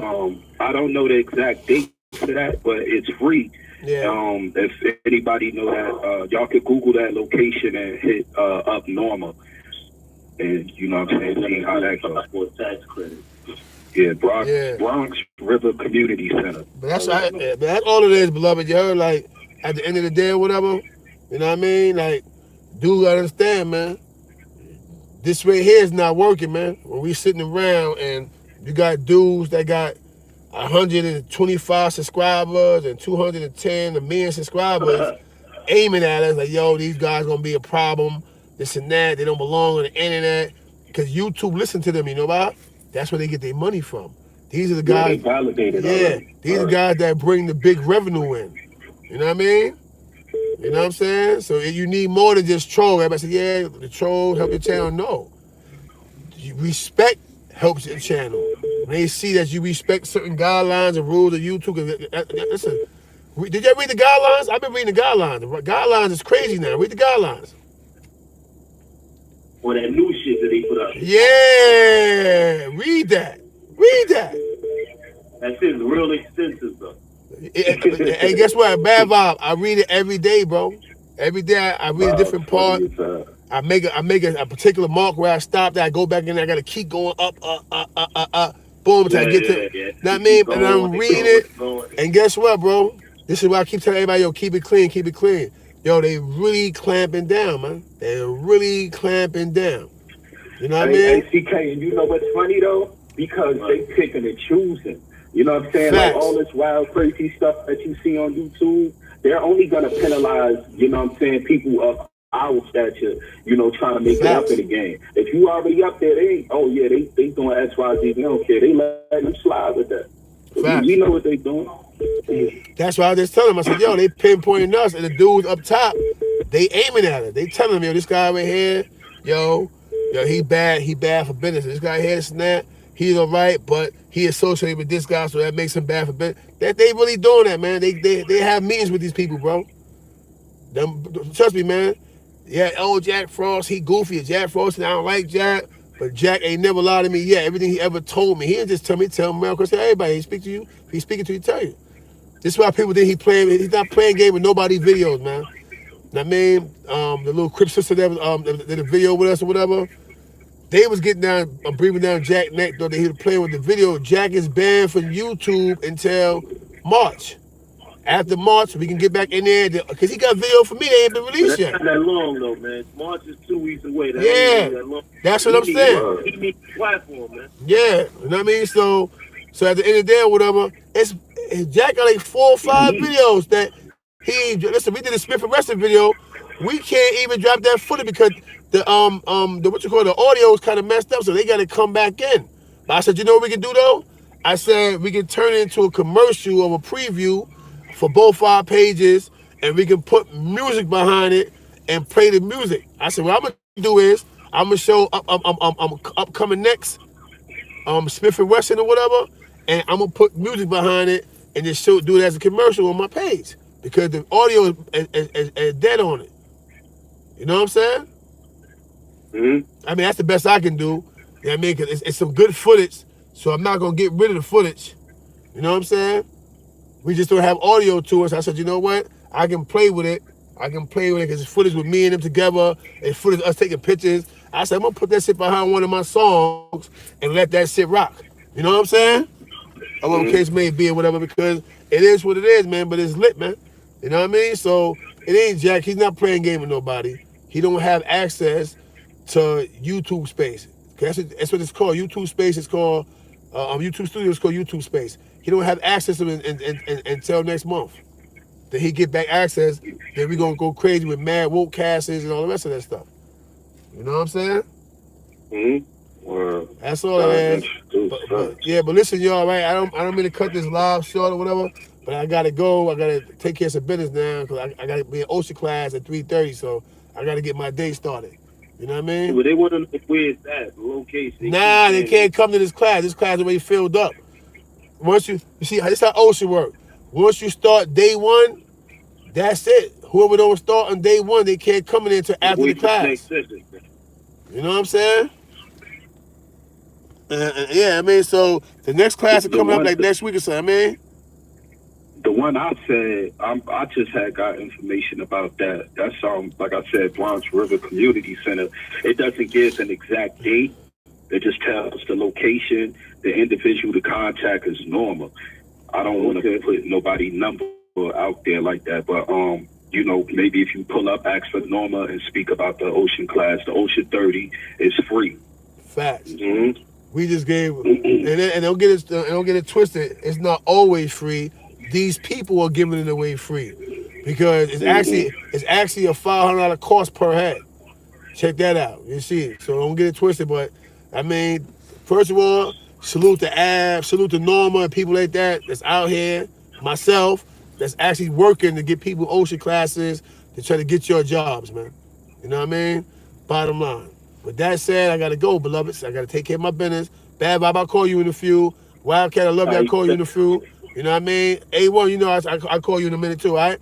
I don't know the exact date for that, but it's free. Yeah. If anybody know that, y'all could Google that location and hit up Norma, and you know what I'm saying, see how that goes. For tax credit. Yeah, Bronx River Community Center. But that's all it is, beloved. You heard, like, at the end of the day or whatever, you know what I mean? Like, dude, understand, man. This right here is not working, man. When we sitting around and you got dudes that got 125 subscribers and 210 a million subscribers aiming at us like, yo, these guys gonna be a problem, this and that. They don't belong on the internet because YouTube listen to them. You know why? That's where they get their money from. These are the guys. They validated. These are the guys that bring the big revenue in. You know what I mean? You know what I'm saying? So you need more than just troll. Everybody say, yeah, the troll help your channel. No. Respect helps your channel. When they see that you respect certain guidelines and rules of YouTube. Listen, did y'all read the guidelines? I've been reading the guidelines. The guidelines is crazy now. Read the guidelines. Or that new shit that they put up. Yeah, read that. Read that. That shit's real extensive, though. And guess what? Bad vibe. I read it every day, bro. Every day I read a different part. I make a particular mark where I stop. That I go back in there. I gotta keep going up. Boom until I get to. You know what I mean? And I'm reading it. And guess what, bro? This is why I keep telling everybody, yo, keep it clean, keep it clean. Yo, they really clamping down, man. They're really clamping down. You know what I mean? Hey, CK, and you know what's funny though? Because they picking and choosing. You know what I'm saying? Facts. Like all this wild, crazy stuff that you see on YouTube, they're only gonna penalize, you know what I'm saying, people of our stature, you know, trying to make it up in the game. If you already up there, they doing X, Y, Z, they don't care. They let them slide with that. We know what they doing. That's why I just tell them. I said, yo, they pinpointing us, and the dudes up top, they aiming at it. They telling me, yo, this guy right here, yo, he bad for business. This guy here, this and that, he's all right, but he associated with this guy, so that makes him bad for business. That they really doing that, man. They have meetings with these people, bro. Trust me, man. Yeah, Jack Frost, he goofy. Jack Frost, and I don't like Jack, but Jack ain't never lied to me yet. Everything he ever told me, he didn't just tell me, man, because everybody, he speak to you. If he's speaking to you, tell you. This is why people think he's not playing game with nobody videos, man. I mean, the little Crip sister that did a video with us or whatever, they was getting down, breathing down Jack's neck, though he was playing with the video. Jack is banned from YouTube until March. After March, we can get back in there, because he got video for me, they ain't been released yet. That's not that long, though, man. March is 2 weeks away. That's what I'm saying. He needs a platform, man. Yeah, you know what I mean? So at the end of the day or whatever, Jack got like 4 or 5 videos that listen, we did a Smith arrested video. We can't even drop that footage because the audio is kind of messed up, so they gotta come back in. But I said, you know what we can do though? I said we can turn it into a commercial of a preview for both our pages, and we can put music behind it and play the music. I said, what I'm gonna do is I'm gonna show upcoming next Smith and Wesson or whatever, and I'm gonna put music behind it and just do it as a commercial on my page because the audio is dead on it. You know what I'm saying? Mm-hmm. I mean, that's the best I can do. You know what I mean? Because it's some good footage, so I'm not gonna get rid of the footage. You know what I'm saying? We just don't have audio to us. I said, you know what? I can play with it. Because it's footage with me and them together, and footage of us taking pictures. I said, I'm gonna put that shit behind one of my songs and let that shit rock. You know what I'm saying? Or whatever case may be or whatever, because it is what it is, man, but it's lit, man. You know what I mean? So it ain't Jack. He's not playing game with nobody. He don't have access to YouTube space. That's what it's called. YouTube space is called, YouTube Studio is called YouTube space. He don't have access to it until next month. Then he get back access, then we gonna go crazy with mad woke casts and all the rest of that stuff. You know what I'm saying? Well, that's all it is. But listen, y'all, right? I don't mean to cut this live short or whatever, but I gotta go. I gotta take care of some business now because I gotta be in OSHA class at 3:30, so I gotta get my day started. You know what I mean? Well, they want to know where it's at, the location. Nah, they can't come to this class. This class is already filled up. Once you see, this how OSHA work. Once you start day one, that's it. Whoever don't start on day one, they can't come in until after the class. You know what I'm saying? Yeah, I mean, so the next class is coming up like next week or something, I mean. The one I said, I just had got information about that. That's like I said, Bronx River Community Center. It doesn't give an exact date. It just tells the location, the individual to contact is Norma. I don't want to put nobody number out there like that, but you know, maybe if you pull up, ask for Norma and speak about the Ocean class. The Ocean 30 is free. Facts. Mm-hmm. We just gave, and don't get it twisted. It's not always free. These people are giving it away free because it's actually a $500 cost per head. Check that out. You see it. So don't get it twisted. But I mean, first of all, salute to Ab, salute to Norma and people like that that's out here. Myself, that's actually working to get people OSHA classes to try to get your jobs, man. You know what I mean? Bottom line. With that said, I gotta go, beloveds. I gotta take care of my business. Bad Bob, I'll call you in a few. Wildcat, I love you. I'll call you in a few. You know what I mean? A1, you know, I'll call you in a minute too, all right?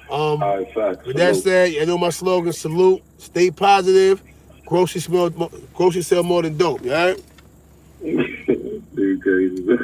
All right, facts. With that said, you know my slogan, salute, stay positive, grocery sell more than dope, you all right? Dude, crazy.